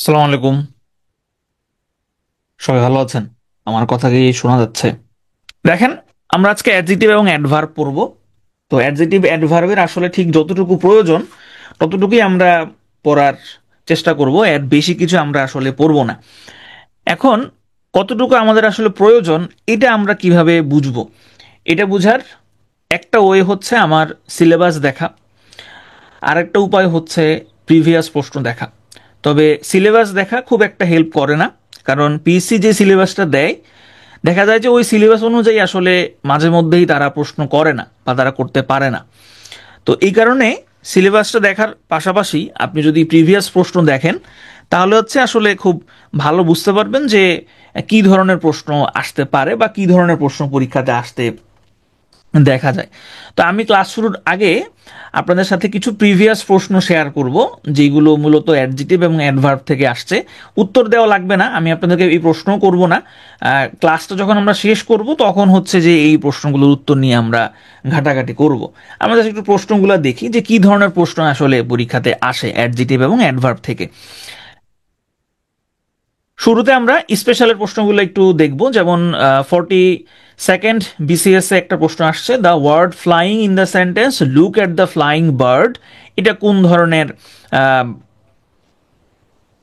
আসসালামু আলাইকুম। সবাই ভালো আছেন? আমার কথা কি শোনা যাচ্ছে? দেখেন, আমরা আজকে অ্যাডজেক্টিভ এবং অ্যাডভার্ব পড়ব। তো অ্যাডজেক্টিভ অ্যাডভার্বের আসলে ঠিক যতটুকু প্রয়োজন ততটুকুই আমরা পড়ার চেষ্টা করব, এর বেশি কিছু আমরা আসলে পড়ব না। এখন কতটুকু আমাদের আসলে প্রয়োজন এটা আমরা কিভাবে বুঝবো? এটা বোঝার একটা ওয়ে হচ্ছে আমার সিলেবাস দেখা, আরেকটা উপায় হচ্ছে প্রিভিয়াস প্রশ্ন দেখা। তবে সিলেবাস দেখা খুব একটা হেল্প করে না, কারণ পিএসসি যে সিলেবাসটা দেয় দেখা যায় যে ওই সিলেবাস অনুযায়ী আসলে মাঝে মধ্যেই তারা প্রশ্ন করে না বা তারা করতে পারে না। তো এই কারণে সিলেবাসটা দেখার পাশাপাশি আপনি যদি প্রিভিয়াস প্রশ্ন দেখেন তাহলে হচ্ছে আসলে খুব ভালো বুঝতে পারবেন যে কি ধরনের প্রশ্ন আসতে পারে বা কি ধরনের প্রশ্ন পরীক্ষাতে আসতে দেখা যায়। তো আমি ক্লাস শুরুর আগে আপনাদের সাথে কিছু প্রিভিয়াস প্রশ্ন শেয়ার করব, যেগুলো মূলত অ্যাডজেক্টিভ এবং অ্যাডভার্ব থেকে আসছে। উত্তর দেওয়া লাগবে না, আমি আপনাদেরকে এই প্রশ্নও করব না। ক্লাসটা যখন আমরা শেষ করব তখন হচ্ছে যে এই প্রশ্নগুলোর উত্তর নিয়ে আমরা ঘাটাঘাটি করব। আমরা জাস্ট একটু প্রশ্নগুলো দেখি যে কি ধরনের প্রশ্ন আসলে পরীক্ষাতে আসে অ্যাডজেক্টিভ এবং অ্যাডভার্ব থেকে। শুরুতে আমরা স্পেশালের প্রশ্নগুলো একটু দেখব, যেমন 42nd বিসিএস এ একটা প্রশ্ন আসছে, the word flying in the sentence look at the flying bird. এটা কোন ধরনের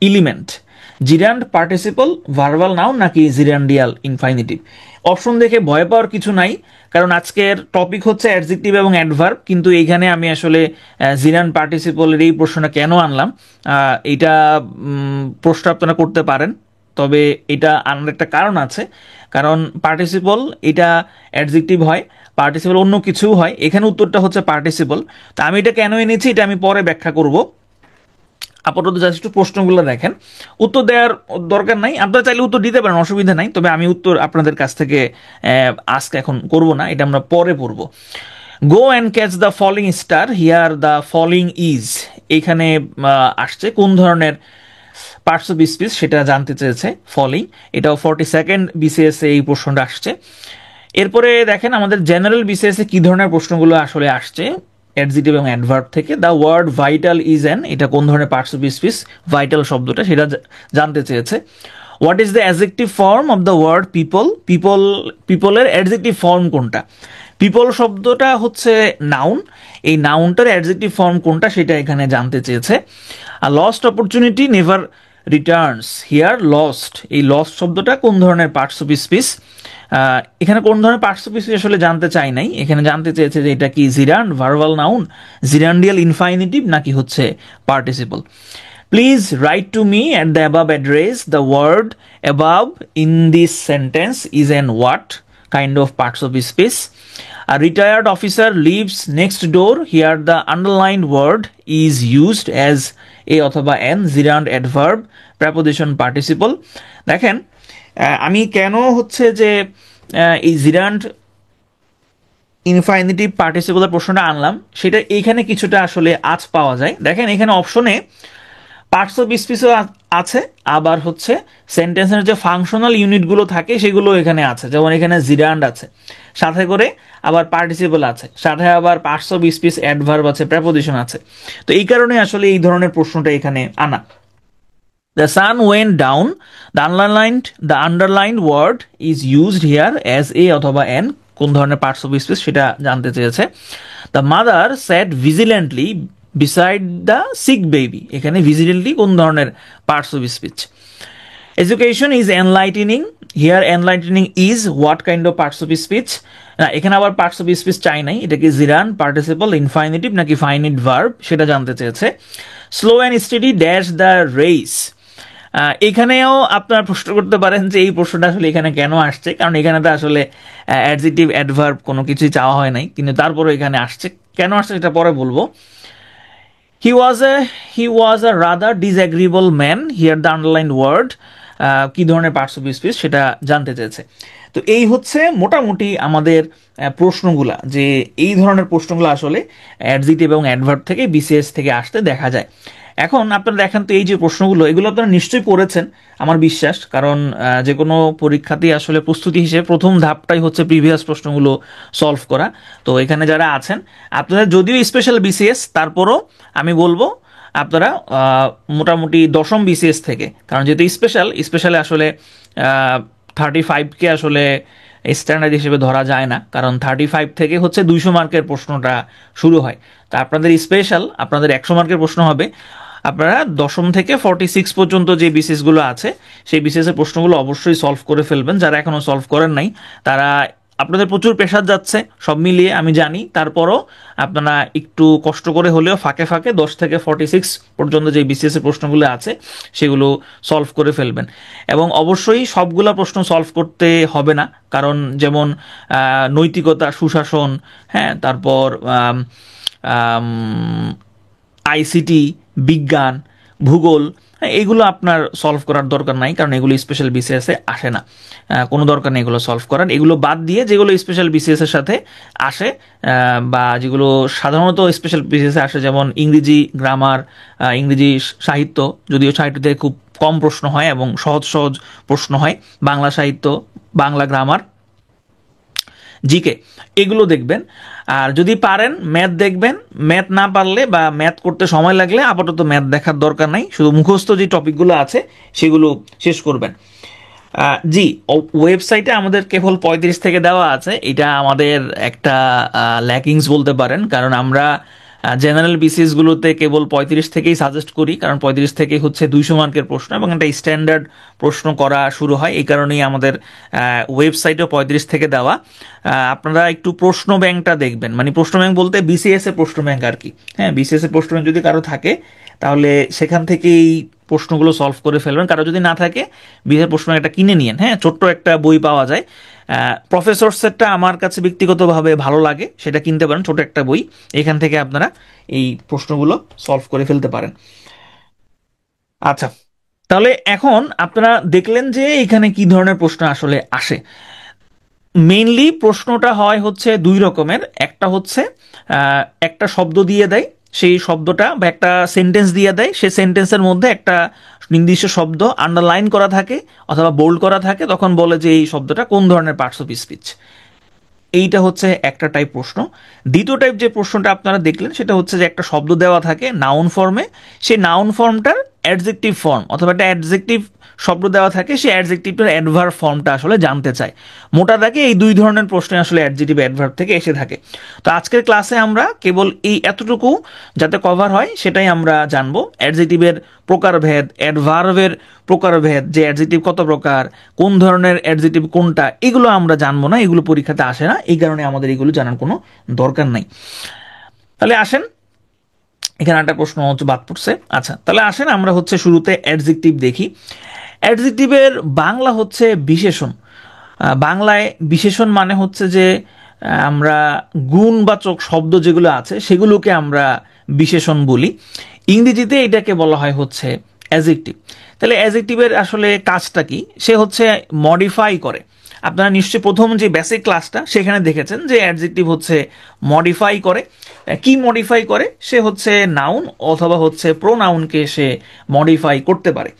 element? Gerund participle, verbal noun নাকি জিরান্ডিয়াল ইনফাইনিটিভ? অপশন দেখে ভয় পাওয়ার কিছু নাই, কারণ আজকের টপিক হচ্ছে অ্যাডজেক্টিভ এবং অ্যাডভার্ব, কিন্তু এইখানে আমি আসলে জিরান্ড পার্টিসিপলের এই প্রশ্নটা কেন আনলাম এটা প্রশ্ন আপনারা করতে পারেন। তবে এটা আনার একটা কারণ আছে, কারণ পার্টিসিপল এটা অ্যাডজেক্টিভ হয়, পার্টিসিপল অন্য কিছুও হয়, এখানে উত্তরটা হচ্ছে পার্টিসিপল। তো আমি এটা কেন এনেছি এটা আমি পরে ব্যাখ্যা করব। আপাতত জাস্ট একটু প্রশ্নগুলো দেখেন, উত্তর দেওয়ার দরকার নাই, আপনারা চাইলে উত্তর দিতে পারেন, অসুবিধা নাই। তবে আমি উত্তর আপনাদের কাছ থেকে আজকে এখন করব না, এটা আমরা পরে পড়ব। Go and catch the falling star, here the falling is, এখানে আসছে কোন ধরনের পার্টস অফ স্পিচ সেটা জানতে চেয়েছে ফলিং। এটাও 42nd বিসিএস এই প্রশ্নটা আসছে। এরপরে দেখেন আমাদের জেনারেল বিসিএস এ কি ধরনের প্রশ্নগুলো আসলে আসছে অ্যাডজেক্টিভ এবং অ্যাডভার্ব থেকে। The word vital is an, এটা কোন ধরনের পার্টস অফ স্পিচ, ভাইটাল শব্দটা সেটা জানতে চেয়েছে। What is the adjective form of the word people, পিপলের অ্যাডজেক্টিভ ফর্ম কোনটা? পিপল শব্দটা হচ্ছে নাউন, এই নাউনটার অ্যাডজেক্টিভ ফর্ম কোনটা সেটা এখানে জানতে চেয়েছে। আর lost opportunity never Returns, here lost, এই লস্ট শব্দটা কোন ধরনের পার্টস অফ স্পিচ? এখানে কোন ধরনের পার্টস অফ স্পিচ আসলে জানতে চাই নাই, এখানে জানতে চেয়েছে যে এটা কি gerund, verbal noun, gerundial infinitive নাকি হচ্ছে participle. Please write to me at the above address, the word above in this sentence is an what kind of parts of speech? A retired officer lives next door. Here the underlined word is used as a অথবা an gerund adverb preposition participle. দেখেন, আমি কেন হচ্ছে যে এই জিরান্ড ইনফাইনিটিভ পার্টিসিপলের প্রশ্নটা আনলাম সেটা এইখানে কিছুটা আসলে আজ পাওয়া যায়। দেখেন এখানে অপশনে পার্টস অফ স্পিচও আছে, আবার হচ্ছে সেন্টেন্সের যে ফাংশনাল ইউনিটগুলো থাকে সেগুলো এখানে আছে, যেমন এখানে জিরান্ড আছে, সাথে করে আবার পার্টিসিপল আছে, সাথে আবার পার্টস অফ স্পিচ অ্যাডভার্ব আছে, প্রেপোজিশন আছে। তো এই কারণে আসলে এই ধরনের প্রশ্নটা এখানে আনা। The sun went down, the underlined word is used here as a অথবা এন, কোন ধরনের পার্টস অফ স্পিচ সেটা জানতে চেয়েছে। The mother sat vigilantly beside the sick baby, এখানে ভিজিলেন্টলি কোন ধরনের parts of speech? Education is enlightening, here enlightening is what kind of parts of speech? না, এখানে আবার পার্টস অফ স্পিচ চাই নাই, এটা কি জিরান, পার্টিসিপল, ইনফাইনিটিভ নাকি ফাইনিট ভার্ব সেটা জানতে চেয়েছে। Slow and steady dash the race, এখানেও আপনারা প্রশ্ন করতে পারেন যে এই প্রশ্নটা আসলে এখানে কেন আসছে, কারণ এখানে তো আসলে অ্যাডজেক্টিভ অ্যাডভার্ব কোনো কিছুই চাওয়া হয় নাই, কিন্তু তারপরে এখানে আসছে, কেন আসছে সেটা পরে বলবো। He was a he was a rather disagreeable man, here the underlined word কি ধরনের পার্টস অফ স্পিচ সেটা জানতে চেয়েছে। তো এই হচ্ছে মোটামুটি আমাদের প্রশ্নগুলা, যে এই ধরনের প্রশ্নগুলো আসলে অ্যাডজেক্টিভ এবং অ্যাডভার্ব থেকে বিসিএস থেকে আসতে দেখা যায়। এখন আপনারা দেখেন তো এই যে প্রশ্নগুলো এগুলো আপনারা নিশ্চয়ই পড়েছেন আমার বিশ্বাস, কারণ যে কোনো পরীক্ষাতেই আসলে প্রস্তুতি হিসেবে প্রথম ধাপটাই হচ্ছে প্রিভিয়াস প্রশ্নগুলো সলভ করা। তো এখানে যারা আছেন আপনাদের যদিও স্পেশাল বিসিএস, তারপরও আমি বলবো আপনারা মোটামুটি দশম বিসিএস থেকে, কারণ যেহেতু স্পেশালে আসলে 35কে আসলে স্ট্যান্ডার্ড হিসেবে ধরা যায় না, কারণ 35 থেকে হচ্ছে 200 মার্কের প্রশ্নটা শুরু হয়। তা আপনাদের স্পেশাল, আপনাদের 100 মার্কের প্রশ্ন হবে। আপনারা দশম থেকে 46 পর্যন্ত যে বিসিএসগুলো আছে সেই বিসিএসের প্রশ্নগুলো অবশ্যই সলভ করে ফেলবেন। যারা এখনও সলভ করেন নাই তারা, আপনাদের প্রচুর প্রেশার যাচ্ছে সব মিলিয়ে আমি জানি, তারপরও আপনারা একটু কষ্ট করে হলেও ফাঁকে ফাঁকে 10 থেকে 46 পর্যন্ত যে বিসিএস এর প্রশ্নগুলো আছে সেগুলো সলভ করে ফেলবেন। এবং অবশ্যই সবগুলা প্রশ্ন সলভ করতে হবে না, কারণ যেমন নৈতিকতা, সুশাসন, হ্যাঁ, তারপর আইসিটি, বিজ্ঞান, ভূগোল, এইগুলো আপনার সলভ করার দরকার নাই, কারণ এগুলো স্পেশাল বিসিএসে আসে না। কোনো দরকার নেই এগুলো সলভ করার। এগুলো বাদ দিয়ে যেগুলো স্পেশাল বিসিএস এর সাথে আসে, বা যেগুলো সাধারণত স্পেশাল বিসিএসে আসে, যেমন ইংরেজি গ্রামার, ইংরেজি সাহিত্য, যদিও সাহিত্য থেকে খুব কম প্রশ্ন হয় এবং সহজ সহজ প্রশ্ন হয়, বাংলা সাহিত্য, বাংলা গ্রামার, জিকে, এগুলো দেখবেন। আর যদি পারেন ম্যাথ দেখবেন। ম্যাথ না পারলে বা ম্যাথ করতে সময় লাগলে আপাতত ম্যাথ দেখার দরকার নাই, শুধু মুখস্থ যে টপিকগুলো আছে সেগুলো শেষ করবেন। জি, ওয়েবসাইটে আমাদের কেবল 35 থেকে দেওয়া আছে। এটা আমাদের একটা ল্যাকিংস বলতে পারেন, কারণ আমরা জেনারেল বিসিএসগুলোতে কেবল 35 থেকেই সাজেস্ট করি, কারণ 35 থেকে হচ্ছে 200 মার্কের প্রশ্ন এবং একটা স্ট্যান্ডার্ড প্রশ্ন করা শুরু হয়। এই কারণেই আমাদের ওয়েবসাইটেও 35 থেকে দেওয়া। আপনারা একটু প্রশ্ন ব্যাংকটা দেখবেন, মানে প্রশ্ন ব্যাংক বলতে বিসিএস এর প্রশ্ন ব্যাংক আর কি। হ্যাঁ, বিসিএস এর প্রশ্ন ব্যাংক যদি কারো থাকে তাহলে সেখান থেকেই প্রশ্নগুলো সলভ করে ফেলবেন। কারো যদি না থাকে বিসিএস প্রশ্ন একটা কিনে নিন। হ্যাঁ, ছোট্ট একটা বই পাওয়া যায়, প্রফেসর সেটটা আমার কাছে ব্যক্তিগতভাবে ভালো লাগে, সেটা কিনতে পারেন, ছোট একটা বই। এখান থেকে আপনারা এই প্রশ্নগুলো সলভ করে ফেলতে পারেন। আচ্ছা, তাহলে এখন আপনারা দেখলেন যে এখানে কি ধরনের প্রশ্ন আসলে আসে। মেইনলি প্রশ্নটা হয় হচ্ছে দুই রকমের। একটা হচ্ছে একটা শব্দ দিয়ে দেয়, সেই শব্দটা বা একটা সেন্টেন্স দিয়ে দেয়, সেই সেন্টেন্সের মধ্যে একটা নির্দিষ্ট শব্দ আন্ডারলাইন করা থাকে অথবা বোল্ড করা থাকে, তখন বলে যে এই শব্দটা কোন ধরনের পার্টস অফ স্পিচ। এইটা হচ্ছে একটা টাইপ প্রশ্ন। দ্বিতীয় টাইপ যে প্রশ্নটা আপনারা দেখলেন সেটা হচ্ছে যে একটা শব্দ দেওয়া থাকে নাউন ফর্মে, সেই নাউন ফর্মটার অ্যাডজেক্টিভ ফর্ম অথবা একটা অ্যাডজেক্টিভ শব্দ দেওয়া থাকে, সেই অ্যাডজেক্টিভটার অ্যাডভার্ব ফর্মটা আসলে জানতে চায়। মোটা দাগে এই দুই ধরনের প্রশ্ন আসলে অ্যাডজেক্টিভ অ্যাডভার্ব থেকে এসে থাকে। তো আজকের ক্লাসে আমরা কেবল এই এতটুকু যাতে কভার হয় সেটাই আমরা জানবো। অ্যাডজেক্টিভের প্রকারভেদ, অ্যাডভার্বের প্রকারভেদ, যে অ্যাডজেক্টিভ কত প্রকার, কোন ধরনের অ্যাডজেক্টিভ কোনটা, এগুলো আমরা জানবো না, এগুলো পরীক্ষাতে আসে না, এই কারণে আমাদের এগুলো জানার কোনো দরকার নাই। তাহলে আসেন, এখানে একটা প্রশ্ন হচ্ছে বাদ পড়ছে। আচ্ছা, তাহলে আসেন আমরা হচ্ছে শুরুতে অ্যাডজেক্টিভ দেখি। অ্যাডজেক্টিভের বাংলা হচ্ছে বিশেষণ। বাংলায় বিশেষণ মানে হচ্ছে যে আমরা গুণবাচক শব্দ যেগুলো আছে সেগুলোকে আমরা বিশেষণ বলি। ইংরেজিতে এটাকে বলা হয় হচ্ছে অ্যাডজেক্টিভ। তাহলে অ্যাডজেক্টিভের আসলে কাজটা কি? সে হচ্ছে মডিফাই করে। আপনারা নিশ্চয়ই প্রথম যে বেসিক ক্লাসটা সেখানে দেখেছেন যে অ্যাডজেক্টিভ হচ্ছে মডিফাই করে। কি মডিফাই করে? সে হচ্ছে নাউন অথবা হচ্ছে প্রোনাউনকে সে মডিফাই করতে পারে।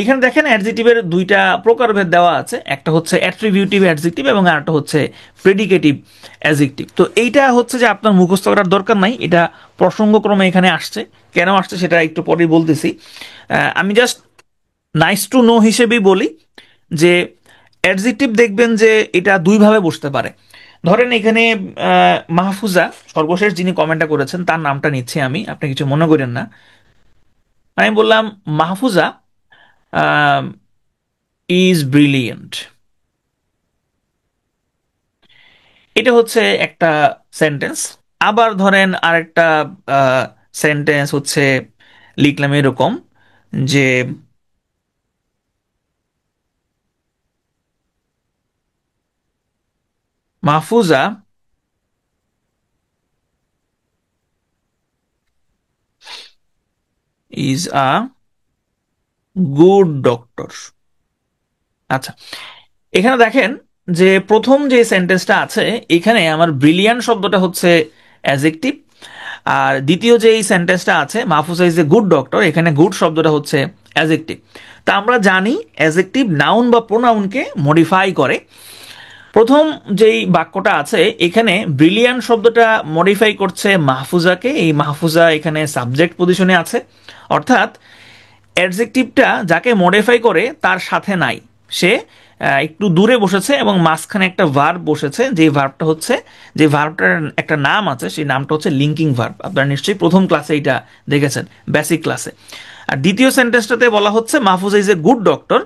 এখানে দেখেন অ্যাডজেক্টিভের দুইটা প্রকারভেদ দেওয়া আছে, একটা হচ্ছে অ্যাট্রিবিউটিভ অ্যাডজেক্টিভ এবং আরেকটা হচ্ছে প্রেডিকেটিভ অ্যাডজেক্টিভ। তো এইটা হচ্ছে যে আপনার মুখস্থ করার দরকার নাই, এটা প্রসঙ্গক্রমে এখানে আসছে, কেন আসছে সেটা একটু পরেই বলতেছি। আমি জাস্ট নাইস টু নো হিসেবেই বলি যে অ্যাডজেক্টিভ দেখবেন যে এটা দুইভাবে বসতে পারে। ধরেন এখানে মাহফুজা, সর্বশেষ যিনি কমেন্টটা করেছেন তার নামটা নিচ্ছি আমি, আপনি কিছু মনে করেন না। আমি বললাম মাহফুজা ইজ ব্রিলিয়েন্ট। এটা হচ্ছে একটা সেন্টেন্স। আবার ধরেন আরেকটা সেন্টেন্স হচ্ছে লিখলাম এরকম যে Mahfuza is a good doctor. আচ্ছা, এখানে দেখেন যে প্রথম যে সেন্টেন্সটা আছে এখানে আমার ব্রিলিয়ান্ট শব্দটা হচ্ছে অ্যাডজেক্টিভ, আর দ্বিতীয় যে এই সেন্টেন্সটা আছে Mahfuza is a good doctor, এখানে গুড শব্দটা হচ্ছে অ্যাডজেক্টিভ। তা আমরা জানি অ্যাডজেক্টিভ নাউন বা প্রোনাউনকে মডিফাই করে। প্রথম যেই বাক্যটা আছে এখানে ব্রিলিয়ান্ট শব্দটা মডিফাই করছে মাহফুজাকে, এই মাহফুজা এখানে সাবজেক্ট পজিশনে আছে, অর্থাৎ অ্যাডজেক্টিভটা যাকে মডিফাই করে তার সাথে নাই, সে একটু দূরে বসেছে এবং মাঝখানে একটা ভার্ব বসেছে, যে ভার্বটা হচ্ছে, যে ভার্বটার একটা নাম আছে, সেই নামটা হচ্ছে লিঙ্কিং ভার্ব। আপনারা নিশ্চয়ই প্রথম ক্লাসে এটা দেখেছেন, বেসিক ক্লাসে। আর দ্বিতীয় সেন্টেন্সটাতে বলা হচ্ছে Mahfuza is a good doctor,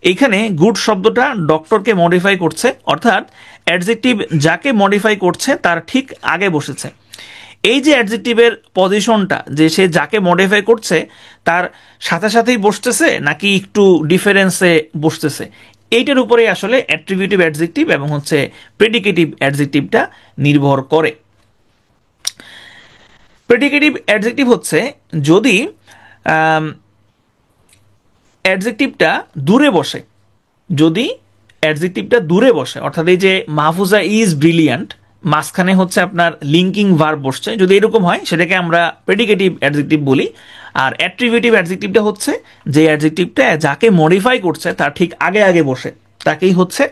এইখানে গুড শব্দটা ডক্টরকে মডিফাই করছে, অর্থাৎ অ্যাডজেক্টিভ যাকে মডিফাই করছে তার ঠিক আগে বসেছে। এই যে অ্যাডজেক্টিভের পজিশনটা, যে সে যাকে মডিফাই করছে তার সাথে সাথেই বসতেছে নাকি একটু ডিফারেন্সে বসতেছে, এইটার উপরে আসলে অ্যাট্রিবিউটিভ অ্যাডজেক্টিভ এবং হচ্ছে প্রেডিকেটিভ অ্যাডজেক্টিভটা নির্ভর করে। প্রেডিকেটিভ অ্যাডজেক্টিভ হচ্ছে যদি অ্যাডজেক্টিভটা দূরে বসে, যদি অ্যাডজেক্টিভটা দূরে বসে, অর্থাৎ এই যে মাহফুজা ইজ ব্রিলিয়ান্ট, মাঝখানে হচ্ছে আপনার লিঙ্কিং ভার্ব বসছে, যদি এরকম হয় সেটাকে আমরা প্রেডিকেটিভ অ্যাডজেক্টিভ বলি। আর অ্যাট্রিবিউটিভ অ্যাডজেক্টিভটা হচ্ছে যে অ্যাডজেক্টিভটা যাকে মডিফাই করছে তার ঠিক আগে আগে বসে, তাকেই হচ্ছে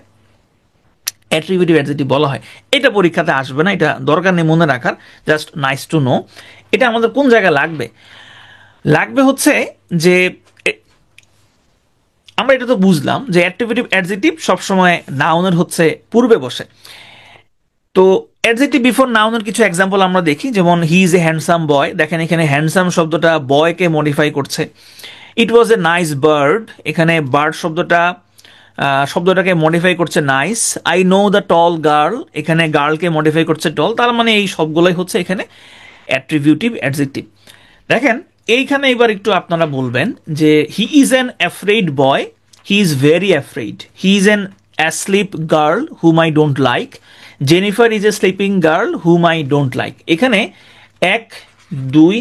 অ্যাট্রিবিউটিভ অ্যাডজেক্টিভ বলা হয়। এটা পরীক্ষাতে আসবে না, এটা দরকার নেই মনে রাখার, জাস্ট নাইস টু নো। এটা আমাদের কোন জায়গায় লাগবে, লাগবে হচ্ছে যে আমরা এটা তো বুঝলাম যে অ্যাট্রিবিউটিভ অ্যাডজেক্টিভ সবসময় নাউনের হচ্ছে পূর্বে বসে। তো অ্যাডজেক্টিভ বিফোর নাউনের কিছু এক্সাম্পল আমরা দেখি, যেমন he is a handsome boy, দেখেন এখানে হ্যান্ডসাম শব্দটা বয়কে মডিফাই করছে। ইট ওয়াজ এ নাইস বার্ড, এখানে বার্ড শব্দটাকে মডিফাই করছে nice. I know the tall girl, এখানে গার্লকে মডিফাই করছে টল, তার মানে এই সবগুলোই হচ্ছে এখানে অ্যাট্রিবিউটিভ অ্যাডজেক্টিভ। দেখেন এইখানে এবার একটু আপনারা বলবেন যে he is an afraid boy, he is very afraid, he is an asleep girl hmm I don't like, Jennifer is a sleeping girl hmm I don't like. এখানে 1, 2,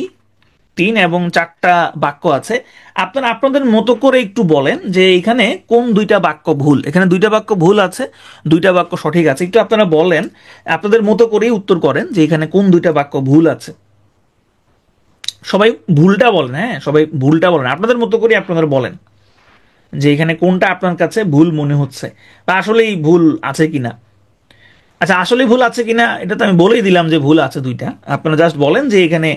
3 এবং 4টা বাক্য আছে। আপনারা আপনাদের মতো করে একটু বলেন যে এখানে কোন দুইটা বাক্য ভুল। এখানে দুইটা বাক্য ভুল আছে, দুইটা বাক্য সঠিক আছে, একটু আপনারা বলেন, আপনাদের মতো করেই উত্তর করেন যে এখানে কোন দুইটা বাক্য ভুল আছে। সবাই ভুলটা বলেন, হ্যাঁ সবাই ভুলটা বলেন, আপনাদের মতো করে আপনারা বলেন যে এখানে কোনটা আপনার কাছে ভুল মনে হচ্ছে বা আসলেই ভুল আছে কিনা। আচ্ছা, আসলেই ভুল আছে কিনা এটা তো আমি বলেই দিলাম যে ভুল আছে দুইটা, আপনারা জাস্ট বলেন যে এখানে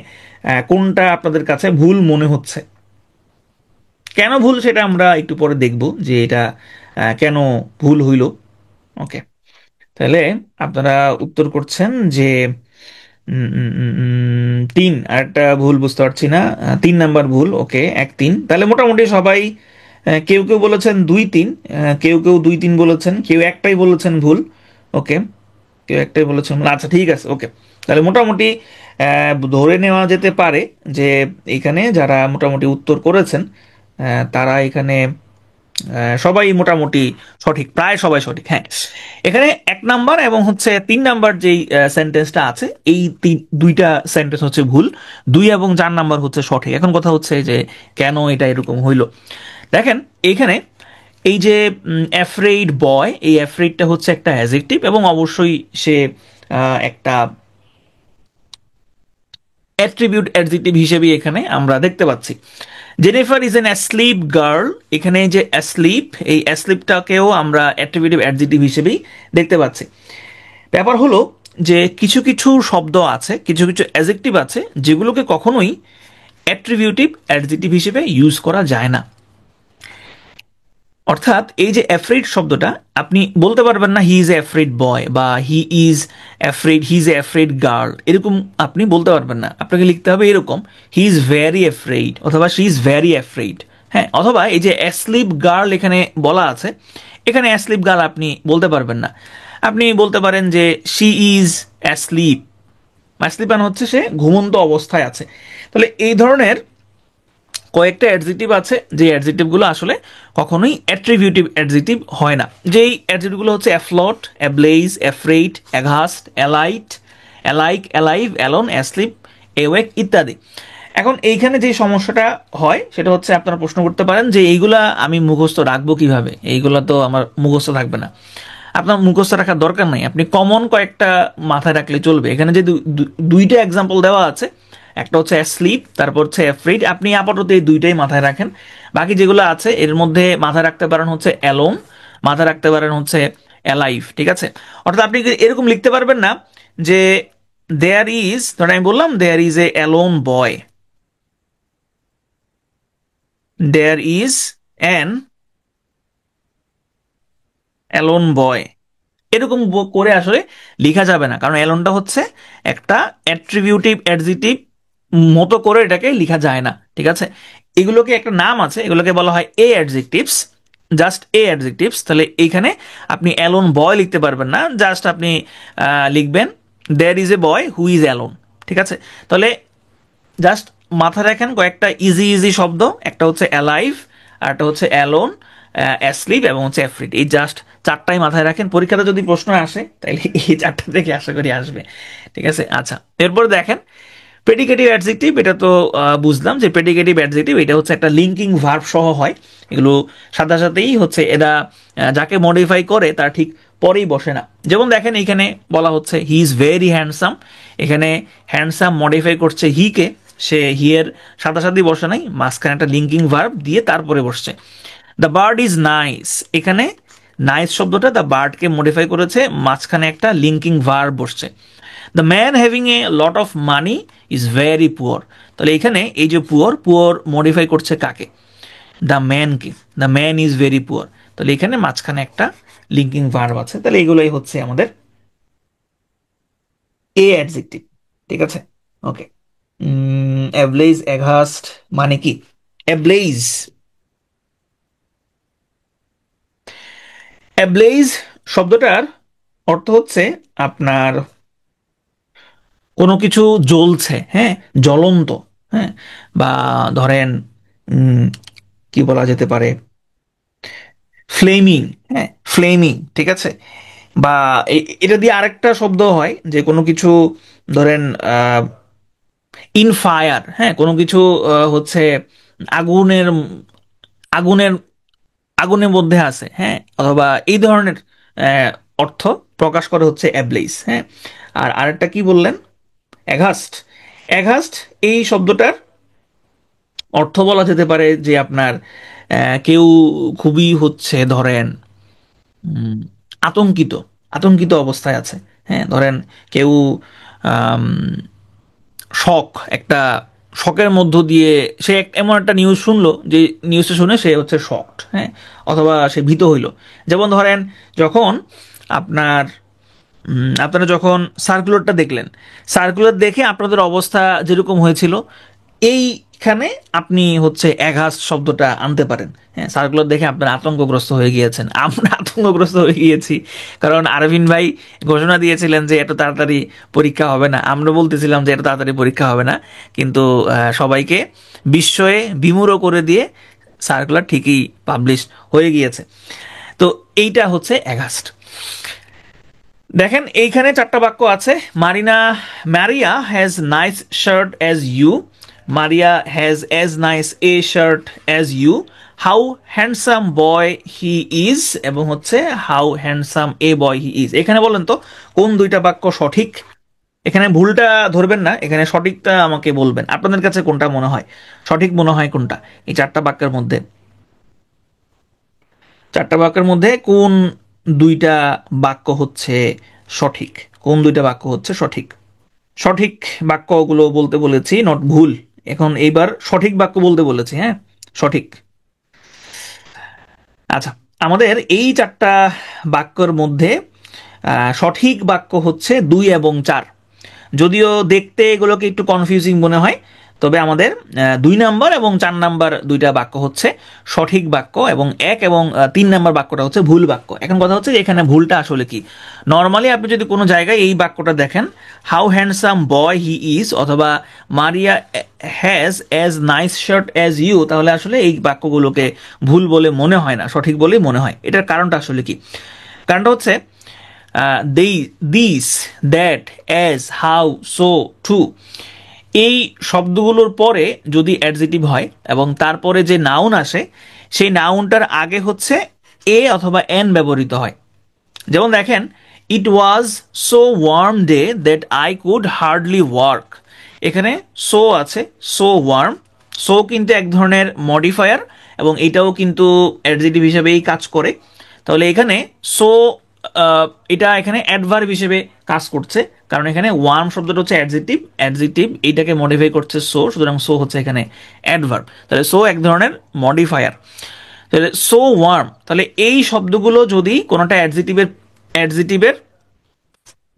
কোনটা আপনাদের কাছে ভুল মনে হচ্ছে। কেন ভুল সেটা আমরা একটু পরে দেখব যে এটা কেন ভুল হইল। ওকে, তাহলে আপনারা উত্তর করছেন যে 3, আর একটা ভুল বুঝতে পারছি না, 3 নাম্বার ভুল। ওকে, 1, 3, তাহলে মোটামুটি সবাই কেউ কেউ বলেছেন 2, 3, কেউ কেউ 2, 3 বলেছেন, কেউ একটাই বলেছেন ভুল। ওকে, কেউ একটাই বলেছেন ভুল, আচ্ছা ঠিক আছে। ওকে, তাহলে মোটামুটি ধরে নেওয়া যেতে পারে যে এখানে যারা মোটামুটি উত্তর করেছেন তারা এখানে সবাই মোটামুটি সঠিক, প্রায় সবাই সঠিক। হ্যাঁ, এখানে 1 নাম্বার এবং হচ্ছে 3 নাম্বার যেই সেন্টেন্সটা আছে, এই দুইটা সেন্টেন্স হচ্ছে ভুল, 2 এবং 4 নাম্বার হচ্ছে সঠিক। এখন কথা হচ্ছে যে কেন এটা এরকম হইল। দেখেন এখানে এই যে অ্যাফ্রেইড বয়, এই অ্যাফ্রেইডটা হচ্ছে একটা অ্যাডজেক্টিভ এবং অবশ্যই সে একটা অ্যাট্রিবিউট অ্যাডজেক্টিভ হিসেবে এখানে আমরা দেখতে পাচ্ছি। Jennifer is an asleep girl, এখানে যে অ্যাসলিপ, এই অ্যাসলিপটাকেও আমরা অ্যাট্রিবিউটিভ অ্যাডজেক্টিভ হিসেবেই দেখতে পাচ্ছি। ব্যাপার হলো যে কিছু কিছু শব্দ আছে, কিছু কিছু অ্যাডজেক্টিভ আছে যেগুলোকে কখনোই অ্যাট্রিবিউটিভ অ্যাডজেক্টিভ হিসেবে ইউজ করা যায় না। অর্থাৎ এই যে অ্যাফ্রেড শব্দটা, আপনি বলতে পারবেন না হি ইজ এ অ্যাফ্রেড বয় বা he is a afraid girl, এরকম আপনি বলতে পারবেন না। আপনাকে লিখতে হবে এরকম, হি ইজ ভেরি অ্যাফ্রেড অথবা শি ইজ ভেরি অ্যাফ্রেড। হ্যাঁ, অথবা এই যে অ্যাসলিপ গার্ল এখানে বলা আছে, এখানে অ্যাসলিপ গার্ল আপনি বলতে পারবেন না। আপনি বলতে পারেন যে শি ইজ অ্যাসলিপ, অ্যাসলিপ মানে হচ্ছে সে ঘুমন্ত অবস্থায় আছে। তাহলে এই ধরনের কয়েকটা অ্যাডজেক্টিভ আছে যে অ্যাডজেক্টিভগুলো আসলে কখনোই অ্যাট্রিবিউটিভ অ্যাডজেক্টিভ হয় না। যেই অ্যাডজেক্টিভগুলো হচ্ছে afloat, ablaze, afraid, aghast, alight, alike, alive, alone, asleep, awake ইত্যাদি। এখন এইখানে যে সমস্যাটা হয় সেটা হচ্ছে আপনারা প্রশ্ন করতে পারেন যে এইগুলা আমি মুখস্থ রাখবো কিভাবে, এইগুলা তো আমার মুখস্থ থাকবে না। আপনার মুখস্থ রাখার দরকার নাই, আপনি কমন কয়েকটা মাথায় রাখলে চলবে। এখানে যে দুইটা এক্সাম্পল দেওয়া আছে, একটা হচ্ছে অ্যাসলিপ, তারপর হচ্ছে অ্যাফ্রেড, আপনি আপাতত এই দুইটাই মাথায় রাখেন। বাকি যেগুলো আছে এর মধ্যে মাথায় রাখতে পারেন হচ্ছে অ্যালোন, মাথায় রাখতে পারেন হচ্ছে অ্যালাইভ, ঠিক আছে? অর্থাৎ আপনি এরকম লিখতে পারবেন না যে দেয়ার ইজ, ধরেন আমি বললাম there is a alone boy, there is an alone boy, এরকম করে আসলে লেখা যাবে না, কারণ অ্যালোনটা হচ্ছে একটা অ্যাট্রিবিউটিভ অ্যাডজেক্টিভ মতো করে এটাকে লেখা যায় না, ঠিক আছে? এগুলোকে একটা নাম আছে, এগুলোকে বলা হয় এ অ্যাডজেক্টিভস, জাস্ট এ অ্যাডজেক্টিভস। তাহলে এইখানে আপনি অ্যালোন বয় লিখতে পারবেন না, জাস্ট আপনি লিখবেন there is a boy who is alone, ঠিক আছে? তাহলে জাস্ট মাথায় রাখেন কয়েকটা ইজি ইজি শব্দ, একটা হচ্ছে অ্যালাইভ, আর একটা হচ্ছে অ্যালোন, অ্যাসলিপ এবং হচ্ছে অ্যাফ্রিড। এই জাস্ট চারটাই মাথায় রাখেন, পরীক্ষাতে যদি প্রশ্ন আসে তাহলে এই চারটা থেকে আশা করি আসবে, ঠিক আছে? আচ্ছা, এরপর দেখেন প্রেডিকেটিভ অ্যাডজেক্টিভ, এটা তো বুঝলাম যে প্রেডিকেটিভ অ্যাডজেক্টিভ এটা হচ্ছে একটা লিঙ্কিং ভার্ব সহ হয়, এগুলো সাথে সাথেই হচ্ছে এরা যাকে মডিফাই করে তার ঠিক পরেই বসে না। যেমন দেখেন এইখানে বলা হচ্ছে হি ইজ ভেরি হ্যান্ডসাম, এখানে হ্যান্ডসাম মডিফাই করছে হিকে, সে হিয়ের সাথে বসে নাই, মাঝখানে একটা লিঙ্কিং ভার্ব দিয়ে তারপরে বসছে। দ্য বার্ড ইজ নাইস, এখানে নাইস শব্দটা দ্য বার্ডকে মডিফাই করেছে, মাঝখানে একটা লিঙ্কিং ভার্ব বসছে। The man having a lot of money is very poor, তাহলে এখানে এই যে পুয়ার, পুয়ার মডিফাই করছে কাকে? দ্য ম্যানকে, the man is very poor, তাহলে এখানে মাঝখানে একটা লিঙ্কিং ভার্ব আছে। তাহলে এগুলোই হচ্ছে আমাদের এ অ্যাডজেক্টিভ, ঠিক আছে? ওকে, অ্যাবলেইজ অ্যাঘাস্ট মানে কি? অ্যাবলেইজ, অ্যাবলেইজ শব্দটার অর্থ হচ্ছে আপনার কোনো কিছু জ্বলছে, হ্যাঁ, জ্বলন্ত, হ্যাঁ, বা ধরেন কি বলা যেতে পারে, ফ্লেমিং, হ্যাঁ, ফ্লেমিং, ঠিক আছে? বা এটা দিয়ে আরেকটা শব্দ হয় যে কোনো কিছু ধরেন ইন ফায়ার, হ্যাঁ, কোনো কিছু হচ্ছে আগুনের আগুনের আগুনের মধ্যে আছে, হ্যাঁ, অথবা এই ধরনের আহ, অর্থ প্রকাশ করে হচ্ছে অ্যাবলেইস, হ্যাঁ। আর আরেকটা কি বললেন? অ্যাঘাস্ট, অ্যাঘাস্ট এই শব্দটার অর্থ বলা যেতে পারে যে আপনার কেউ খুবই হচ্ছে ধরেন আতঙ্কিত, আতঙ্কিত অবস্থায় আছে, হ্যাঁ, ধরেন কেউ শক, একটা শকের মধ্য দিয়ে সে এমন একটা নিউজ শুনলো যে নিউজটা শুনে সে হচ্ছে শকড, হ্যাঁ, অথবা সে ভীত হইল। যেমন ধরেন যখন আপনার আপনারা যখন সার্কুলারটা দেখলেন, সার্কুলার দেখে আপনাদের অবস্থা যেরকম হয়েছিল, এইখানে আপনি হচ্ছে অ্যাঘাস্ট শব্দটা আনতে পারেন, হ্যাঁ, সার্কুলার দেখে আপনারা আতঙ্কগ্রস্ত হয়ে গিয়েছেন, আমরা আতঙ্কগ্রস্ত হয়ে গিয়েছি, কারণ আরভিন ভাই ঘোষণা দিয়েছিলেন যে এত তাড়াতাড়ি পরীক্ষা হবে না, আমরা বলতেছিলাম যে এত তাড়াতাড়ি পরীক্ষা হবে না, কিন্তু সবাইকে বিস্ময়ে বিমূঢ় করে দিয়ে সার্কুলার ঠিকই পাবলিশ হয়ে গিয়েছে। তো এইটা হচ্ছে অ্যাঘাস্ট। দেখেন এইখানে চারটা বাক্য আছে। Maria has nice shirt as you, Maria has as nice a shirt as you, how handsome boy he is, এবং হচ্ছে how handsome a boy he is. এখানে বলেন তো কোন দুইটা বাক্য সঠিক? এখানে ভুলটা ধরবেন না, এখানে সঠিকটা আমাকে বলবেন, আপনাদের কাছে কোনটা মনে হয় সঠিক মনে হয়, কোনটা এই চারটা বাক্যের মধ্যে? চারটা বাক্যের মধ্যে কোন দুইটা বাক্য হচ্ছে সঠিক? কোন দুইটা বাক্য হচ্ছে সঠিক? সঠিক বাক্যগুলো বলতে বলেছি, নট ভুল। এখন এইবার সঠিক বাক্য বলতে বলেছি, হ্যাঁ, সঠিক। আচ্ছা, আমাদের এই চারটা বাক্যর মধ্যে সঠিক বাক্য হচ্ছে 2 এবং 4। যদিও দেখতে এগুলোকে একটু কনফিউজিং মনে হয়, তবে আমাদের 2 নাম্বার এবং 4 নাম্বার দুইটা বাক্য হচ্ছে সঠিক বাক্য, এবং 1 এবং 3 নাম্বার বাক্যটা হচ্ছে ভুল বাক্য। এখন কথা হচ্ছে যে এখানে ভুলটা আসলে কি? নর্মালি আপনি যদি কোনো জায়গায় এই বাক্যটা দেখেন, how handsome boy he is অথবা Maria has as nice shirt as you, তাহলে আসলে এই বাক্যগুলোকে ভুল বলে মনে হয় না, সঠিক বলেই মনে হয়। এটার কারণটা আসলে কি? কারণটা হচ্ছে this, that, as, how, so, to, এই শব্দগুলোর পরে যদি অ্যাডজেটিভ হয় এবং তারপরে যে নাউন আসে, সেই নাউনটার আগে হচ্ছে এ অথবা এন ব্যবহৃত হয়। যেমন দেখেন, it was so warm day that I could hardly work, এখানে সো আছে, সো ওয়ার্ম, সো কিন্তু এক ধরনের মডিফায়ার এবং এটাও কিন্তু অ্যাডজেটিভ হিসেবেই কাজ করে। তাহলে এখানে সো এটা এখানে অ্যাডভার্ব হিসেবে কাজ করছে, কারণ এখানে ওয়ার্ম শব্দটা হচ্ছে অ্যাডজেক্টিভ, অ্যাডজেক্টিভ এইটাকে মডিফাই করছে সো, সুতরাং সো হচ্ছে এখানে অ্যাডভার্ব। তাহলে সো এক ধরনের মডিফায়ার। তাহলে সো ওয়ার্ম, তাহলে এই শব্দগুলো যদি কোনোটা অ্যাডজেক্টিভের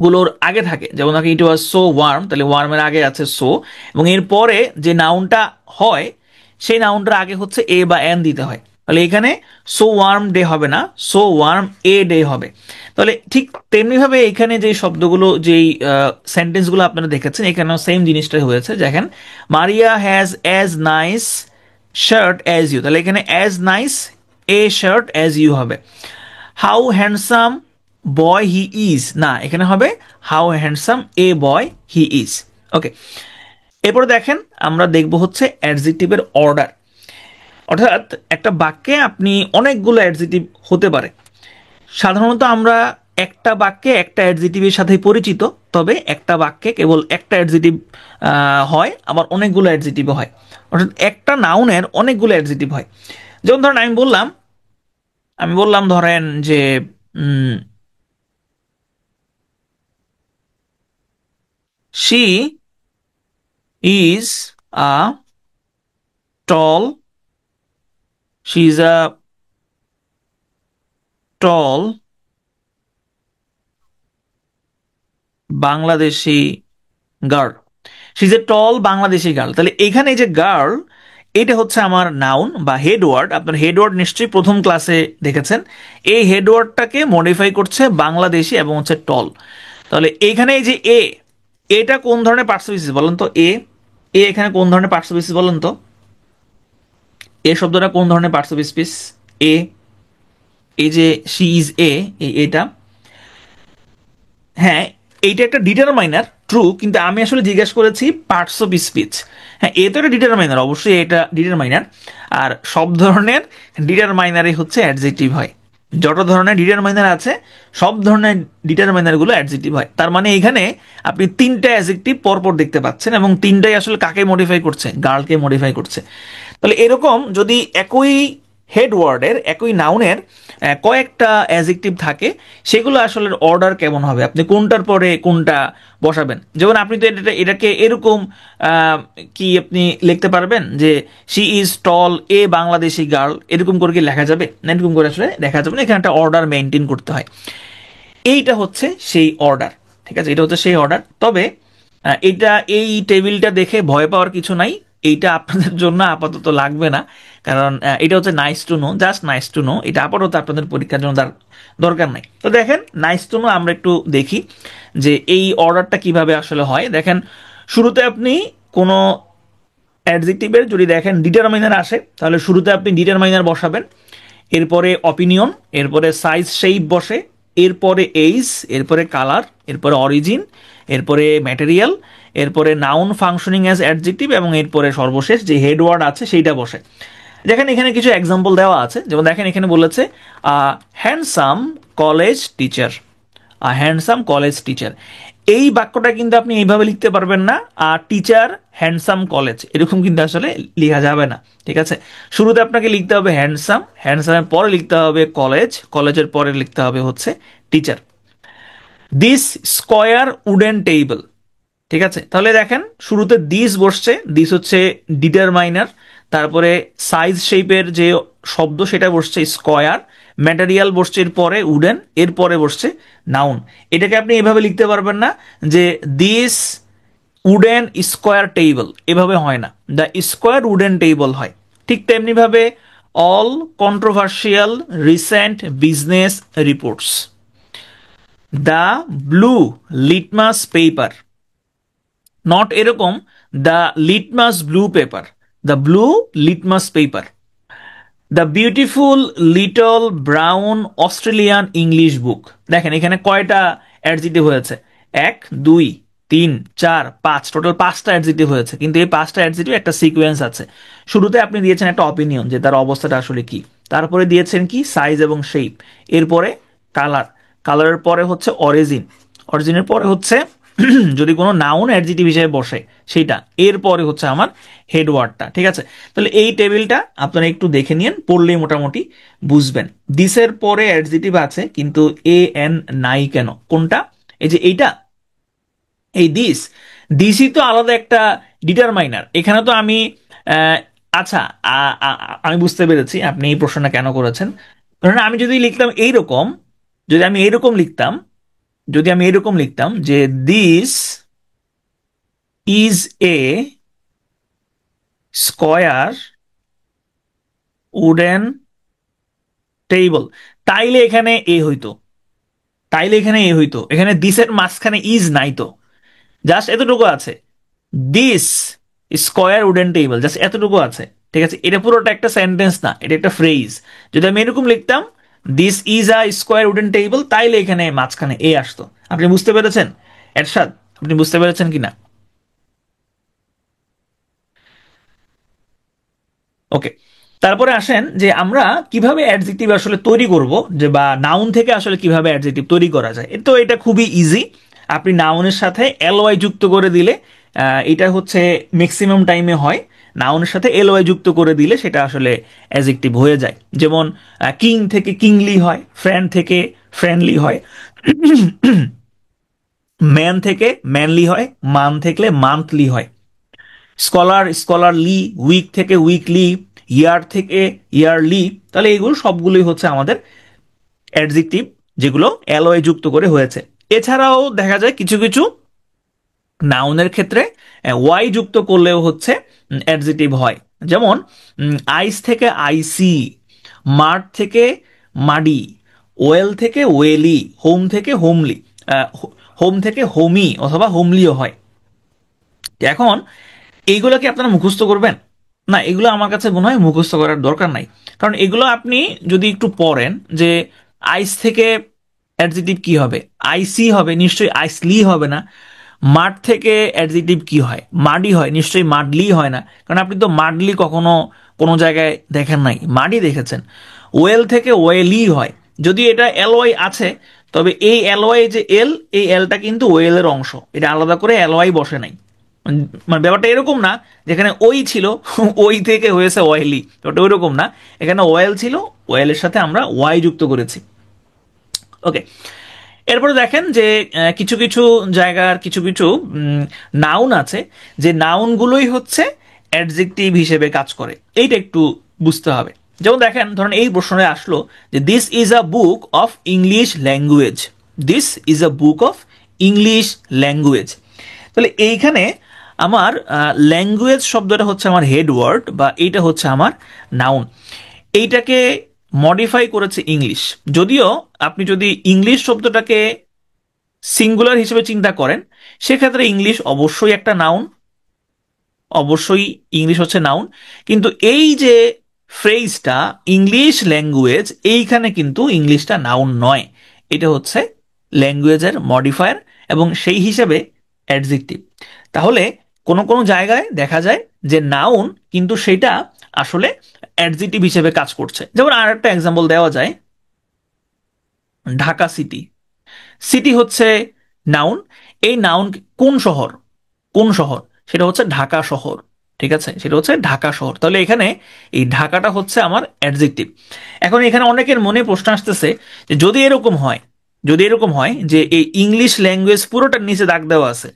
গুলোর আগে থাকে, যেমন ইট ওয়াজ সো ওয়ার্ম, তাহলে ওয়ার্মের আগে আছে সো, এবং এরপরে যে নাউনটা হয় সেই নাউনটার আগে হচ্ছে এ বা এন দিতে হয়। তাহলে এখানে সো ওয়ার্ম ডে হবে না, সো ওয়ার্ম এ ডে হবে। তাহলে ঠিক তেমনিভাবে এখানে যে শব্দগুলো, যেই সেন্টেন্সগুলো আপনারা দেখেছেন, এখানেও সেম জিনিসটাই হয়েছে। দেখেন, Maria has as nice shirt as you, তাহলে এখানে as nice a shirt as you হবে। How handsome boy he is, না এখানে হবে how handsome a boy he is. Okay, এরপরে দেখেন আমরা দেখব হচ্ছে অ্যাডজেক্টিভের অর্ডার। অর্থাৎ একটা বাক্যে আপনি অনেকগুলো অ্যাডজেক্টিভ হতে পারে। সাধারণত আমরা একটা বাক্যে একটা অ্যাডজেক্টিভের সাথে পরিচিত, তবে একটা বাক্যে কেবল একটা অ্যাডজেক্টিভ হয়, আবার অনেকগুলো অ্যাডজেক্টিভ হয়। অর্থাৎ একটা নাউনের অনেকগুলো অ্যাডজেক্টিভ হয়। যেমন ধরেন আমি বললাম ধরেন যে she is a tall, she is a tall Bangladeshi girl, she is a tall Bangladeshi girl. তাহলে এখানে এই যে গার্ল, এটা হচ্ছে আমার নাউন বা হেডওয়ার্ড। আপনার হেডওয়ার্ড নিশ্চয়ই প্রথম ক্লাসে দেখেছেন। এই হেডওয়ার্ডটাকে মডিফাই করছে বাংলাদেশি এবং হচ্ছে টল। তাহলে এইখানে এই যে এটা কোন ধরনের পার্টস বলেন তো? এখানে কোন ধরনের পার্টস বলেন তো? এ শব্দটা কোন ধরনের পার্টস অফ স্পিচ? এ, এই যে শি ইজ এটা, হ্যাঁ এইটা একটা ডিটারমাইনার, ট্রু, কিন্তু আমি আসলে জিজ্ঞাসা করেছি পার্টস অফ স্পিচ। হ্যাঁ, এ তো একটা ডিটারমাইনার, অবশ্যই এটা ডিটারমাইনার। আর সব ধরনের ডিটারমাইনারই হচ্ছে অ্যাডজেক্টিভ হয়। যত ধরনের ডিটারমাইনার আছে সব ধরনের ডিটারমাইনারগুলো অ্যাডজেক্টিভ হয়। তার মানে এখানে আপনি তিনটা অ্যাডজেক্টিভ পরপর দেখতে পাচ্ছেন, এবং তিনটাই আসলে কাকে মডিফাই করছে? গার্লকে মডিফাই করছে। তাহলে এরকম যদি একই হেডওয়ার্ডের, একই নাউনের কয়েকটা অ্যাডজেক্টিভ থাকে, সেগুলো আসলে অর্ডার কেমন হবে, আপনি কোনটার পরে কোনটা বসাবেন? যেমন আপনি তো এটাকে এরকম কি আপনি লিখতে পারবেন যে she is tall A Bangladeshi girl, এরকম করে কি লেখা যাবে? না, এরকম করে আসলে দেখা যাবে না। এখানে একটা অর্ডার মেনটেন করতে হয়। এইটা হচ্ছে সেই অর্ডার, ঠিক আছে, এটা হচ্ছে সেই অর্ডার। তবে এই টেবিলটা দেখে ভয় পাওয়ার কিছু নাই, এইটা আপনাদের জন্য আপাতত লাগবে না, কারণ এটা হচ্ছে nice to know, just nice to know. এটা আপাতত আপনাদের পরীক্ষার জন্য দরকার নাই। তো দেখেন, নাইস টু নো আমরা একটু দেখি যে এই অর্ডারটা কিভাবে আসলে হয়। দেখেন, শুরুতে আপনি কোনো অ্যাডজেক্টিভের যদি দেখেন ডিটারমাইনার আসে, তাহলে শুরুতে আপনি ডিটারমাইনার বসাবেন, এরপরে অপিনিয়ন, এরপরে সাইজ শেপ বসে, এরপরে এইজ, এরপরে কালার, এরপরে অরিজিন, এরপরে ম্যাটেরিয়াল, এরপরে নাউন ফাংশনিং অ্যাজ অ্যাডজেক্টিভ, এবং এরপরে সর্বশেষ যে হেডওয়ার্ড আছে সেইটা বসে। দেখেন এখানে কিছু এক্সাম্পল দেওয়া আছে। যেমন দেখেন এখানে বলেছে handsome college teacher, handsome college teacher. এই বাক্যটা কিন্তু আপনি এইভাবে লিখতে পারবেন না, টিচার হ্যান্ডসাম কলেজ, এরকম কিন্তু আসলে লেখা যাবে না, ঠিক আছে। শুরুতে আপনাকে লিখতে হবে হ্যান্ডসাম, হ্যান্ডসামের পরে লিখতে হবে কলেজ, কলেজের পরে লিখতে হবে হচ্ছে teacher. This square wooden table, ঠিক আছে। তাহলে দেখেন শুরুতে দিস বসছে, দিস হচ্ছে ডিটারমাইনার, তারপরে সাইজ শেপের যে শব্দ সেটা বসছে স্কোয়ার, ম্যাটেরিয়াল বসছে এরপরে উডেন, এরপরে বসছে নাউন। এটাকে আপনি এভাবে লিখতে পারবেন না যে দিস উডেন স্কোয়ার টেবিল, এভাবে হয় না, দ্য স্কোয়ার উডেন টেবিল হয়। ঠিক তেমনিভাবে all controversial recent business reports, the blue litmus paper, not এরকম the litmus blue paper, the blue litmus paper. The beautiful little brown Australian English book. দেখেন এখানে কয়টা অ্যাডজেক্টিভ হয়েছে? 1 2 3 4 5, টোটাল 5টা adjective হয়েছে। কিন্তু এই 5টা অ্যাডজেক্টিভ একটা সিকোয়েন্স আছে। শুরুতে আপনি দিয়েছেন একটা অপিনিয়ন যে তার অবস্থাটা আসলে কি, তারপরে দিয়েছেন কি সাইজ এবং শেপ, এরপরে কালার, কালারের পরে হচ্ছে অরিজিন, অরিজিনের পরে হচ্ছে যদি কোনো নাউন অ্যাডজেক্টিভ হিসেবে বসে সেইটা, এরপরে হচ্ছে আমার হেড ওয়ার্ডটা। ঠিক আছে, তাহলে এই টেবিলটা আপনারা একটু দেখে নিন, পড়লেই মোটামুটি বুঝবেন। দিসের পরে অ্যাডজেক্টিভ আছে কিন্তু এ এন নাই কেন? কোনটা? এই যে এইটা, এই দিসই তো আলাদা একটা ডিটারমাইনার। এখানে তো আমি আচ্ছা, আমি বুঝতে পেরেছি আপনি এই প্রশ্নটা কেন করেছেন। কারণ আমি যদি লিখতাম এইরকম, যদি আমি এইরকম লিখতাম, যদি আমি এরকম লিখতাম যে this is a square wooden table, তাইলে এখানে এ হইতো, তাইলে এখানে এ হইতো। এখানে দিসের মাঝখানে ইজ নাই তো, জাস্ট এতটুকু আছে, this square wooden table, just এতটুকু আছে। ঠিক আছে, এটা পুরোটা একটা সেন্টেন্স না, এটা একটা ফ্রেজ। যদি আমি এরকম লিখতাম this is a square wooden table, তাইলে এখানে মাঝখানে এ আসতো। আপনি বুঝতে পেরেছেন এরশাদ? আপনি বুঝতে পেরেছেন কিনা? ওকে, তারপরে আসেন যে আমরা কিভাবে অ্যাডজেক্টিভ আসলে তৈরি করব, যে বা নাউন থেকে আসলে কিভাবে অ্যাডজেক্টিভ তৈরি করা যায়। তো এটা খুবই ইজি। আপনি নাউনের সাথে এলওয়াই যুক্ত করে দিলে, এটা হচ্ছে ম্যাক্সিমাম টাইমে হয়, নাউনের সাথে এলওয়াই যুক্ত করে দিলে সেটা আসলে অ্যাডজেক্টিভ হয়ে যায়। যেমন কিং থেকে কিংলি হয়, ফ্রেন্ড থেকে ফ্রেন্ডলি হয়, ম্যান থেকে ম্যানলি হয়, মান থেকে মান্থলি হয়, স্কলার স্কলারলি, উইক থেকে উইকলি, ইয়ার থেকে ইয়ারলি। তাহলে এগুলো সবগুলোই হচ্ছে আমাদের অ্যাডজেক্টিভ, যেগুলো অ্যালয় যুক্ত করে হয়েছে। এছাড়াও দেখা যায় কিছু কিছু নাউনের ক্ষেত্রে ওয়াই যুক্ত করলেও হচ্ছে অ্যাডজেক্টিভ হয়। যেমন আইস থেকে আইসি, মাঠ থেকে মাডি, ওয়েল থেকে ওয়েলি, হোম থেকে হোমলি, হোম থেকে হোমি অথবা হোমলিও হয়। এখন এইগুলো কি আপনারা মুখস্থ করবেন? না, এগুলো আমার কাছে মনে হয় মুখস্থ করার দরকার নাই। কারণ এগুলো আপনি যদি একটু পড়েন যে আইস থেকে অ্যাডজেক্টিভ কি হবে, আইসি হবে, নিশ্চয়ই আইসলি হবে না। মাঠ থেকে অ্যাডজেক্টিভ কি হয়, মাডি হয়, নিশ্চয়ই মাডলি হয় না, কারণ আপনি তো মাডলি কখনো কোনো জায়গায় দেখেন নাই, মাডি দেখেছেন। ওয়েল থেকে ওয়েলি হয়, যদি এটা এলওয়াই আছে, তবে এই এলওয়াই যে এল, এই এলটা কিন্তু ওয়েলের অংশ, এটা আলাদা করে এলওয়াই বসে নাই। মানে ব্যাপারটা এরকম না যেখানে ওই ছিল ওই থেকে হয়েছে অয়েলি, ওটা ওইরকম না। এখানে অয়েল ছিল, অয়েলের সাথে আমরা ওয়াই যুক্ত করেছি। ওকে, এরপরে দেখেন যে কিছু কিছু জায়গার কিছু কিছু নাউন আছে, যে নাউনগুলোই হচ্ছে অ্যাডজেক্টিভ হিসেবে কাজ করে, এইটা একটু বুঝতে হবে। যেমন দেখেন, ধরেন এই প্রশ্নে আসলো যে this is a book of English language, this is a book of English language. তাহলে এইখানে আমার ল্যাঙ্গুয়েজ শব্দটা হচ্ছে আমার হেড ওয়ার্ড, বা এইটা হচ্ছে আমার নাউন। এইটাকে মডিফাই করেছে ইংলিশ। যদিও আপনি যদি ইংলিশ শব্দটাকে সিঙ্গুলার হিসেবে চিন্তা করেন, সেক্ষেত্রে ইংলিশ অবশ্যই একটা নাউন, অবশ্যই ইংলিশ হচ্ছে নাউন। কিন্তু এই যে ফ্রেজটা ইংলিশ ল্যাঙ্গুয়েজ, এইখানে কিন্তু ইংলিশটা নাউন নয়, এটা হচ্ছে ল্যাঙ্গুয়েজের মডিফায়ার, এবং সেই হিসেবে অ্যাডজেক্টিভ। তাহলে কোনো কোনো জায়গায় দেখা যায় যে নাউন কিন্তু সেটা আসলে অ্যাডজেক্টিভ হিসেবে কাজ করছে। যেমন আর একটা এক্সাম্পল দেওয়া যায়, ঢাকা সিটি। সিটি হচ্ছে নাউন, এই নাউন কোন শহর, কোন শহর, সেটা হচ্ছে ঢাকা শহর। ঠিক আছে, সেটা হচ্ছে ঢাকা শহর। তাহলে এখানে এই ঢাকাটা হচ্ছে আমার অ্যাডজেক্টিভ। এখন এখানে অনেকের মনে প্রশ্ন আসতেছে যে যদি এরকম হয়, যদি এরকম হয় যে এই ইংলিশ ল্যাঙ্গুয়েজ পুরোটার নিচে দাগ দেওয়া আছে,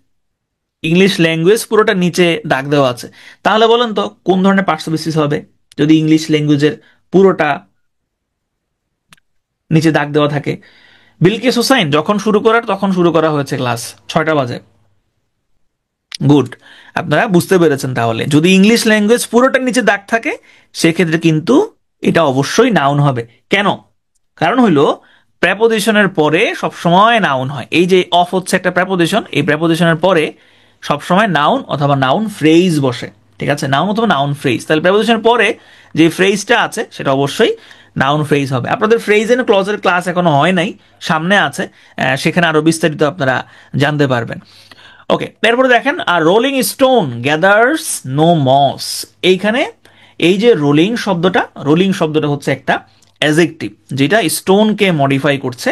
ইংলিশ ল্যাঙ্গুয়েজ পুরোটা নিচে দাগ দেওয়া আছে, তাহলে বলেন তো কোন ধরনের পার্টস বেসিস হবে? যদি ইংলিশ ল্যাঙ্গুয়েজের পুরোটা নিচে দাগ দেওয়া থাকে। বিলকিস হোসাইন, যখন শুরু করার তখন শুরু করা হয়েছে ক্লাস 6টা বাজে। গুড, আপনারা বুঝতে পেরেছেন। তাহলে যদি ইংলিশ ল্যাঙ্গুয়েজ পুরোটার নিচে দাগ থাকে, সেক্ষেত্রে কিন্তু এটা অবশ্যই নাউন হবে। কেন? কারণ হইলো প্রেপোজিশনের পরে সবসময় নাউন হয়। এই যে অফ হচ্ছে একটা প্রেপোজিশন, এই প্রেপোজিশনের পরে সবসময় নাউন অথবা নাউন ফ্রেজ বসে। ঠিক আছে, নাউন অথবা নাউন ফ্রেজ। তাহলে প্রেপোজিশনের পরে যে ফ্রেজটা আছে সেটা অবশ্যই নাউন ফ্রেজ হবে। আপনাদের ফ্রেজ এন্ড ক্লজের ক্লাস এখনো হয় নাই, সামনে আছে, সেখানে আরো বিস্তারিত আপনারা জানতে পারবেন। ওকে, এরপরে দেখেন, আর rolling stone gathers no moss. এইখানে এই যে রোলিং শব্দটা, রোলিং শব্দটা হচ্ছে একটা অ্যাজেক্টিভ, যেটা স্টোনকে মডিফাই করছে।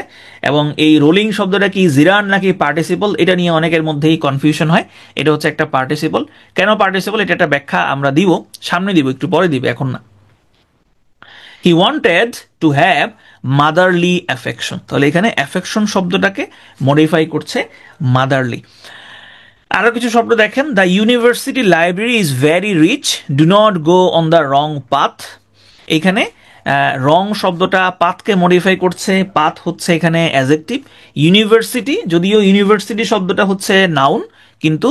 এবং এই রোলিং শব্দটা কি জিরান নাকি পার্টিসিপল, এটা নিয়ে অনেকের মধ্যেই কনফিউশন হয়। এটা হচ্ছে একটা পার্টিসিপল। কেন পার্টিসিপল, এটা একটা ব্যাখ্যা আমরা দিব, সামনে দিব, একটু পরে দিব, এখন না। He wanted to have motherly affection, তাহলে এখানে অ্যাফেকশন শব্দটাকে মডিফাই করছে মাদারলি। আরো কিছু শব্দ দেখেন, the university library is very rich, do not go on the wrong path. এখানে রং শব্দটা পাথকে মডিফাই করছে, পাথ হচ্ছে এখানে অ্যাজেক্টিভ। ইউনিভার্সিটি, যদিও ইউনিভার্সিটি শব্দটা হচ্ছে নাউন, কিন্তু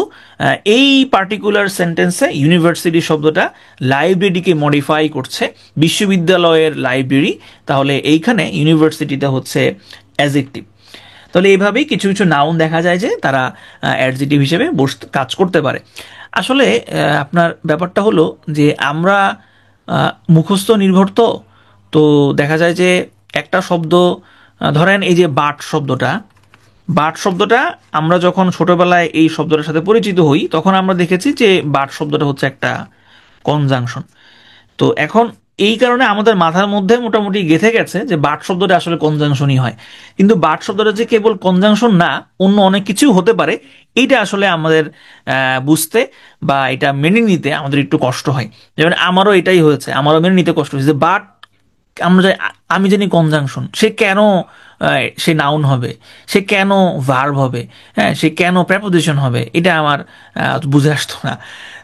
এই পার্টিকুলার সেন্টেন্সে ইউনিভার্সিটি শব্দটা লাইব্রেরিকে মডিফাই করছে, বিশ্ববিদ্যালয়ের লাইব্রেরি, তাহলে এইখানে ইউনিভার্সিটিটা হচ্ছে অ্যাজেক্টিভ। তাহলে এইভাবেই কিছু কিছু নাউন দেখা যায় যে তারা অ্যাডজেক্টিভ হিসেবে কাজ করতে পারে। আসলে আপনার ব্যাপারটা হলো যে আমরা মুখস্থ নির্ভর, তো তো দেখা যায় যে একটা শব্দ, ধরেন এই যে বাট শব্দটা, বাট শব্দটা আমরা যখন ছোটবেলায় এই শব্দটার সাথে পরিচিত হই, তখন আমরা দেখেছি যে বাট শব্দটা হচ্ছে একটা কনজাংশন। তো এখন এই কারণে আমাদের মাথার মধ্যে মোটামুটি গেঁথে গেছে যে বাট শব্দটা আসলে কনজাংশনই হয়। কিন্তু বাট শব্দটা যে কেবল কনজাংশন না, অন্য অনেক কিছু হতে পারে, এইটা আসলে আমাদের বুঝতে বা এটা মেনে নিতে আমাদের একটু কষ্ট হয়। যেমন আমারও এটাই হয়েছে, আমারও মেনে নিতে কষ্ট হয়েছে যে বাট, আমি জানি কনজাংশন, সে কেন সে নাউন হবে, সে কেন ভার্ব হবে, হ্যাঁ, সে কেন প্রেপোজিশন হবে, এটা আমার বুঝে আসতো না।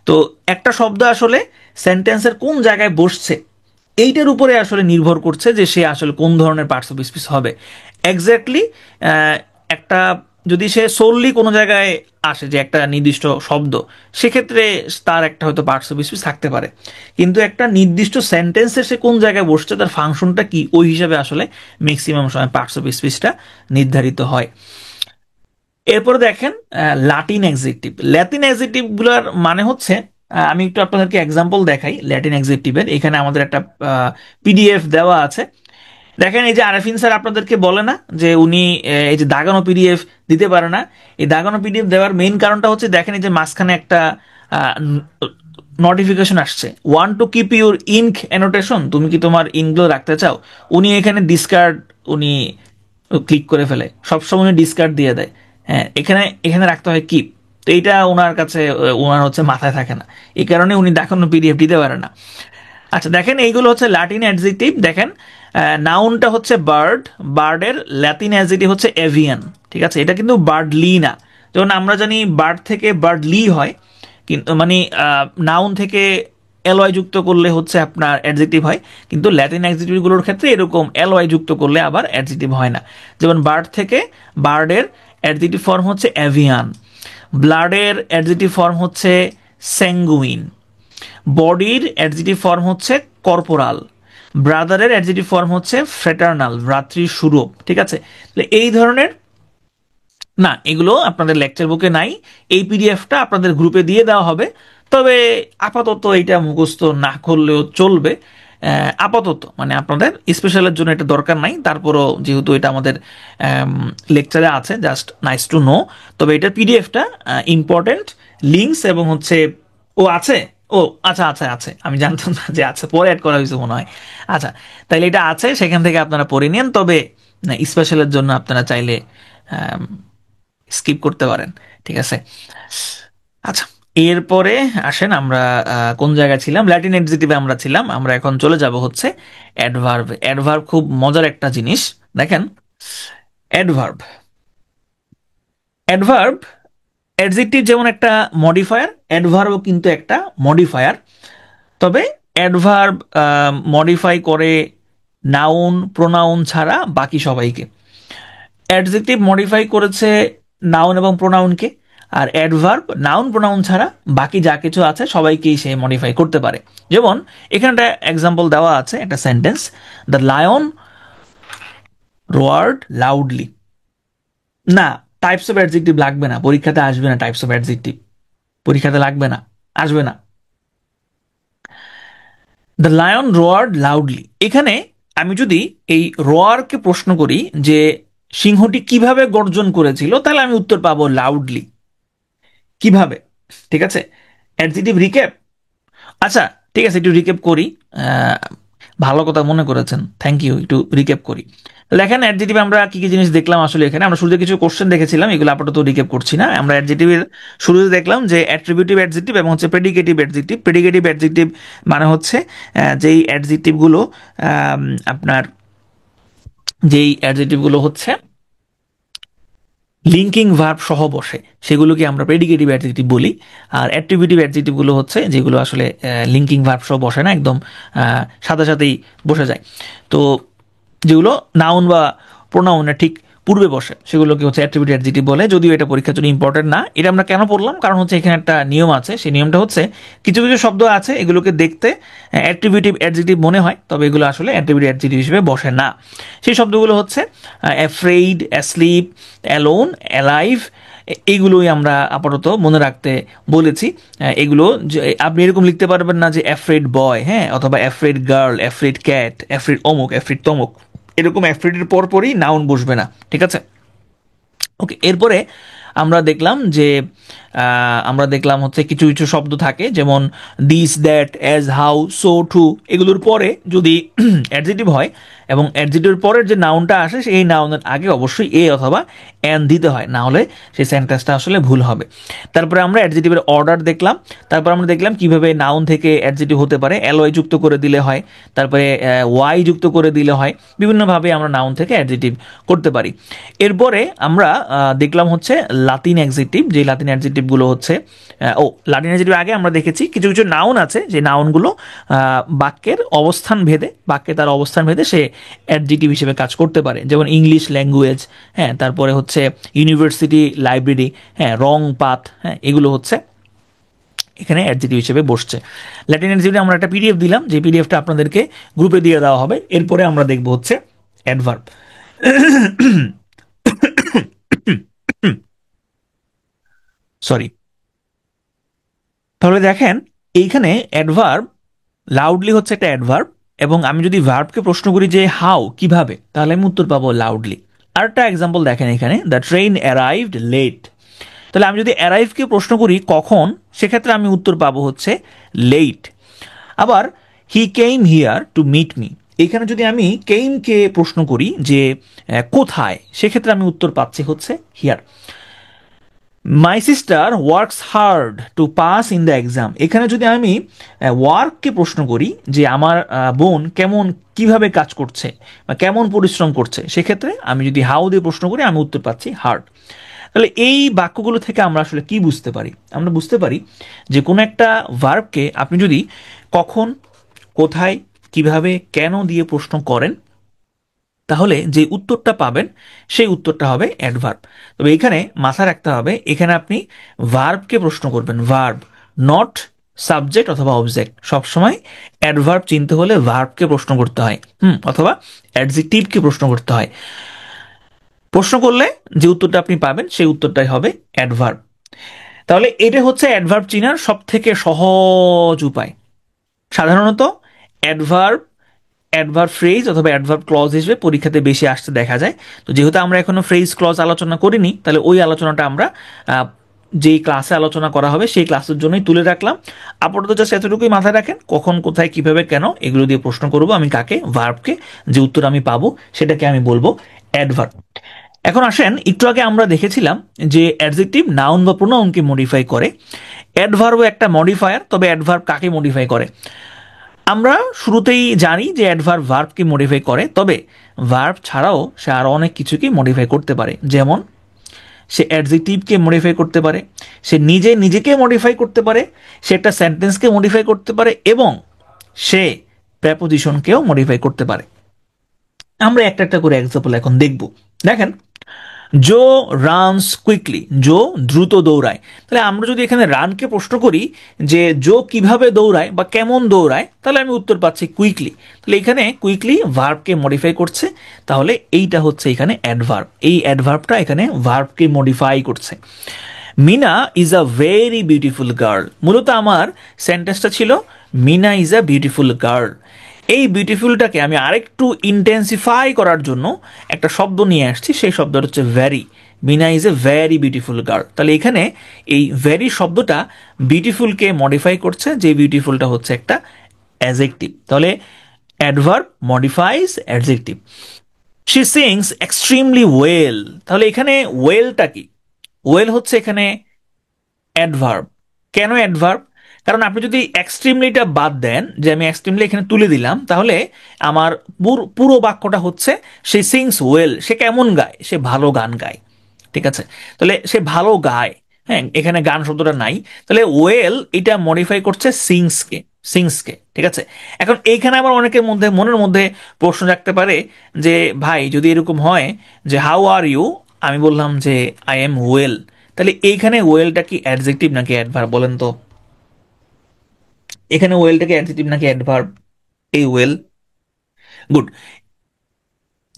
তো একটা শব্দ আসলে সেন্টেন্সের কোন জায়গায় বসছে এইটার উপরে আসলে নির্ভর করছে যে সে আসলে কোন ধরনের পার্টস অফ স্পিচ হবে। এক্স্যাক্টলি একটা, যদি সে সোললি কোনো জায়গায় আসে যে একটা নির্দিষ্ট শব্দ, সেক্ষেত্রে তার একটা হয়তো পার্টস অফ স্পিচ থাকতে পারে। কিন্তু একটা নির্দিষ্ট সেন্টেন্সে সে কোন জায়গায় বসছে, তার ফাংশনটা কি, ওই হিসাবে আসলে ম্যাক্সিমাম সময় পার্টস অফ স্পিচটা নির্ধারিত হয়। এরপরে দেখেন লাটিন এক্সেকটিভ। ল্যাটিন এক্সেকটিভগুলোর মানে হচ্ছে, আমি একটু আপনাদেরকে এক্সাম্পল দেখাই ল্যাটিন এক্সেকটিভের। এখানে আমাদের একটা পিডিএফ দেওয়া আছে। দেখেন এই যে আরেফিন স্যার আপনাদেরকে বলে না যে উনি এই যে দাগানো পিডিএফ দিতে পারে না, এই দাগানো পিডিএফ দেওয়ার মেইন কারণটা হচ্ছে, দেখেন এই যে মাঝখানে একটা নোটিফিকেশন আসছে, want to keep your ink annotation, তুমি কি তোমার ইঙ্কগুলো রাখতে চাও। উনি এখানে ডিসকার্ড, উনি ক্লিক করে ফেলে, সবসময় উনি ডিসকার্ড দিয়ে দেয়। হ্যাঁ, এখানে এখানে রাখতে হয় কিপ। তো এইটা ওনার কাছে, ওনার হচ্ছে মাথায় থাকে না, এই কারণে উনি দেখানো পিডিএফ দিতে পারে না। আচ্ছা দেখেন, এইগুলো হচ্ছে ল্যাটিন অ্যাডজেক্টিভ। দেখেন নাউনটা হচ্ছে বার্ড, বার্ডের ল্যাটিন অ্যাডজেক্টিভ হচ্ছে এভিয়ান। ঠিক আছে, এটা কিন্তু বার্ডলি না। যেমন আমরা জানি বার্ড থেকে বার্ডলি হয়, কিন্তু মানে নাউন থেকে এলওয়াই যুক্ত করলে হচ্ছে আপনার অ্যাডজেক্টিভ হয়, কিন্তু ল্যাটিন অ্যাডজেক্টিভগুলোর ক্ষেত্রে এরকম এলওয়াই যুক্ত করলে আবার অ্যাডজেক্টিভ হয় না। যেমন বার্ড থেকে বার্ডের অ্যাডজেক্টিভ ফর্ম হচ্ছে অ্যাভিয়ান, ব্লাডের অ্যাডজেক্টিভ ফর্ম হচ্ছে স্যাঙ্গুইন, বডির অ্যাডজেক্টিভ ফর্ম হচ্ছে কর্পোরাল, ব্রাদারের অ্যাডজেক্টিভ ফর্ম হচ্ছে ফ্রেটার্নাল, ভ্রাতৃস্বরূপ। ঠিক আছে, এই ধরনের না, এগুলো আপনাদের লেকচার বুকে নাই, এই পিডিএফটা আপনাদের গ্রুপে দিয়ে দেওয়া হবে। তবে আপাতত এটা মুখস্থ না করলেও চলবে, আপাতত মানে আপনাদের স্পেশালের জন্য এটা দরকার নাই, তারপরও যেহেতু এটা আমাদের লেকচারে আছে, জাস্ট নাইস টু নো। তবে এটার পিডিএফটা ইম্পর্টেন্ট, লিঙ্কস এবং হচ্ছে, ও আছে, ও আচ্ছা আচ্ছা আছে, আমি জানতাম না যে আছে, পরে অ্যাড করা হয়েছে মনে হয়। আচ্ছা, তাইলে এটা আছে, সেখান থেকে আপনারা পড়ে নেন। তবে স্পেশালের জন্য আপনারা চাইলে স্কিপ করতে পারেন। ঠিক আছে, আচ্ছা এরপরে আসেন আমরা কোন জায়গায় ছিলাম, ল্যাটিন এডজেক্টিভে আমরা ছিলাম। আমরা এখন চলে যাব হচ্ছে অ্যাডভার্ব। অ্যাডভার্ব খুব মজার একটা জিনিস। দেখেন অ্যাডভার্ব, অ্যাডভার্ব অ্যাডজেক্টিভ যেমন একটা মডিফায়ার, অ্যাডভার্বও কিন্তু একটা মডিফায়ার। তবে অ্যাডভার্ব মডিফাই করে নাউন প্রোনাউন ছাড়া বাকি সবাইকে। অ্যাডজেক্টিভ মডিফাই করেছে নাউন এবং প্রোনাউনকে, আর অ্যাডভার্ব নাউন প্রোনাউন ছাড়া বাকি যা কিছু আছে সবাইকেই সে মডিফাই করতে পারে। যেমন এখানে একটা এক্সাম্পল দেওয়া আছে, একটা সেন্টেন্স, দ্য লায়ন রোয়ার্ড লাউডলি। না, টাইপস অফ অ্যাডজেক্টিভ লাগবে না, পরীক্ষাতে আসবে না, টাইপস অফ অ্যাডজেক্টিভ পরীক্ষাতে লাগবে না, আসবে না। দ্য লায়ন রোয়ার্ড লাউডলি, এখানে আমি যদি এই রোয়ারকে প্রশ্ন করি যে সিংহটি কিভাবে গর্জন করেছিল, তাহলে আমি উত্তর পাবো লাউডলি। কিভাবে? ঠিক আছে, অ্যাডজেক্টিভ রিক্যাপ। আচ্ছা ঠিক আছে, একটু রিক্যাপ করি। ভালো কথা মনে করেছেন, থ্যাংক ইউ। একটু রিক্যাপ করি। দেখেন অ্যাডজেটিভ আমরা কি কি জিনিস দেখলাম আসলে এখানে। আমরা শুরুতে কিছু কোশ্চেন দেখেছিলাম, এগুলো আপাতত রিক্যাপ করছি না। আমরা অ্যাডজেটিভের শুরুতে দেখলাম যে অ্যাট্রিবিউটিভ অ্যাডজেক্টিভ এবং হচ্ছে প্রেডিকেটিভ অ্যাডজেক্টিভ। প্রেডিকেটিভ অ্যাডজেক্টিভ মানে হচ্ছে যেই অ্যাডজেক্টিভগুলো আপনার যেই অ্যাডজেক্টিভগুলো হচ্ছে লিঙ্কিং ভার্ব সহ বসে সেগুলোকে আমরা প্রেডিকেটিভ অ্যাডজেক্টিভ বলি। আর অ্যাট্রিবিউটিভ অ্যাডজেক্টিভগুলো হচ্ছে যেগুলো আসলে লিঙ্কিং ভার্ব সহ বসে না, একদম সাথে সাথেই বসে যায়। তো যেগুলো নাউন বা প্রোনাউনের ঠিক পূর্বে বসে সেগুলোকে হচ্ছে অ্যাট্রিবিউটিভ অ্যাডজেক্টিভ বলে। যদিও এটা পরীক্ষার জন্য ইম্পর্টেন্ট না। এটা আমরা কেন পড়লাম, কারণ হচ্ছে এখানে একটা নিয়ম আছে। সেই নিয়মটা হচ্ছে কিছু কিছু শব্দ আছে এগুলোকে দেখতে অ্যাট্রিবিউটিভ অ্যাডজেক্টিভ মনে হয়, তবে এগুলো আসলে অ্যাট্রিবিউটিভ অ্যাডজেক্টিভ হিসেবে বসে না। সেই শব্দগুলো হচ্ছে অ্যাফ্রেইড, অ্যাসলিপ, অ্যালোন, অ্যালাইভ। এইগুলোই আমরা আপাতত মনে রাখতে বলেছি। এগুলো আপনি এরকম লিখতে পারবেন না যে অ্যাফ্রেড বয়, হ্যাঁ, অথবা afraid girl, afraid cat, afraid অমুক, অ্যাফ্রেড তমুক, এরকম অ্যাফ্রেডের পরপরই নাউন বসবে না, ঠিক আছে? ওকে, এরপরে আমরা দেখলাম হচ্ছে কিছু কিছু শব্দ থাকে যেমন this, that, as, how, so, to. এগুলোর পরে যদি অ্যাডজেক্টিভ হয় এবং অ্যাডজেক্টিভের পরের যে নাউনটা আসে সেই নাউনের আগে অবশ্যই এ অথবা অ্যান দিতে হয়, না হলে সেই সেন্টেন্সটা আসলে ভুল হবে। তারপরে আমরা অ্যাডজেক্টিভের অর্ডার দেখলাম। তারপর আমরা দেখলাম কিভাবে নাউন থেকে অ্যাডজেক্টিভ হতে পারে। এলওয়াই যুক্ত করে দিলে হয়, তারপরে ওয়াই যুক্ত করে দিলে হয়। বিভিন্নভাবে আমরা নাউন থেকে অ্যাডজেক্টিভ করতে পারি। এরপরে আমরা দেখলাম হচ্ছে লাতিন অ্যাডজেক্টিভ। যে লাতিন অ্যাডজেক্টিভগুলো হচ্ছে লাতিন অ্যাডজেক্টিভ আগে আমরা দেখেছি কিছু কিছু নাউন আছে যে নাউনগুলো বাক্যের অবস্থান ভেদে, তার অবস্থান ভেদে সে অ্যাডজেক্টিভ হিসেবে কাজ করতে পারে। যেমন ইংলিশ ল্যাঙ্গুয়েজ, হ্যাঁ, তারপরে হচ্ছে ইউনিভার্সিটি, লাইব্রেরি, হ্যাঁ, রং পাথ, হ্যাঁ, এগুলো হচ্ছে এখানে অ্যাডজেক্টিভ হিসেবে বসছে। ল্যাটিন অ্যাডজেক্টিভ আমরা একটা পিডিএফ দিলাম, যে পিডিএফটা আপনাদেরকে গ্রুপে দিয়ে দেওয়া হবে। এরপরে আমরা দেখব হচ্ছে অ্যাডভার্ব। সরি। তাহলে দেখেন এইখানে অ্যাডভার্ব লাউডলি হচ্ছে একটা অ্যাডভার্ব, এবং আমি যদি ভার্বকে প্রশ্ন করি যে হাউ, কিভাবে, তাহলে আমি উত্তর পাবো লাউডলি। আরেকটা এক্সাম্পল দেখেন এখানে, দ্য ট্রেন অ্যারাইভড লেট। তাহলে আমি যদি অ্যারাইভকে প্রশ্ন করি কখন, সেক্ষেত্রে আমি উত্তর পাবো হচ্ছে লেট। আবার he came here to meet me, এখানে যদি আমি কেমকে প্রশ্ন করি যে কোথায়, সেক্ষেত্রে আমি উত্তর পাচ্ছি হচ্ছে here. My sister works hard to pass in the exam, এখানে যদি আমি ওয়ার্ককে প্রশ্ন করি যে আমার বোন কিভাবে কাজ করছে বা কেমন পরিশ্রম করছে, সেক্ষেত্রে আমি যদি হাউ দিয়ে প্রশ্ন করি আমি উত্তর পাচ্ছি হার্ড। তাহলে এই বাক্যগুলো থেকে আমরা আসলে কি বুঝতে পারি? আমরা বুঝতে পারি যে কোনো একটা ভার্বকে আপনি যদি কখন, কোথায়, কিভাবে, কেন দিয়ে প্রশ্ন করেন, তাহলে যে উত্তরটা পাবেন সেই উত্তরটা হবে অ্যাডভার্ব। তবে এখানে মাথায় রাখতে হবে, এখানে আপনি ভার্বকে প্রশ্ন করবেন, ভার্ব, নট সাবজেক্ট অথবা অবজেক্ট। সবসময় অ্যাডভার্ব চিনতে হলে ভার্বকে প্রশ্ন করতে হয়, অথবা অ্যাডজেক্টিভকে প্রশ্ন করতে হয়। প্রশ্ন করলে যে উত্তরটা আপনি পাবেন সেই উত্তরটাই হবে অ্যাডভার্ব। তাহলে এটা হচ্ছে অ্যাডভার্ব চিনার সব থেকে সহজ উপায়। সাধারণত অ্যাডভার্ব ফ্রেজ অথবা অ্যাডভার্ব ক্লজ হিসেবে পরীক্ষাতে বেশি আসতে দেখা যায়। তো যেহেতু আমরা এখনো ফ্রেজ ক্লজ আলোচনা করিনি, তাহলে ওই আলোচনাটা আমরা যেই ক্লাসে আলোচনা করা হবে সেই ক্লাসের জন্যই তুলে রাখলাম। আপাতত জাস্ট এতটুকুই মাথায় রাখেন, কখন, কোথায়, কিভাবে, কেন, এগুলো দিয়ে প্রশ্ন করবো আমি কাকে, ভার্বকে। যে উত্তর আমি পাবো সেটাকে আমি বলবো অ্যাডভার্ব। এখন আসেন, একটু আগে আমরা দেখেছিলাম যে অ্যাডজেক্টিভ নাউন বা প্রোনাউনকে মডিফাই করে। অ্যাডভার্বও একটা মডিফায়ার, তবে অ্যাডভার্ব কাকে মডিফাই করে? আমরা শুরুতেই জানি যে অ্যাডভার্ব ভার্বকে মডিফাই করে, তবে ভার্ব ছাড়াও সে আরও অনেক কিছুকে মডিফাই করতে পারে। যেমন সে অ্যাডজেক্টিভকে মডিফাই করতে পারে, সে নিজেকে মডিফাই করতে পারে, সে একটা সেন্টেন্সকে মডিফাই করতে পারে, এবং সে প্রেপোজিশনকেও মডিফাই করতে পারে। আমরা একটা একটা করে এক্সাম্পল এখন দেখব। দেখেন, জো রানস কুইকলি, জো দ্রুত দৌড়ায়। তাহলে আমরা যদি এখানে রানকে প্রশ্ন করি যে জো কিভাবে দৌড়ায় বা কেমন দৌড়ায়, তাহলে আমি উত্তর পাচ্ছি কুইকলি। তাহলে এখানে কুইকলি ভার্বকে মডিফাই করছে, তাহলে এইটা হচ্ছে এখানে অ্যাডভার্ব। এই অ্যাডভার্বটা এখানে ভার্বকে মডিফাই করছে। Mina is a very beautiful girl, মূলত আমার সেন্টেন্সটা ছিল Mina is a beautiful girl. এই বিউটিফুলটাকে আমি আরেকটু ইন্টেন্সিফাই করার জন্য একটা শব্দ নিয়ে আসছি, সেই শব্দটা হচ্ছে very. Mina is a very beautiful girl. তাহলে এখানে এই ভ্যারি শব্দটা বিউটিফুলকে মডিফাই করছে, যে বিউটিফুলটা হচ্ছে একটা অ্যাডজেক্টিভ। তাহলে adverb modifies adjective. She sings extremely well, তাহলে এখানে ওয়েলটা কি? ওয়েল হচ্ছে এখানে অ্যাডভার্ব। কেন অ্যাডভার্ব? কারণ আপনি যদি এক্সট্রিমলিটা বাদ দেন, যে আমি এক্সট্রিমলি এখানে তুলে দিলাম, তাহলে আমার পুরো বাক্যটা হচ্ছে সে সিংস ওয়েল, সে কেমন গায়? সে ভালো গান গায়। ঠিক আছে, তাহলে সে ভালো গায়, হ্যাঁ, এখানে গান শব্দটা নাই, তাহলে ওয়েল এটা মডিফাই করছে সিংসকে, সিংসকে। ঠিক আছে, এখন এইখানে আবার অনেকের মধ্যে মনের মধ্যে প্রশ্ন রাখতে পারে যে ভাই যদি এরকম হয় যে হাউ আর ইউ, আমি বললাম যে আই এম ওয়েল, তাহলে এইখানে ওয়েলটা কি অ্যাডজেক্টিভ নাকি অ্যাডভার্ব বলেন তো? এখানে ওয়েলটা কি অ্যাডজেক্টিভ নাকি অ্যাডভার্ব? এই ওয়েল, গুড,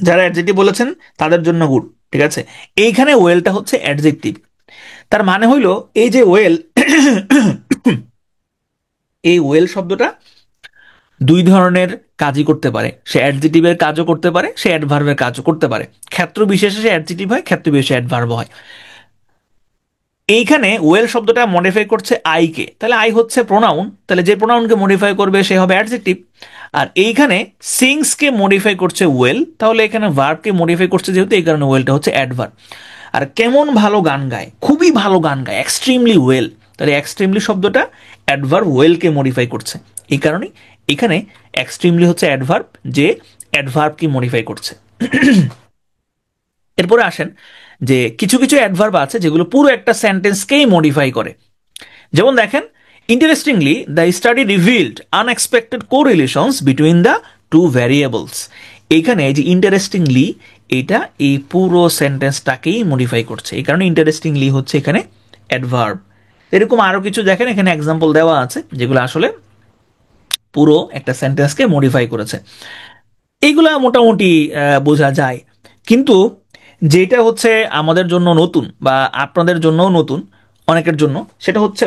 যারা অ্যাডজেক্টিভ বলেছেন তাদের জন্য গুড। ঠিক আছে, এইখানে ওয়েলটা হচ্ছে অ্যাডজেক্টিভ। তার মানে হইলো এই যে ওয়েল, এই ওয়েল শব্দটা দুই ধরনের কাজই করতে পারে। সে অ্যাডজেক্টিভের কাজও করতে পারে, সে অ্যাডভার্বের কাজও করতে পারে। ক্ষেত্র বিশেষে সে অ্যাডজেক্টিভ হয়, ক্ষেত্র বিশেষে অ্যাডভার্ব হয়। এইখানে ওয়েল শব্দটা মডিফাই করছে আইকে, তাহলে আই হচ্ছে প্রোনাউন, তাহলে যে প্রোনাউনকে মডিফাই করবে সে হবে অ্যাডজেক্টিভ। আর এইখানে সিংসকে মডিফাই করছে ওয়েল, তাহলে এখানে ভার্বকে মডিফাই করছে যেহেতু, এই কারণে ওয়েলটা হচ্ছে অ্যাডভার্ব। আর কেমন ভালো গান গায়, খুবই ভালো গান গায়, এক্সট্রিমলি ওয়েল, তাহলে এক্সট্রিমলি শব্দটা অ্যাডভার্ব ওয়েলকে মডিফাই করছে। এই কারণেই এখানে এক্সট্রিমলি হচ্ছে অ্যাডভার্ব, যে অ্যাডভার্বকে মডিফাই করছে। এরপরে আসেন যে কিছু কিছু অ্যাডভার্ব আছে যেগুলো পুরো একটা সেন্টেন্সকেই মডিফাই করে। যেমন দেখেন, interestingly the study revealed unexpected correlations between the two variables. এইখানে যে ইন্টারেস্টিংলি, এটা এই পুরো সেন্টেন্সটাকেই মডিফাই করছে, এই কারণে ইন্টারেস্টিংলি হচ্ছে এখানে অ্যাডভার্ব। এরকম আরো কিছু দেখেন এখানে এক্সাম্পল দেওয়া আছে যেগুলো আসলে পুরো একটা সেন্টেন্সকে মডিফাই করেছে। এইগুলা মোটামুটি বোঝা যায়। কিন্তু যেটা হচ্ছে আমাদের জন্য নতুন বা আপনাদের জন্যও নতুন, অনেকের জন্য, সেটা হচ্ছে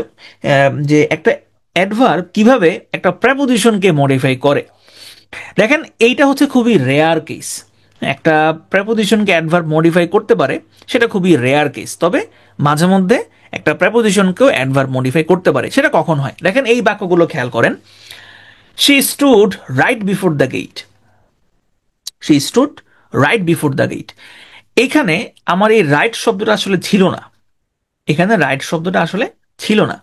যে একটা অ্যাডভার্ব কিভাবে একটা প্রেপোজিশনকে মডিফাই করে। দেখেন এইটা হচ্ছে খুবই রেয়ার কেস, একটা প্রেপোজিশনকে অ্যাডভার্ব মডিফাই করতে পারে, সেটা খুবই রেয়ার কেস। তবে মাঝে মধ্যে একটা প্রেপোজিশনকেও অ্যাডভার্ব মডিফাই করতে পারে। সেটা কখন হয়? দেখেন এই বাক্যগুলো খেয়াল করেন। She stood right before the gate, she stood right before the gate. এখানে আমার এই রাইট শব্দটা আসলে ছিল না, এখানে রাইট শব্দটা আসলে ছিল না।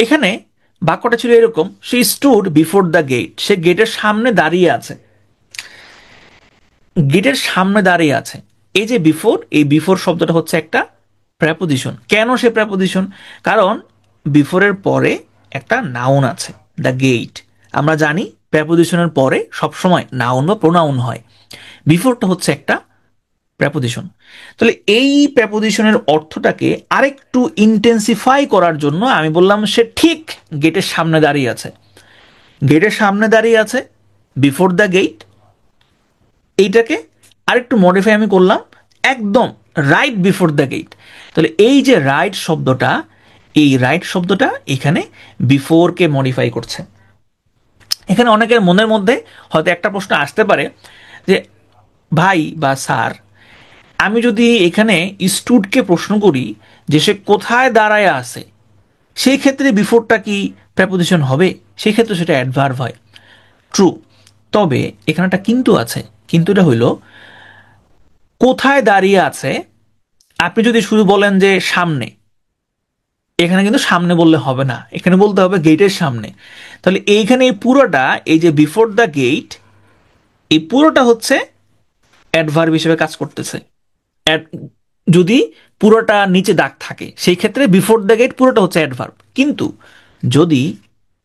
এখানে বাক্যটা ছিল এরকম, she stood before the gate, সে গেটের সামনে দাঁড়িয়ে আছে, গেটের সামনে দাঁড়িয়ে আছে। এই যে বিফোর, এই বিফোর শব্দটা হচ্ছে একটা প্রেপোজিশন। কেন সে প্রেপোজিশন? কারণ বিফোরের পরে একটা নাউন আছে, দ্য গেট। আমরা জানি প্রেপোজিশনের পরে সবসময় নাউন বা প্রোনাউন হয়, বিফোরটা হচ্ছে একটা প্রেপোজিশন। তাহলে এই প্রেপোজিশনের অর্থটাকে আরেকটু ইন্টেন্সিফাই করার জন্য আমি বললাম সে ঠিক গেটের সামনে দাঁড়িয়ে আছে, গেটের সামনে দাঁড়িয়ে আছে, বিফোর দ্য গেট। এইটাকে আরেকটু মডিফাই আমি করলাম, একদম রাইট বিফোর দ্য গেট। তাহলে এই যে রাইট শব্দটা, এই রাইট শব্দটা এখানে বিফোরকে মডিফাই করছে। এখানে অনেকের মনের মধ্যে হয়তো একটা প্রশ্ন আসতে পারে যে ভাই বা স্যার, আমি যদি এখানে স্টুডকে প্রশ্ন করি যে সে কোথায় দাঁড়ায় আছে, সেই ক্ষেত্রে বিফোরটা কি প্রেপোজিশন হবে? সেই ক্ষেত্রে সেটা অ্যাডভার্ব হয়, ট্রু। তবে এখানে একটা কিন্তু আছে, কিন্তুটা হইল কোথায় দাঁড়িয়ে আছে। আপনি যদি শুধু বলেন যে সামনে, এখানে কিন্তু সামনে বললে হবে না, এখানে বলতে হবে গেটের সামনে। তাহলে এইখানে এই পুরোটা, এই যে বিফোর দ্য গেট, এই পুরোটা হচ্ছে অ্যাডভার্ব হিসেবে কাজ করতেছে। যদি পুরোটা নিচে দাগ থাকে সেই ক্ষেত্রে বিফোর দ্য গেট পুরোটা হচ্ছে অ্যাডভার্ব। কিন্তু যদি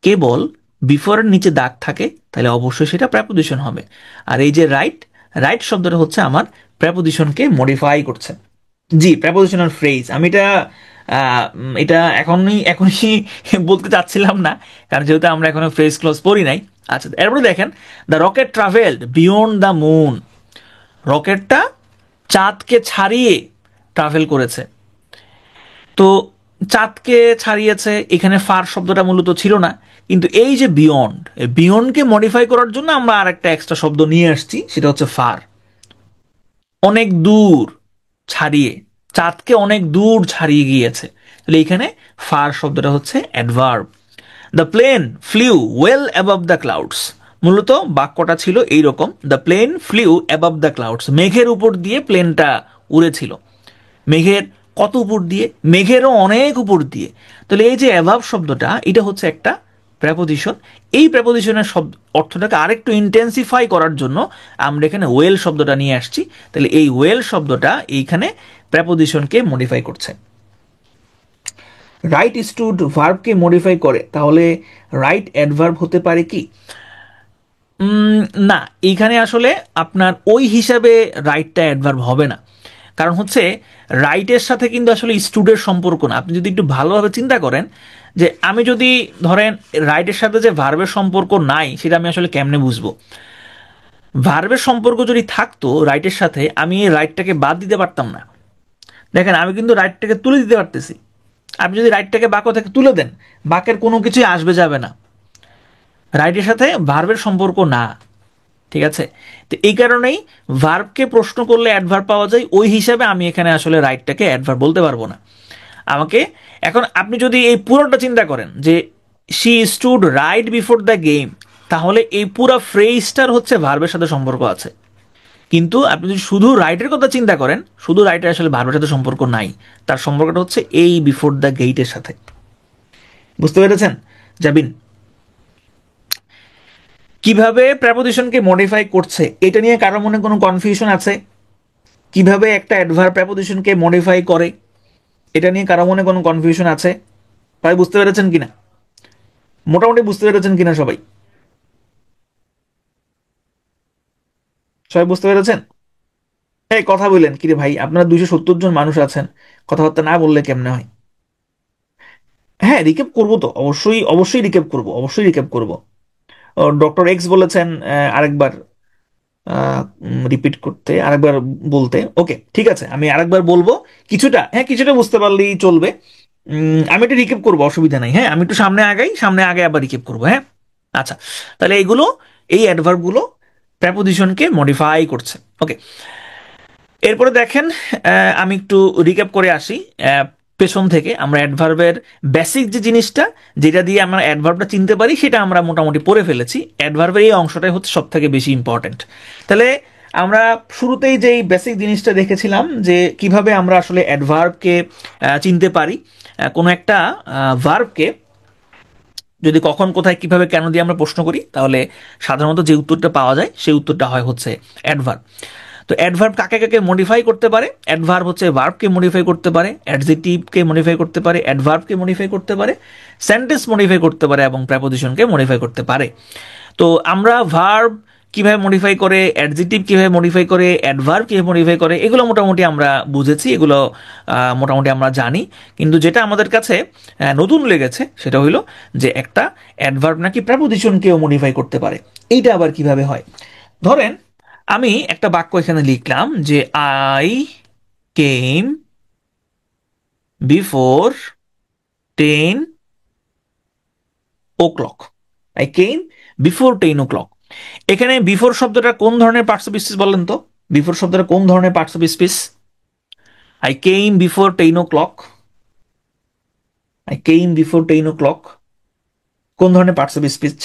কেবল বিফোরের নিচে দাগ থাকে তাহলে অবশ্যই সেটা প্রেপোজিশন হবে। আর এই যে রাইট, রাইট শব্দটা হচ্ছে আমার প্রেপোজিশনকে মডিফাই করছে। জি, প্রেপোজিশনাল ফ্রেজ, আমি এটা এটা এখনই এখনই বলতে চাচ্ছিলাম না, কারণ যেহেতু আমরা এখনো ফ্রেজ ক্লজ পড়ি নাই। আচ্ছা, এরপরে দেখেন, the rocket travelled beyond the moon. রকেটটা চাঁদকে ছাড়িয়ে ট্রাভেল করেছে। তো চাঁদকে ছাড়িয়েছে, এখানে ফার শব্দটা মূলত ছিল না, কিন্তু এই যে বিয়ন্ড, এই বিয়ন্ডকে মডিফাই করার জন্য আমরা আর একটা এক্সট্রা শব্দ নিয়ে আসছি, সেটা হচ্ছে ফার। অনেক দূর ছাড়িয়ে, চাঁদকে অনেক দূর ছাড়িয়ে গিয়েছে, তাহলে এখানে ফার শব্দটা হচ্ছে adverb. The plane flew well above the clouds. মূলত বাক্যটা ছিল এইরকম, the plane flew above the clouds, মেঘের উপর দিয়ে প্লেনটা উড়েছিল। মেঘের কত উপর দিয়ে? মেঘেরও অনেক উপর দিয়ে। তাহলে এই যে অ্যাভাব শব্দটা, এটা হচ্ছে একটা প্রেপোজিশন। এই প্রেপোজিশনের অর্থটাকে আরেকটু ইন্টেন্সিফাই করার জন্য আমরা এখানে ওয়েল শব্দটা নিয়ে আসছি। তাহলে এই ওয়েল শব্দটা এইখানে প্রেপোজিশনকে মডিফাই করছে। রাইট স্টুড ভার্বকে মডিফাই করে, তাহলে রাইট অ্যাডভার্ব হতে পারে কি? না, এইখানে আসলে আপনার ওই হিসাবে রাইটটা অ্যাডভার্ব হবে না। কারণ হচ্ছে রাইটের সাথে কিন্তু আসলে স্টুডের সম্পর্ক না। আপনি যদি একটু ভালোভাবে চিন্তা করেন যে আমি যদি ধরেন রাইটের সাথে যে ভার্বের সম্পর্ক নাই, সেটা আমি আসলে কেমনে বুঝবো? ভার্বের সম্পর্ক যদি থাকতো রাইটের সাথে, আমি এই রাইটটাকে বাদ দিতে পারতাম না। দেখেন, আমি কিন্তু রাইটটাকে তুলে দিতে পারতেছি। আপনি যদি রাইটটাকে বাক্য থেকে তুলে দেন, বাক্যের কোনো কিছুই আসবে যাবে না। রাইটের সাথে ভার্বের সম্পর্ক না, ঠিক আছে? তো এই কারণেই ভার্বকে প্রশ্ন করলে অ্যাডভার্ব পাওয়া যায়, ওই হিসাবে আমি এখানে আসলে রাইটটাকে অ্যাডভার্ব বলতে পারবো না। আমাকে এখন আপনি যদি এই পুরোটা চিন্তা করেন যে she stood right before the game, তাহলে এই পুরো ফ্রেজটার হচ্ছে ভার্বের সাথে সম্পর্ক আছে। কিন্তু আপনি যদি শুধু রাইটের কথা চিন্তা করেন, শুধু রাইটের আসলে ভার্বের সাথে সম্পর্ক নাই, তার সম্পর্কটা হচ্ছে এই বিফোর দ্য গেটের সাথে। বুঝতে পেরেছেন জাবিন? কিভাবে প্রেপোজিশনকে মডিফাই করছে এটা নিয়ে কারো মনে কোনো কনফিউশন আছে? কিভাবে একটা অ্যাডভার্ব প্রেপোজিশনকে মডিফাই করে এটা নিয়ে কারো মনে কোনো কনফিউশন আছে? সবাই বুঝতে পেরেছেন কিনা? মোটামুটি বুঝতে পেরেছেন কিনা সবাই? সবাই বুঝতে পেরেছেন? এই কথা বললেন কিরে ভাই, আপনারা 270 জন মানুষ আছেন, কথাবার্তা না বললে কেমনে হয়? হ্যাঁ, রিক্যাপ করবো তো, অবশ্যই অবশ্যই রিক্যাপ করবো, অবশ্যই রিক্যাপ করবো। ডক্টর এক্স বলেছেন আরেকবার রিপিট করতে, আরেকবার বলতে। ওকে, ঠিক আছে, আমি আরেকবার বলবো। কিছুটা, হ্যাঁ কিছুটা বুঝতে পারলেই চলবে। আমি একটু রিকেপ করবো, অসুবিধা নেই। হ্যাঁ, আমি একটু সামনে আগাই, সামনে আগে আবার রিকেপ করবো। হ্যাঁ, আচ্ছা, তাহলে এইগুলো, এই অ্যাডভার্বগুলো প্রেপোজিশনকে মডিফাই করছে। ওকে, এরপরে দেখেন, আমি একটু রিক্যাপ করে আসি। পেছন থেকে আমরা অ্যাডভার্বের বেসিক যে জিনিসটা, যেটা দিয়ে আমরা অ্যাডভার্বটা চিনতে পারি, সেটা আমরা মোটামুটি পড়ে ফেলেছি। অ্যাডভার্বের এই অংশটাই হচ্ছে সব থেকে বেশি ইম্পর্টেন্ট। তাহলে আমরা শুরুতেই যেই বেসিক জিনিসটা দেখেছিলাম যে কিভাবে আমরা আসলে অ্যাডভার্বকে চিনতে পারি। কোনো একটা ভার্বকে যদি কখন, কোথায়, কিভাবে, কেন দিয়ে আমরা প্রশ্ন করি, তাহলে সাধারণত যে উত্তরটা পাওয়া যায় সেই উত্তরটা হয় হচ্ছে অ্যাডভার্ব। তো অ্যাডভার্ব কাকে কাকে মডিফাই করতে পারে? অ্যাডভার্ব হচ্ছে ভার্বকে মডিফাই করতে পারে, অ্যাডজেক্টিভকে মডিফাই করতে পারে, অ্যাডভার্বকে মডিফাই করতে পারে, সেন্টেন্স মডিফাই করতে পারে এবং প্রেপোজিশনকে মডিফাই করতে পারে। তো আমরা ভার্ব কিভাবে মডিফাই করে, অ্যাডজেক্টিভ কিভাবে মডিফাই করে, অ্যাডভার্ব কিভাবে মডিফাই করে, এগুলো মোটামুটি আমরা বুঝেছি, এগুলো মোটামুটি আমরা জানি। কিন্তু যেটা আমাদের কাছে নতুন লেগেছে সেটা হইলো যে একটা অ্যাডভার্ব নাকি প্রেপোজিশনকেও মডিফাই করতে পারে। এইটা আবার কিভাবে হয়? ধরেন আমি একটা বাক্য এখানে লিখলাম যে I came before 10 o'clock। I came before 10 o'clock। এখানে বিফোর শব্দটা কোন ধরনের পার্টস অফ স্পিচ বলেন তো? বিফোর শব্দটা কোন ধরনের parts of speech? I came before 10 o'clock, I came before 10 o'clock কোন ধরনের parts of speech?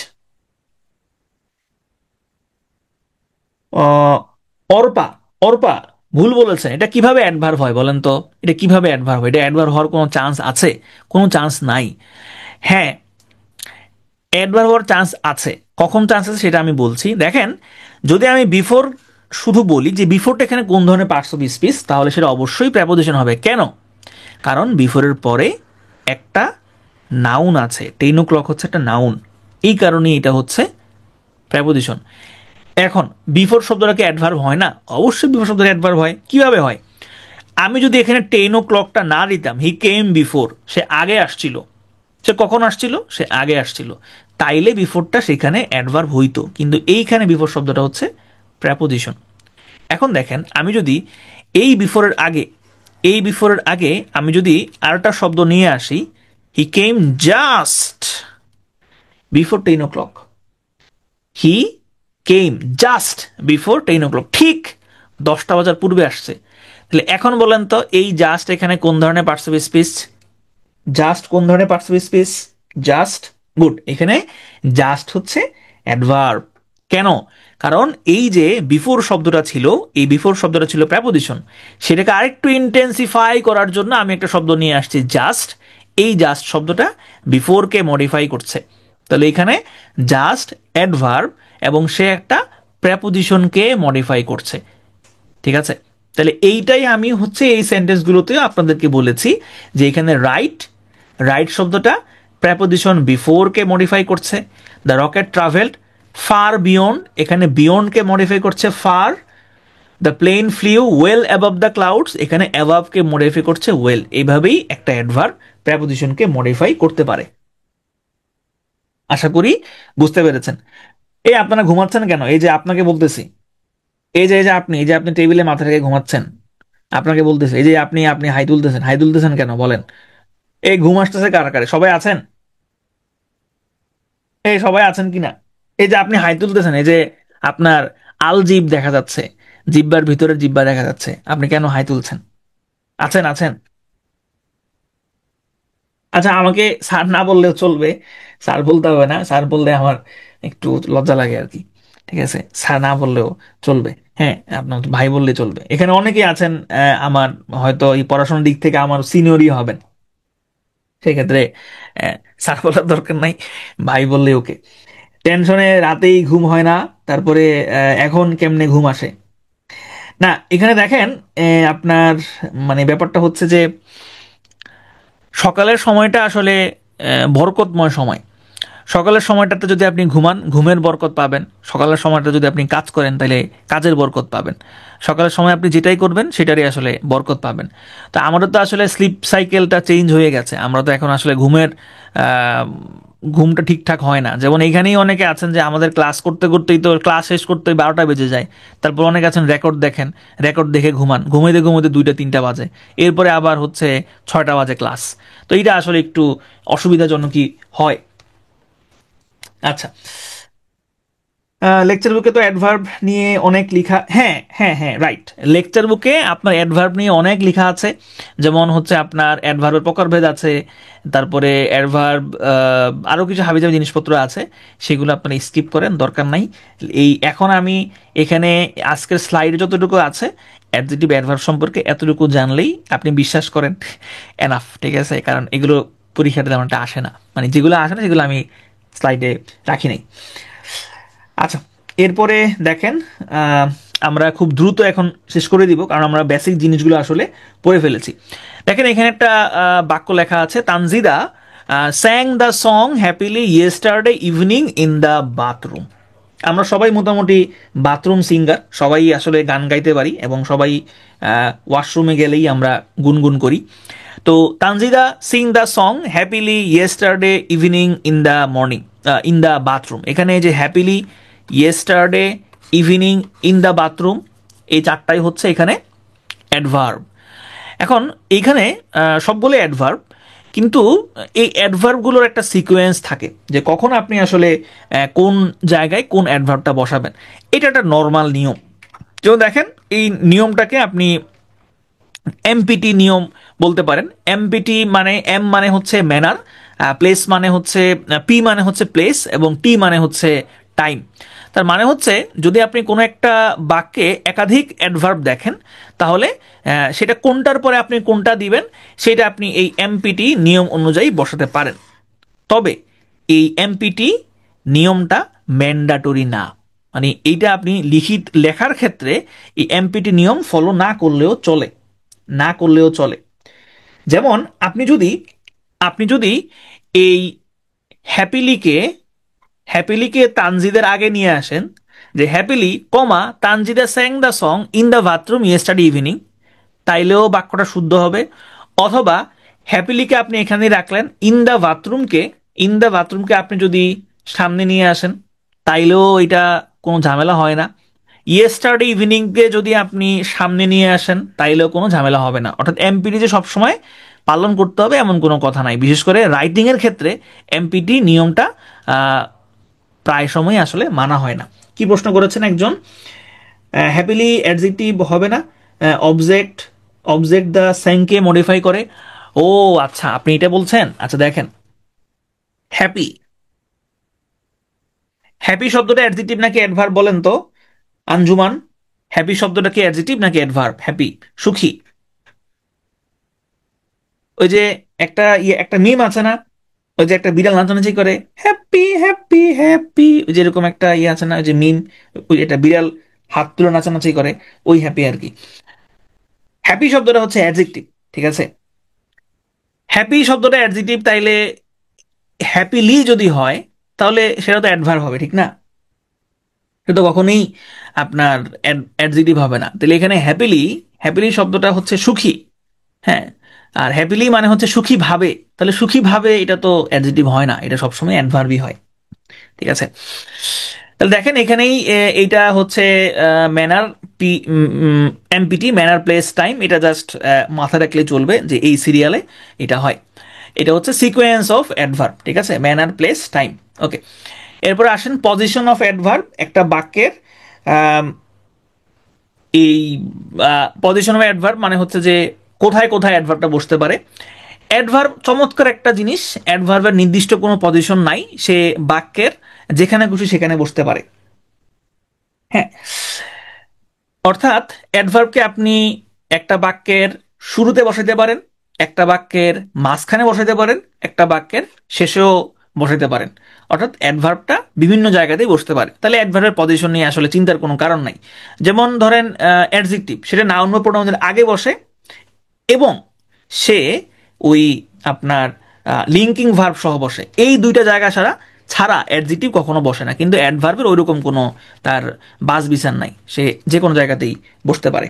Arpa, Arpa ভুল বলেছেন। এটা কিভাবে অ্যাডভার্ব হয় বলেন তো? এটা কিভাবে অ্যাডভার্ব হয়? এটা অ্যাডভার্ব হওয়ার কোনো চান্স আছে? কোনো চান্স নাই। হ্যাঁ, অ্যাডভার্ব হওয়ার চান্স আছে। কখন চান্স আছে সেটা আমি বলছি। দেখেন, যদি আমি বিফোর শুধু বলি যে বিফোরটা এখানে কোন ধরনের পার্টস অফ স্পিচ, তাহলে সেটা অবশ্যই প্রেপোজিশন হবে। কেন? কারণ বিফোরের পরে একটা নাউন আছে। 10 o'clock হচ্ছে একটা নাউন, এই কারণেই এটা হচ্ছে প্রেপোজিশন। এখন বিফোর শব্দটাকে অ্যাডভার্ব হয় না? অবশ্যই বিফোর শব্দটা অ্যাডভার্ব হয়। কিভাবে হয়? আমি যদি এখানে 10 o'clockটা না দিতাম, হি কেম বিফোর, সে আগে আসছিল। সে কখন আসছিল? সে আগে আসছিল। তাইলে বিফোরটা সেখানে অ্যাডভার্ব হইতো, কিন্তু এইখানে বিফোর শব্দটা হচ্ছে প্রেপোজিশন। এখন দেখেন, আমি যদি এই বিফোরের আগে, এই বিফোরের আগে আমি যদি আরেকটা শব্দ নিয়ে আসি, হি কেম জাস্ট বিফোর 10 o'clock, হি কেম জাস্ট বিফোর 10 o'clock, ঠিক 10টা বাজার পূর্বে আসছে। তাহলে এখন বলেন তো, এই জাস্ট এখানে কোন ধরনের পার্টস অফ স্পিচ? জাস্ট কোন ধরনের parts of speech? Just, good. এখানে জাস্ট হচ্ছে অ্যাডভার্ব। কেন? কারণ এই যে বিফোর শব্দটা ছিল, এই বিফোর শব্দটা ছিল প্রেপোজিশন, সেটাকে আরেকটু ইন্টেন্সিফাই করার জন্য আমি একটা শব্দ নিয়ে আসছি জাস্ট। এই জাস্ট শব্দটা বিফোরকে মডিফাই করছে। তাহলে এখানে জাস্ট অ্যাডভার্ব এবং সে একটা প্রেপোজিশনকে মডিফাই করছে। ঠিক আছে, তাহলে এইটাই আমি হচ্ছে এই সেন্টেন্সগুলোতে আপনাদেরকে বলেছি যে এখানে রাইট, রাইট শব্দটা প্রেপোজিশন বিফোরকে মডিফাই করছে। The rocket travelled far beyond, এখানে বিয়ন্ডকে মডিফাই করছে far. The plane flew well above the clouds, এখানে অ্যাবভকে মডিফাই করছে ওয়েল। এইভাবেই একটা অ্যাডভার্ব প্রেপোজিশনকে মডিফাই করতে পারে। আশা করি বুঝতে পেরেছেন। এই আপনারা ঘুমাচ্ছেন কেন? এই যে আপনাকে বলতেছি, এই যে আপনি টেবিলে মাথা রেখে ঘুমাচ্ছেন, আপনাকে বলতেছে, এই যে আপনি আপনি হাই তুলতেছেন, হাই তুলতেছেন কেন বলেন? এই ঘুম আসতেছে কারা কারে? সবাই আছেন? এই সবাই আছেন কিনা? এই যে আপনি হাই তুলতেছেন, এই যে আপনার জিভ দেখা যাচ্ছে, জিব্বার ভিতরে জিব্বা দেখা যাচ্ছে, আপনি কেন হাই তুলছেন? আছেন আছেন? আচ্ছা, আমাকে স্যার না বললেও চলবে, স্যার বলতে হবে না, স্যার বললে আমার একটু লজ্জা লাগে আর কি। ঠিক আছে, স্যার না বললেও চলবে। হ্যাঁ, আপনার ভাই বললে চলবে। এখানে অনেকেই আছেন আমার হয়তো এই পড়াশোনার দিক থেকে আমার সিনিয়রই হবেন, সেক্ষেত্রে আহ, স্যার বলার দরকার নাই, ভাই বললে ওকে। টেনশনে রাতেই ঘুম হয় না, তারপরে এখন কেমনে ঘুম আসে? না, এখানে দেখেন আপনার মানে ব্যাপারটা হচ্ছে যে সকালের সময়টা আসলে বরকতময় সময়। সকালের সময়টাতে যদি আপনি ঘুমান, ঘুমের বরকত পাবেন। সকালের সময়টা যদি আপনি কাজ করেন, তাহলে কাজের বরকত পাবেন। সকালের সময় আপনি যেটাই করবেন সেটারই আসলে বরকত পাবেন। তো আমাদের তো আসলে স্লিপ সাইকেলটা চেঞ্জ হয়ে গেছে, আমরা তো এখন আসলে আহ, ঘুমটা ঠিকঠাক হয় না। যেমন এইখানেই অনেকে আছেন যে আমাদের ক্লাস করতে করতেই তো ক্লাস শেষ করতেই 12টা বেজে যায়। তারপর অনেকে আছেন রেকর্ড দেখেন, রেকর্ড দেখে ঘুমান, ঘুমাইতে ঘুমাইতে 2টা 3টা বাজে, এরপরে আবার হচ্ছে 6টা বাজে ক্লাস। তো এইটা আসলে একটু অসুবিধাজনকই হয়। আচ্ছা, লেকচার বুকে তো অ্যাডভার্ব নিয়ে অনেক লেখা, হ্যাঁ হ্যাঁ হ্যাঁ রাইট, লেকচার বুকে আপনার অ্যাডভার্ব নিয়ে অনেক লেখা আছে। যেমন হচ্ছে আপনার অ্যাডভার্বের প্রকারভেদ আছে, তারপরে অ্যাডভার্ব আরও কিছু হাবিজাবি জিনিসপত্র আছে, সেগুলো আপনারা স্কিপ করেন, দরকার নাই। এই এখন আমি এখানে আজকের স্লাইডে যতটুকু আছে অ্যাডজেক্টিভ অ্যাডভার্ব সম্পর্কে এতটুকু জানলেই আপনি বিশ্বাস করেন এনাফ। ঠিক আছে, কারণ এগুলো পরীক্ষাতে তেমন একটা আসে না, মানে যেগুলো আসে না সেগুলো আমি স্লাইডে রাখি নাই। আচ্ছা, এরপরে দেখেন আহ, আমরা খুব দ্রুত এখন শেষ করে দিব, কারণ আমরা বেসিক জিনিসগুলো আসলে পড়ে ফেলেছি। দেখেন এখানে একটা বাক্য লেখা আছে, Tanjida sang the song happily yesterday evening in the bathroom. আমরা সবাই মোটামুটি বাথরুম সিঙ্গার, সবাই আসলে গান গাইতে পারি এবং সবাই ওয়াশরুমে গেলেই আমরা গুনগুন করি। তো Tanjida sing the song happily yesterday evening in the morning in the bathroom. এখানে যে happily, yesterday, evening, in the bathroom, এই চারটাই হচ্ছে এখানে অ্যাডভার্ব। এখন এইখানে সবগুলো অ্যাডভার্ব, কিন্তু এই অ্যাডভার্বগুলোর একটা সিকোয়েন্স থাকে যে কখন আপনি আসলে কোন জায়গায় কোন অ্যাডভার্বটা বসাবেন। এটা একটা নর্মাল নিয়ম। যেমন দেখেন, এই নিয়মটাকে আপনি এমপিটি নিয়ম বলতে পারেন। এমপিটি মানে এম মানে হচ্ছে ম্যানার, প্লেস মানে হচ্ছে, পি মানে হচ্ছে প্লেস, এবং টি মানে হচ্ছে টাইম। তার মানে হচ্ছে যদি আপনি কোনো একটা বাক্যে একাধিক অ্যাডভার্ব দেখেন, তাহলে সেটা কোনটার পরে আপনি কোনটা দিবেন সেটা আপনি এই এমপিটি নিয়ম অনুযায়ী বসাতে পারেন। তবে এই এমপিটি নিয়মটা ম্যান্ডাটরি না, মানে এইটা আপনি লেখার ক্ষেত্রে এই এমপিটি নিয়ম ফলো না করলেও চলে, না করলেও চলে। যেমন আপনি যদি এই হ্যাপিলিকে হ্যাপিলিকে তানজিদের আগে নিয়ে আসেন, যে happily comma Tanjida sang the song in the bathroom yesterday evening, তাইলেও বাক্যটা শুদ্ধ হবে। অথবা হ্যাপিলিকে আপনি এখানে রাখলেন, ইন দ্য বাথরুমকে আপনি যদি সামনে নিয়ে আসেন, তাইলেও এটা কোনো ঝামেলা হয় না। ইয়েস্টারডে ইভিনিংকে যদি আপনি সামনে নিয়ে আসেন, তাইলেও কোনো ঝামেলা হবে না। অর্থাৎ এমপিটি যে সবসময় পালন করতে হবে এমন কোনো কথা নাই। বিশেষ করে রাইটিংয়ের ক্ষেত্রে এমপিটি নিয়মটা আহ, প্রায় সময় আসলে মানা হয় না। কি প্রশ্ন করেছেন একজন? হ্যাপিলি অ্যাডজেক্টিভ হবে না, অবজেক্ট অবজেক্ট দ্য স্যাংকে মডিফাই করে। ও আচ্ছা, আপনি এটা বলছেন। আচ্ছা দেখেন, হ্যাপি হ্যাপি শব্দটা অ্যাডজেক্টিভ নাকি অ্যাডভার্ব বলেন তো আঞ্জুমান? হ্যাপি শব্দটা কি অ্যাডজেক্টিভ নাকি অ্যাডভার্ব? হ্যাপি, সুখী। ওই যে একটা মিম আছে না, ওই যে একটা বিড়াল নাচানাচি করে হ্যাপি হ্যাপি হ্যাপি, ওই যে এরকম একটা আছে না, ওই যে মিম, ওই একটা বিড়াল হাত তুলে নাচানাচি করে, ওই হ্যাপি আর কি। হ্যাপি শব্দটা হচ্ছে অ্যাডজেক্টিভ, ঠিক আছে? হ্যাপি শব্দটা অ্যাডজেক্টিভ, তাইলে হ্যাপিলি যদি হয় তাহলে সেটা তো অ্যাডভার্ব হবে, ঠিক না? সেটা তো কখনোই আপনার অ্যাডজেক্টিভ হবে না। তাহলে এখানে হ্যাপিলি, হ্যাপিলি শব্দটা হচ্ছে সুখী, হ্যাঁ, আর হ্যাপিলি মানে হচ্ছে সুখী ভাবে, তাহলে সুখী ভাবে এটা তো অ্যাডজেক্টিভ হয় না, এটা সবসময় অ্যাডভার্বই হয়, ঠিক আছে? তাহলে দেখেন এখানেই এইটা হচ্ছে manner, P এমপিটি, manner place time, এটা জাস্ট মাথায় রাখলে চলবে যে এই সিরিয়ালে এটা হয়। এটা হচ্ছে সিকোয়েন্স অফ অ্যাডভার্ব, ঠিক আছে? ম্যানার প্লেস টাইম, ওকে। এরপরে আসেন পজিশন অফ অ্যাডভার্ব, একটা বাক্যের এই পজিশন অফ অ্যাডভার্ব মানে হচ্ছে যে কোথায় কোথায় অ্যাডভার্বটা বসতে পারে। অ্যাডভার্ব চমৎকার একটা জিনিস, অ্যাডভার্বের নির্দিষ্ট কোনো পজিশন নাই, সে বাক্যের যেখানে খুশি সেখানে বসতে পারে, হ্যাঁ। অর্থাৎ অ্যাডভার্বকে আপনি একটা বাক্যের শুরুতে বসাতে পারেন, একটা বাক্যের মাঝখানে বসাতে পারেন, একটা বাক্যের শেষেও বসাতে পারেন। অর্থাৎ অ্যাডভার্বটা বিভিন্ন জায়গাতেই বসতে পারে। তাহলে অ্যাডভার্বের পজিশন নিয়ে আসলে চিন্তার কোনো কারণ নাই। যেমন ধরেন অ্যাডজেক্টিভ, সেটা নাউন বা প্রোনাউনের আগে বসে এবং সে ওই আপনার লিঙ্কিং ভার্ব সহ বসে, এই দুইটা জায়গা ছাড়া ছাড়া অ্যাডজেক্টিভ কখনো বসে না। কিন্তু অ্যাডভার্বের ওইরকম কোনো তার বাস বিচার নাই, সে যে কোনো জায়গাতেই বসতে পারে,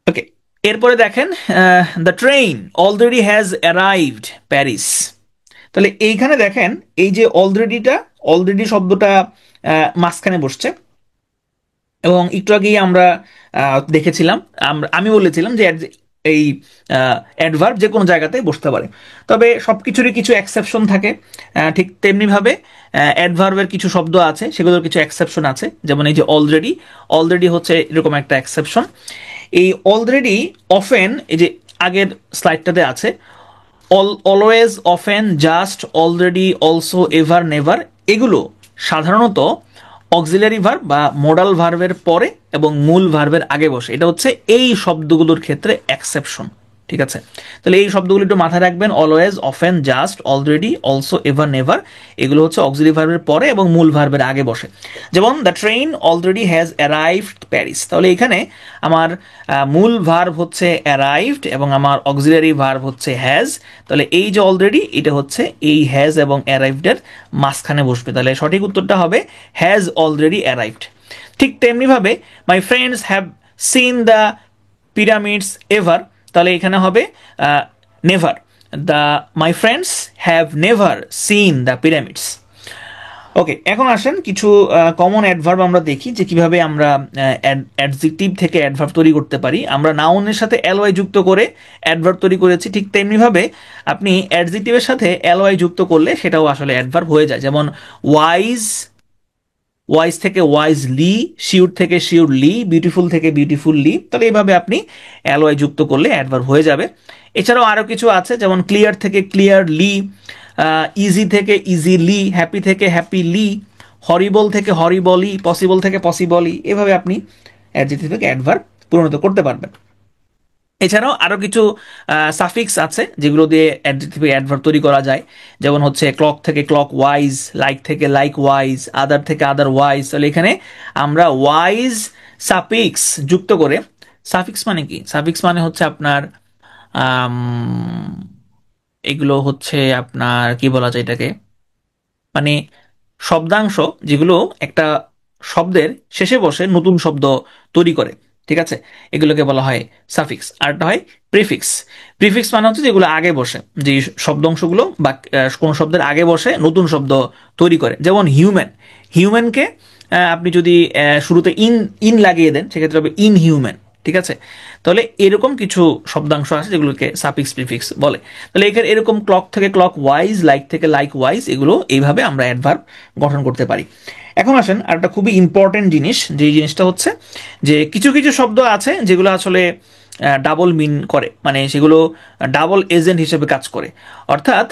ওকে। এরপরে দেখেন the train already has arrived Paris. তাহলে এইখানে দেখেন এই যে অলরেডিটা, অলরেডি শব্দটা মাঝখানে বসছে, এবং একটু আগেই আমরা দেখেছিলাম, আমি বলেছিলাম যে এই অ্যাডভার্ব যে কোনো জায়গাতে বসতে পারে, তবে সব কিছুরই কিছু এক্সেপশন থাকে। ঠিক তেমনিভাবে অ্যাডভার্বের কিছু শব্দ আছে, সেগুলোর কিছু এক্সেপশন আছে, যেমন এই যে অলরেডি, অলরেডি হচ্ছে এরকম একটা এক্সেপশন। এই অলরেডি অফেন, এই যে আগের স্লাইডটাতে আছে, always, often, just, already, also, ever, never, এগুলো সাধারণত অক্সিলারি ভার্ব বা মোডাল ভার্বের পরে এবং মূল ভার্বের আগে বসে। এটা হচ্ছে এই শব্দগুলোর ক্ষেত্রে এক্সেপশন, ঠিক আছে? তাহলে এই শব্দগুলো একটু মাথায় রাখবেন, always, often, just, already, also, ever, never, এগুলো হচ্ছে অক্সিলারি ভার্বের পরে এবং মূল ভার্বের আগে বসে। যেমন the train already has arrived Paris, তাহলে এখানে আমার মূল ভার্ব হচ্ছে অ্যারাইভড এবং আমার অক্সিলারি ভার্ব হচ্ছে হ্যাজ। তাহলে এই যে অলরেডি, এটা হচ্ছে এই হ্যাজ এবং অ্যারাইভডের মাঝখানে বসবে, তাহলে সঠিক উত্তরটা হবে হ্যাজ অলরেডি অ্যারাইভড। ঠিক তেমনিভাবে my friends have seen the pyramids ever, তাহলে এখানে হবে never, the my friends have never seen the pyramids, okay. এখন আসেন কিছু কমন অ্যাডভার্ব আমরা দেখি যে কিভাবে আমরা অ্যাডজেক্টিভ থেকে অ্যাডভার্ব তৈরি করতে পারি। আমরা নাউনের সাথে এলওয়াই যুক্ত করে অ্যাডভার্ব তৈরি করেছি, ঠিক তেমনিভাবে আপনি অ্যাডজেক্টিভের সাথে এলওয়াই যুক্ত করলে সেটাও আসলে অ্যাডভার্ব হয়ে যায়। যেমন ওয়াইজ, ওয়াইজ থেকে ওয়াইজলি, শিওর থেকে শিওরলি, বিউটিফুল থেকে বিউটিফুললি, তাহলে এইভাবে আপনি অ্যালওয়াই যুক্ত করলে অ্যাডভার্ব হয়ে যাবে। এছাড়াও আরও কিছু আছে, যেমন ক্লিয়ার থেকে ক্লিয়ারলি, ইজি থেকে ইজিলি, হ্যাপি থেকে হ্যাপিলি, হরিবল থেকে হরিবলি, পসিবল থেকে পসিবলি, এভাবে আপনি অ্যাডজেক্টিভ থেকে অ্যাডভার্ব পরিণত করতে পারবেন। এছাড়াও আরও কিছু সাফিক্স আছে যেগুলো দিয়ে অ্যাডজেক্টিভ অ্যাডভার্ব তৈরি করা যায়, যেমন হচ্ছে ক্লক থেকে ক্লক ওয়াইজ, লাইক থেকে লাইক ওয়াইজ, আদার থেকে আদার ওয়াইজ। তাহলে এখানে আমরা ওয়াইজ সাফিক্স যুক্ত করে, সাফিক্স মানে কি? সাফিক্স মানে হচ্ছে আপনার এগুলো হচ্ছে আপনার কি বলা যায় এটাকে, মানে শব্দাংশ যেগুলো একটা শব্দের শেষে বসে নতুন শব্দ তৈরি করে, ঠিক আছে? এগুলোকে বলা হয় সাফিক্স। আরটা হয় প্রিফিক্স। প্রিফিক্স মানে হচ্ছে যেগুলো আগে বসে, যে শব্দাংশগুলো বা কোনো শব্দের আগে বসে নতুন শব্দ তৈরি করে। যেমন হিউম্যান, হিউম্যানকে আপনি যদি শুরুতে ইন ইন লাগিয়ে দেন সেক্ষেত্রে হবে ইনহিউম্যান, ঠিক আছে? তাহলে এরকম কিছু শব্দাংশ আছে যেগুলোকে সাফিক্স প্রিফিক্স বলে। তাহলে এখানে এরকম ক্লক থেকে ক্লক ওয়াইজ, লাইক থেকে লাইক ওয়াইজ, এগুলো এইভাবে আমরা অ্যাডভার্ব গঠন করতে পারি। এখন আসেন আর একটা খুবই ইম্পর্টেন্ট জিনিস, যে জিনিসটা হচ্ছে যে কিছু কিছু শব্দ আছে যেগুলো আসলে ডাবল মিন করে, মানে সেগুলো ডাবল এজেন্ট হিসেবে কাজ করে। অর্থাৎ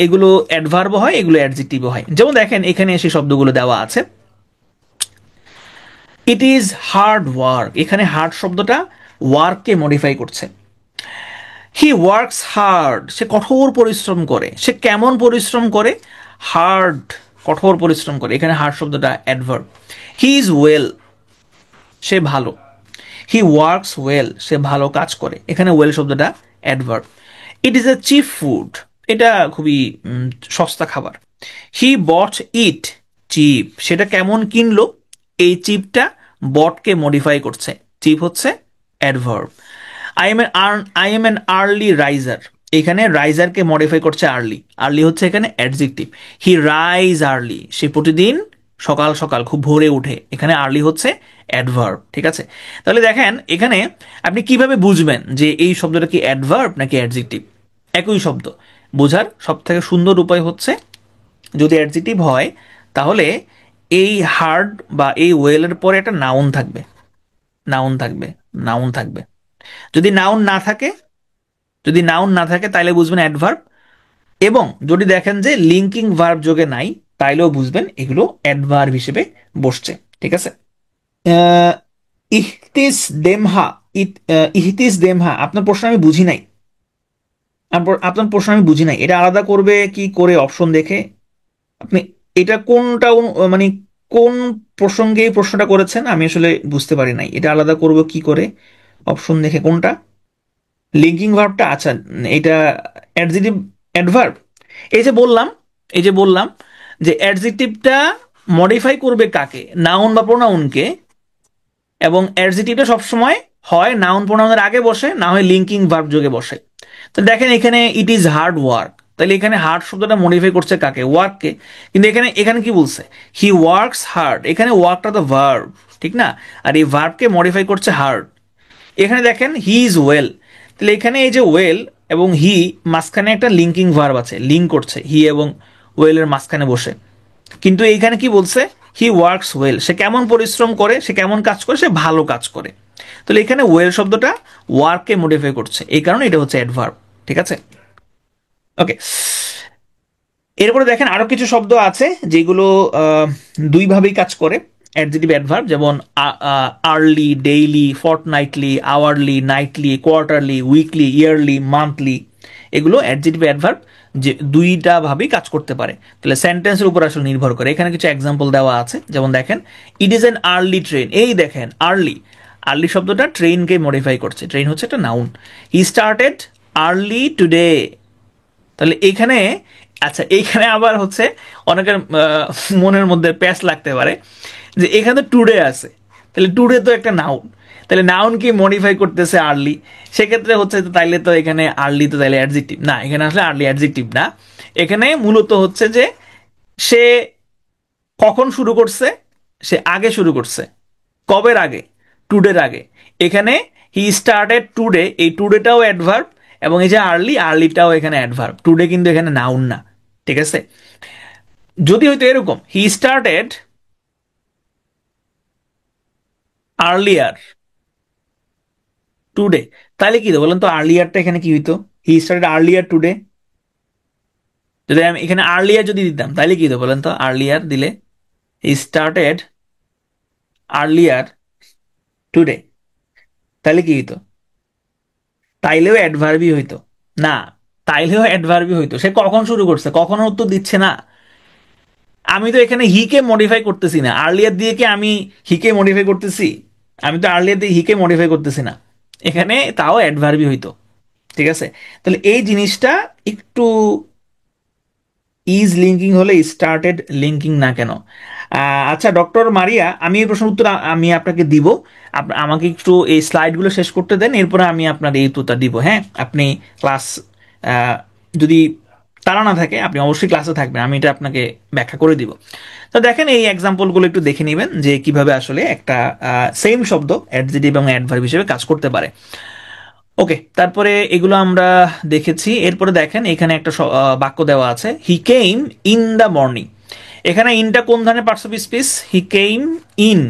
এগুলো অ্যাডভার্বও হয়, এগুলো অ্যাডজেক্টিভও হয়। যেমন দেখেন এখানে এসে শব্দগুলো দেওয়া আছে, ইট ইজ হার্ড ওয়ার্ক। এখানে হার্ড শব্দটা ওয়ার্ককে মডিফাই করছে। হি ওয়ার্কস হার্ড, সে কঠোর পরিশ্রম করে। সে কেমন পরিশ্রম করে? হার্ড, কঠোর পরিশ্রম করে। এখানে হার্ড শব্দটা অ্যাডভার্ব। হি ইজ ওয়েল, সে ভালো। হি ওয়ার্কস ওয়েল, সে ভালো কাজ করে। এখানে ওয়েল শব্দটা adverb. It is a cheap food, এটা খুবই সস্তা খাবার। হি বট ইট চিপ, সেটা কেমন কিনলো? এই চিপটা বটকে মডিফাই করছে। চিপ হচ্ছে adverb. I am an early raiser, এখানে রাইজারকে মডিফাই করছে আর্লি। আর্লি হচ্ছে এখানে অ্যাডজেক্টিভ। হি রাইজ আর্লি, সে প্রতিদিন সকাল সকাল খুব ভোরে উঠে। এখানে আর্লি হচ্ছে অ্যাডভার্ব। ঠিক আছে, তাহলে দেখেন এখানে আপনি কিভাবে বুঝবেন যে এই শব্দটা কি অ্যাডভার্ব নাকি অ্যাডজেক্টিভ। একই শব্দ বোঝার সব থেকে সুন্দর উপায় হচ্ছে, যদি অ্যাডজেক্টিভ হয় তাহলে এই হার্ড বা এই ওয়েলের পরে একটা নাউন থাকবে, নাউন থাকবে, নাউন থাকবে। যদি নাউন না থাকে, যদি নাউন না থাকে তাহলে বুঝবেন অ্যাডভার্ব। এবং যদি দেখেন যে লিঙ্কিং ভার্ব যোগে নাই, তাইলেও বুঝবেন এগুলো অ্যাডভার্ব হিসেবে বসছে। ঠিক আছে, আহ, ইহতিস দেমহা, ইহতিস দেমহা, আপনার প্রশ্ন আমি বুঝি নাই। আপনার প্রশ্ন আমি বুঝি নাই, এটা আলাদা করবে কি করে অপশন দেখে? আপনি এটা কোনটা মানে কোন প্রসঙ্গে এই প্রশ্নটা করেছেন আমি আসলে বুঝতে পারি নাই। এটা আলাদা করব কি করে অপশন দেখে? কোনটা লিঙ্কিং ভার্বটা? আচ্ছা, এটা অ্যাডজেক্টিভ অ্যাডভার্ব। এই যে বললাম, এই যে বললাম যে অ্যাডজেক্টিভটা মডিফাই করবে কাকে? নাউন বা প্রোনাউনকে। এবং অ্যাডজেক্টিভটা সবসময় হয় নাউন প্রোনাউনের আগে বসে, না হয় লিঙ্কিং ভার্ব যোগে বসে। তো দেখেন এখানে ইট ইজ হার্ড ওয়ার্ক, তাহলে এখানে হার্ড শব্দটা মডিফাই করছে কাকে? ওয়ার্ককে। কিন্তু এখানে এখানে কি বলছে? হি ওয়ার্কস হার্ড, এখানে ওয়ার্কটা তো ভার্ব, ঠিক না? আর এই ভার্বকে মডিফাই করছে হার্ড। এখানে দেখেন হি ইজ ওয়েল, তাহলে এখানে এই যে ওয়েল এবং হি, মাঝখানে একটা লিঙ্কিং ভার্ব আছে, লিঙ্ক করছে হি এবং ওয়েলের মাঝখানে বসে। কিন্তু এইখানে কি বলছে? হি ওয়ার্কস ওয়েল, সে কেমন পরিশ্রম করে, সে কেমন কাজ করে? সে ভালো কাজ করে। তাহলে এখানে ওয়েল শব্দটা ওয়ার্ককে মডিফাই করছে, এই কারণে এটা হচ্ছে অ্যাডভার্ব। ঠিক আছে, ওকে। এরপরে দেখেন আরো কিছু শব্দ আছে যেগুলো দুইভাবেই কাজ করে, অ্যাডজেক্টিভ অ্যাডভার্ব। যেমন early, daily, fortnightly, hourly, nightly, quarterly, weekly, yearly, monthly, এগুলো অ্যাডজেক্টিভ অ্যাডভার্ব, যে দুইটা ভাবেই কাজ করতে পারে। তাহলে সেন্টেন্সের উপর আসলে নির্ভর করে। এখানে কিছু এক্সাম্পল দেওয়া আছে, যেমন দেখেন it is an early train. এই দেখেন আর্লি, আর্লি শব্দটা ট্রেনকে মডিফাই করছে। ট্রেন হচ্ছে একটা noun. He started early today, তাহলে এইখানে, আচ্ছা এইখানে আবার হচ্ছে অনেকের মনের মধ্যে প্যাচ লাগতে পারে যে এখানে টুডে আছে, তাহলে টুডে তো একটা নাউন, তাহলে নাউন কি মডিফাই করতেছে আর্লি? সেক্ষেত্রে হচ্ছে তাইলে তো এখানে আর্লি তো তাইলে অ্যাডজেক্টিভ না, এখানে আসলে আর্লি অ্যাডজেক্টিভ না। এখানে মূলত হচ্ছে যে সে কখন শুরু করছে? সে আগে শুরু করছে। কবের আগে? টুডের আগে। এখানে হি স্টার্টেড টুডে, এই টুডেটাও অ্যাডভার্ব, এবং এই যে আর্লি, আর্লিটাও এখানে অ্যাডভার্ব। টুডে কিন্তু এখানে নাউন না। ঠিক আছে, যদি হয়তো এরকম হি স্টার্টেড আর্লিয়ার টুডে, তাহলে কি বলেন তো? আর্লিয়ারটা এখানে কি হইতো? He started earlier today. যদি আমি এখানে আর্লিয়ার যদি দিতাম তাহলে কি হতো বলেন তো? আর্লিয়ার দিলে হি স্টার্টেড আর্লিয়ার টুডে, তাহলে কি হইতো? তাইলেও অ্যাডভার্বই হইতো না। তাইলেও অ্যাডভার্বই হইতো। সে কখন শুরু করছে, কখনো উত্তর দিচ্ছে না। আমি তো এখানে হিকে মডিফাই করতেছি না। আর্লিয়ার দিয়ে কি আমি হিকে মডিফাই করতেছি? আমি তো আর্লিয়ার দিয়ে হিকে মডিফাই করতেছি না। এখানে তাও অ্যাডভার্বই হইতো। ঠিক আছে, তাহলে এই জিনিসটা একটু, ইজ লিঙ্কিং হলে স্টার্টেড লিঙ্কিং না কেন? আচ্ছা ডক্টর মারিয়া, আমি এই প্রশ্নের উত্তর আমি আপনাকে দিব। আমাকে একটু এই স্লাইডগুলো শেষ করতে দেন, এরপরে আমি আপনার এই উত্তরটা দিব। হ্যাঁ, আপনি ক্লাস যদি তারা না থাকে আপনি অবশ্যই ক্লাসে থাকবেন, আমি এটা আপনাকে ব্যাখ্যা করে দিব। তো দেখেন এই এক্সাম্পলগুলো একটু দেখে নেবেন যে কিভাবে আসলে একটা সেম শব্দ অ্যাডজেক্টিভ এবং অ্যাডভার্ব হিসেবে কাজ করতে পারে। ওকে, তারপরে এগুলো আমরা দেখেছি। এরপরে দেখেন এখানে একটা বাক্য দেওয়া আছে, he came in the morning. এখানে ইনটা কোন ধরনের parts of speech? He came in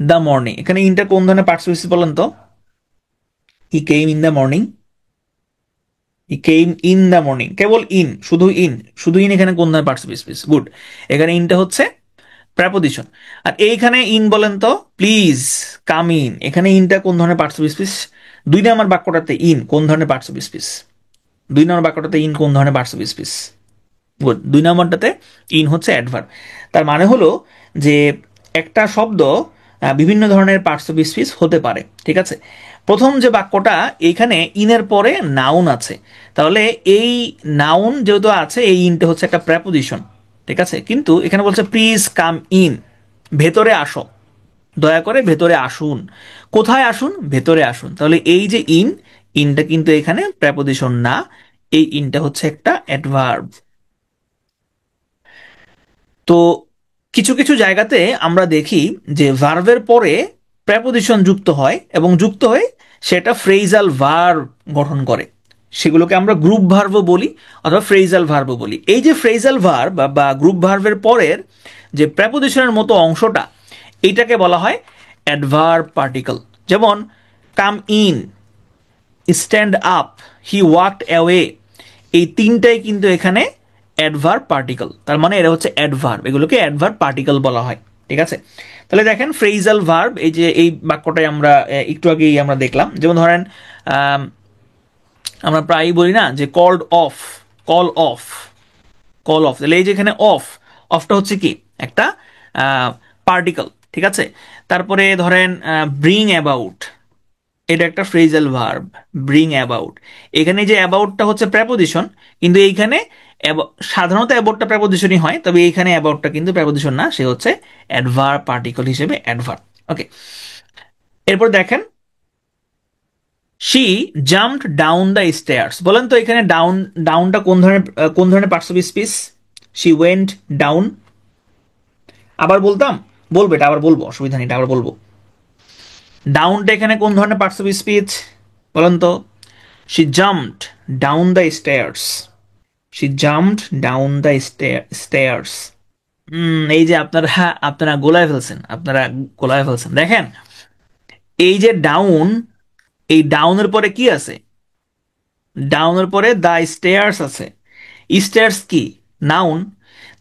the morning, এখানে ইনটা কোন ধরনের পার্টস অফ স্পিচ বলেন তো? He came in the morning, he came in the morning, কেবল ইন, শুধু ইন, শুধু ইন এখানে কোন ধরনের পার্টসিপল স্পিচ? গুড, এখানে ইনটা হচ্ছে প্রেপোজিশন। আর এইখানে ইন বলেন তো, প্লিজ কাম ইন, এখানে ইনটা কোন ধরনের পার্টসিপল স্পিচ? 2 নম্বর বাক্যটাতে ইন কোন ধরনের পার্টসিপল স্পিচ? 2 নম্বর বাক্যটাতে ইন কোন ধরনের পার্টসিপল স্পিচ? গুড, 2 নম্বরটাতে ইন হচ্ছে অ্যাডভার্ব। তার মানে হলো যে একটা শব্দ বিভিন্ন ধরনের পার্টসিপল স্পিচ হতে পারে, ঠিক আছে। প্রথম যে বাক্যটা, এইখানে ইনের পরে নাউন আছে, তাহলে এই নাউন যেহেতু আছে, এই ইনটা হচ্ছে একটা প্রেপোজিশন, ঠিক আছে। কিন্তু এখানে বলছে প্লিজ কাম ইন, ভেতরে আসো, দয়া করে ভেতরে আসুন। কোথায় আসুন? ভেতরে আসুন। তাহলে এই যে ইন, ইনটা কিন্তু এখানে প্রেপোজিশন না, এই ইনটা হচ্ছে একটা অ্যাডভার্ব। তো কিছু কিছু জায়গাতে আমরা দেখি যে ভার্বের পরে প্রেপোজিশন যুক্ত হয় এবং যুক্ত হয়ে সেটা ফ্রেজাল ভার্ব গঠন করে, সেগুলোকে আমরা গ্রুপ ভার্বও বলি অথবা ফ্রেজাল ভার্বও বলি। এই যে ফ্রেজাল ভার্ব বা গ্রুপ ভার্বের পরের যে প্রেপোজিশনের মতো অংশটা, এইটাকে বলা হয় অ্যাডভার্ব পার্টিকল। যেমন come in, stand up, he walked away, এই তিনটাই কিন্তু এখানে অ্যাডভার্ব পার্টিকল। তার মানে এরা হচ্ছে অ্যাডভার্ব, এগুলোকে অ্যাডভার্ব পার্টিকল বলা হয়, ঠিক আছে। তাহলে দেখেন ফ্রেজাল ভার্ব, এই যে এই বাক্যটাই আমরা একটু আগেই আমরা দেখলাম, যেমন ধরেন আমরা প্রায়ই বলি না যে called off, call off, call off, তাহলে এই যে এখানে অফ, অফটা হচ্ছে কি একটা পার্টিকল, ঠিক আছে। তারপরে ধরেন ব্রিং অ্যাবাউট, এটা একটা ফ্রেজাল ভার্ব, ব্রিং অ্যাবাউট। এখানে যে অ্যাবাউটটা হচ্ছে প্রেপোজিশন, কিন্তু এইখানে সাধারণত অ্যাবাউটটা প্রেপোজিশনই হয়, তবে এইখানে অ্যাবাউটটা কিন্তু প্রেপোজিশন না, সে হচ্ছে অ্যাডভার্ব পার্টিকল হিসেবে অ্যাডভার্ব। ওকে, এরপর দেখেন she jumped down the stairs, বলেন তো এখানে ডাউন, ডাউনটা কোন ধরনের parts of speech? She went down. আবার বলতাম, বলবো এটা, আবার বলবো, অসুবিধা নেই, এটা আবার বলবো। ডাউনটা এখানে কোন ধরনের পার্টস অফ স্পিচ বলেন তো? She jumped down the stairs. She jumped down the stairs. এই যে আপনারা গোলায় ফেলছেন, আপনারা গোলায় ফেলছেন। দেখেন এই যে ডাউন, এই ডাউনের পরে কি আছে? ডাউনের পরে দ্য স্টেয়ার্স আছে। স্টেয়ার্স কি? নাউন।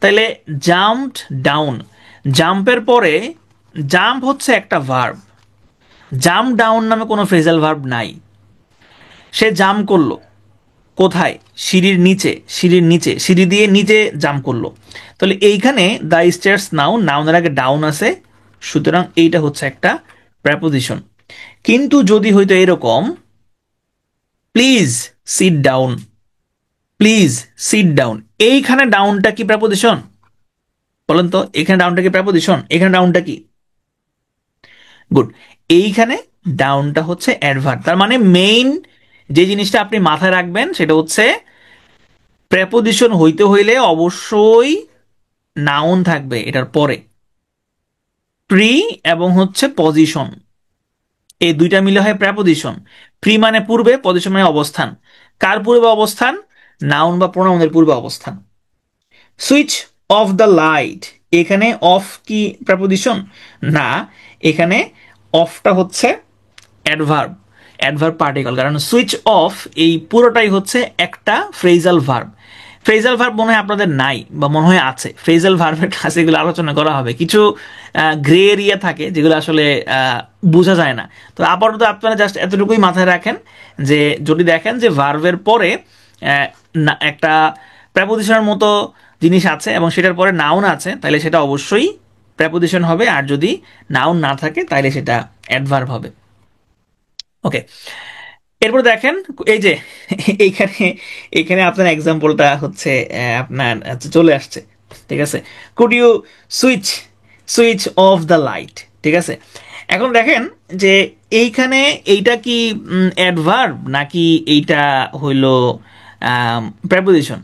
তাইলে জাম্পড ডাউন, জাম্পের পরে, জাম্প হচ্ছে একটা ভার্ব, জাম্প ডাউন নামে কোনো ফ্রেজাল ভার্ব নাই। সে জাম্প করলো কোথায়? সিঁড়ির নিচে, সিঁড়ির নিচে, সিঁড়ি দিয়ে নিচে জাম্প করলো। তাহলে এইখানে দ্য স্টেয়ার্স নাউন, নাউনের আগে ডাউন আছে, সুতরাং এইটা হচ্ছে একটা প্রেপোজিশন। কিন্তু যদি হইতো এরকম, please sit down, please sit down, এইখানে ডাউনটা কি প্রেপোজিশন? বলেন তো এখানে ডাউনটা কি প্রেপোজিশন? এখানে ডাউনটা কি? গুড, এইখানে ডাউনটা হচ্ছে অ্যাডভার্ব। তার মানে মেইন যে জিনিসটা আপনি মাথায় রাখবেন সেটা হচ্ছে প্রেপোজিশন হইতে হইলে অবশ্যই নাউন থাকবে এটার পরে, প্রি এবং হচ্ছে পজিশন, এই দুইটা মিলে হয় প্রেপোজিশন। প্রি মানে পূর্বে, পজিশন মানে অবস্থান। কার পূর্বে অবস্থান? নাউন বা প্রোনাউনের পূর্বে অবস্থান। সুইচ অফ দ্য লাইট, এখানে অফ কি প্রেপোজিশন? না, এখানে অফটা হচ্ছে অ্যাডভার্ব, অ্যাডভার্ব পার্টিকল, কারণ সুইচ অফ এই পুরোটাই হচ্ছে একটা ফ্রেজাল ভার্ব। ফ্রেজাল ভার্ব মনে হয় আপনাদের নাই বা মনে হয় আছে, ফ্রেজাল ভার্বের কাছে এগুলো আলোচনা করা হবে। কিছু গ্রে এরিয়া থাকে যেগুলো আসলে বোঝা যায় না। তো আপাতত আপনারা জাস্ট এতটুকুই মাথায় রাখেন যে যদি দেখেন যে ভার্বের পরে একটা প্রেপোজিশনের মতো জিনিস আছে এবং সেটার পরে নাউন আছে, তাহলে সেটা অবশ্যই প্রেপোজিশন হবে, আর যদি নাউন না থাকে তাহলে সেটা অ্যাডভার্ব হবে। ওকে, এরপর দেখেন এই যে এইখানে, এখানে আপনার এক্সাম্পলটা হচ্ছে আপনার চলে আসছে, ঠিক আছে। Could you switch, switch off the light, ঠিক আছে। এখন দেখেন যে এইখানে এইটা কি অ্যাডভার্ব নাকি এইটা হইল প্রেপোজিশন,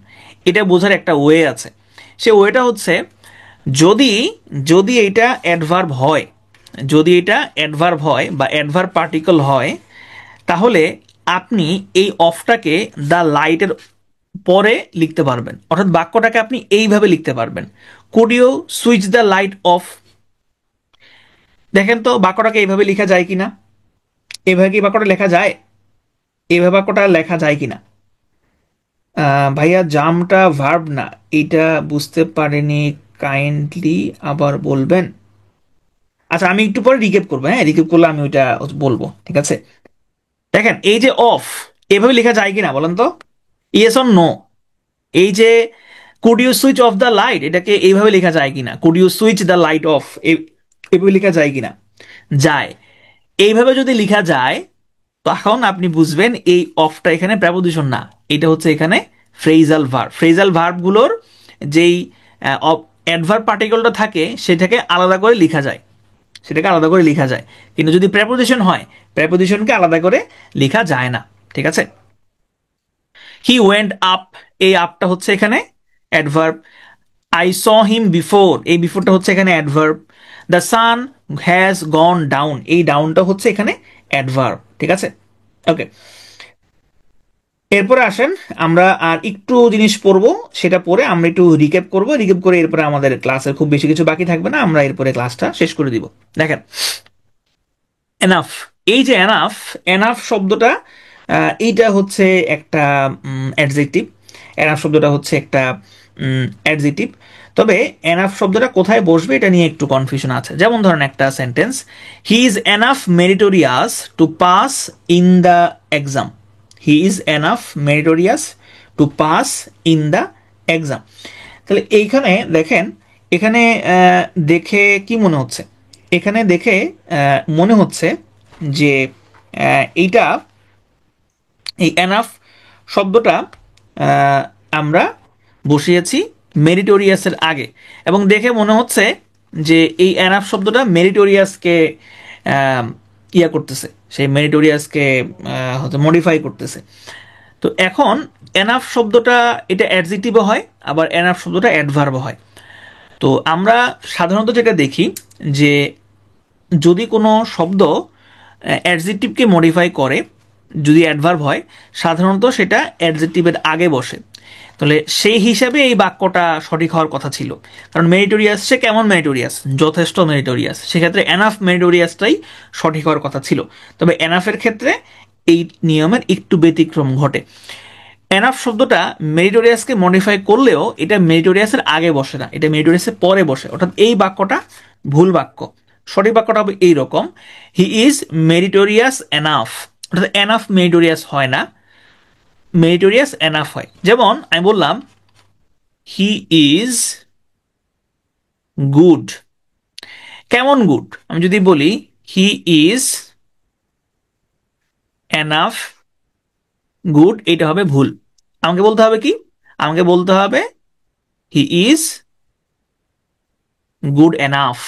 এটা বোঝার একটা ওয়ে আছে। সে ওয়েটা হচ্ছে, যদি যদি এটা অ্যাডভার্ব হয়, যদি এটা অ্যাডভার্ব হয় বা অ্যাডভার্ব পার্টিকল হয়, তাহলে আপনি এই অফটাকে দ্য লাইটের পরে লিখতে পারবেন, অর্থাৎ বাক্যটাকে আপনি এইভাবে লিখতে পারবেন, could you switch the light off. দেখেন তো বাক্যটাকে এইভাবে লেখা যায় কিনা? এইভাবে কি বাক্যটা লেখা যায়? এই বাক্যটা লেখা যায় কিনা? ভাইয়া জামটা ভার্ব না, এটা বুঝতে পারেনি, কাইন্ডলি আবার বলবেন। আচ্ছা আমি একটু পরে রিকেপ করবো, হ্যাঁ রিকেপ করলে আমি ওইটা বলবো, ঠিক আছে। দেখেন এই যে অফ, এভাবে লেখা যায় কিনা বলেন তো, ইয়েস অর নো? এই যে could you switch off the light, এটাকে এইভাবে লেখা যায় কিনা? Could you switch the light off, এভাবে লেখা যায় কিনা? যায়। এইভাবে যদি লেখা যায় তখন আপনি বুঝবেন এই অফটা এখানে প্রেপোজিশন না, এটা হচ্ছে এখানে ফ্রেজাল ভার্ব। ফ্রেজাল ভার্বগুলোর যেই অ্যাডভার্ব পার্টিকলটা থাকে সেটাকে আলাদা করে লেখা যায়, সেটাকে আলাদা করে লেখা যায়। কিন্তু যদি প্রেপোজিশন হয়, প্রেপোজিশনকে আলাদা করে লেখা যায় না, ঠিক আছে। হি ওয়েন্ট আপ, এই আপটা হচ্ছে এখানে adverb. I saw him before, এই বিফোরটা হচ্ছে এখানে adverb. The sun has gone down, এই ডাউনটা হচ্ছে এখানে অ্যাডভার্ব, ঠিক আছে। ওকে, এরপরে আসেন আমরা আর একটু জিনিস পড়বো, সেটা পরে আমরা একটু রিক্যাপ করবো, রিক্যাপ করে এরপরে আমাদের ক্লাসের খুব বেশি কিছু বাকি থাকবে না, আমরা এরপরে ক্লাসটা শেষ করে দিব। দেখেন এনাফ, এই যে এনাফ, এনাফ শব্দটা এইটা হচ্ছে একটা অ্যাডজেক্টিভ। এনাফ শব্দটা হচ্ছে একটা অ্যাডজেক্টিভ। তবে এনাফ শব্দটা কোথায় বসবে এটা নিয়ে একটু কনফিউশন আছে। যেমন ধরেন একটা sentence, he is enough meritorious to pass in the exam. He is enough meritorious to pass in the exam. তাহলে এইখানে দেখেন, এখানে দেখে কি মনে হচ্ছে? এখানে দেখে মনে হচ্ছে যে এইটা, এই এনাফ শব্দটা আমরা বসিয়েছি মেরিটোরিয়াসের আগে, এবং দেখে মনে হচ্ছে যে এই এনাফ শব্দটা মেরিটোরিয়াসকে ইয়া করতেছে, সেই মেরিটোরিয়াসকে হয়তো মডিফাই করতেছে। তো এখন এনাফ শব্দটা এটা অ্যাডজেক্টিভও হয়, আবার এনাফ শব্দটা অ্যাডভার্বও হয়। তো আমরা সাধারণত যেটা দেখি যে যদি কোনো শব্দ অ্যাডজেক্টিভকে মডিফাই করে, যদি অ্যাডভার্ব হয়, সাধারণত সেটা অ্যাডজেক্টিভের আগে বসে। তাহলে সেই হিসাবে এই বাক্যটা সঠিক হওয়ার কথা ছিল, কারণ মেরিটোরিয়াস সে কেমন মেরিটোরিয়াস, যথেষ্ট মেরিটোরিয়াস, সেক্ষেত্রে এনাফ মেরিটোরিয়াসটাই সঠিক হওয়ার কথা ছিল। তবে এনাফের ক্ষেত্রে এই নিয়মের একটু ব্যতিক্রম ঘটে। এনাফ শব্দটা মেরিটোরিয়াসকে মডিফাই করলেও এটা মেরিটোরিয়াসের আগে বসে না, এটা মেরিটোরিয়াসের পরে বসে, অর্থাৎ এই বাক্যটা ভুল বাক্য। সঠিক বাক্যটা হবে এইরকম, হি ইজ মেরিটোরিয়াস এনাফ, অর্থাৎ এনাফ মেরিটোরিয়াস হয় না, মেরিটোরিয়াস এনাফ হয়। যেমন আমি বললাম হি ইজ গুড, কেমন গুড? আমি যদি বলি হি ইজ এনাফ গুড, এটা হবে ভুল। আমাকে বলতে হবে কি? আমাকে বলতে হবে হি ইজ গুড এনাফ,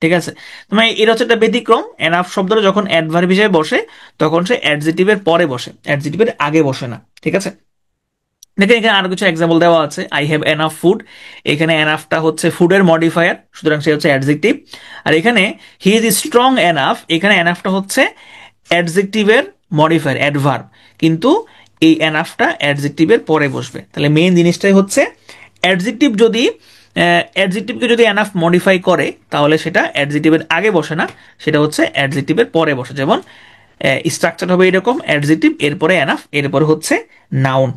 ঠিক আছে। তোমার এটা হচ্ছে একটা ব্যতিক্রম, এনাফ শব্দটা যখন অ্যাডভার্ব হিসেবে বসে তখন সে অ্যাডজেক্টিভের পরে বসে, অ্যাডজেক্টিভের আগে বসে না, ঠিক আছে। দেখেন এখানে আরো কিছু এক্সাম্পল দেওয়া আছে, আই হ্যাভ এনাফ ফুড, এখানে এনাফটা হচ্ছে ফুডের মডিফায়ার, সুতরাং সে হচ্ছে অ্যাডজেক্টিভ। আর এখানে হি ইজ স্ট্রং এনাফ, এখানে এনাফটা হচ্ছে অ্যাডজেক্টিভের মডিফায়ার, অ্যাডভার্ব, কিন্তু এই এনাফটা অ্যাডজেক্টিভের পরে বসবে। তাহলে মেইন জিনিসটাই হচ্ছে অ্যাডজেক্টিভ যদি অ্যাডজেক্টিভকে যদি এনাফ মডিফাই করে তাহলে সেটা অ্যাডজেক্টিভের আগে বসে না, সেটা হচ্ছে অ্যাডজেক্টিভের পরে বসে। যেমন স্ট্রাকচার হবে এরকম, অ্যাডজেক্টিভ, এরপরে এনাফ, এরপরে হচ্ছে নাউন,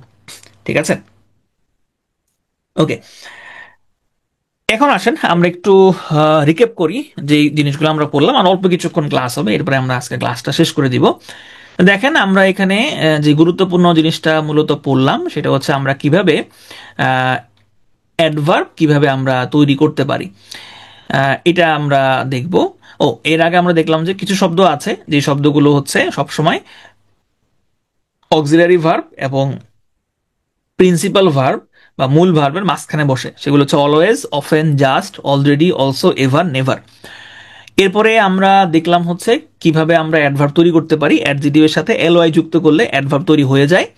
ঠিক আছে। ওকে, এখন আসেন আমরা একটু রিকেপ করি যে জিনিসগুলো আমরা পড়লাম, আর অল্প কিছুক্ষণ ক্লাস হবে, এরপরে আমরা আজকে ক্লাসটা শেষ করে দিব। দেখেন আমরা এখানে যে গুরুত্বপূর্ণ জিনিসটা মূলত পড়লাম সেটা হচ্ছে আমরা কিভাবে অ্যাডভার্ব কিভাবে আমরা তৈরি করতে পারি, এটা আমরা দেখব। ও এর আগে আমরা দেখলাম যে কিছু শব্দ আছে যে শব্দগুলো হচ্ছে সবসময় অক্সিলারি ভার্ব এবং প্রিন্সিপাল ভার্ব বা মূল ভার্বের মাঝখানে বসে, সেগুলো হচ্ছে always, often, just, already, also, ever, never. এরপরে আমরা দেখলাম হচ্ছে কিভাবে আমরা অ্যাডভার্ব তৈরি করতে পারি, অ্যাডজেক্টিভের সাথে এলওয়াই যুক্ত করলে অ্যাডভার্ব তৈরি হয়ে যায়।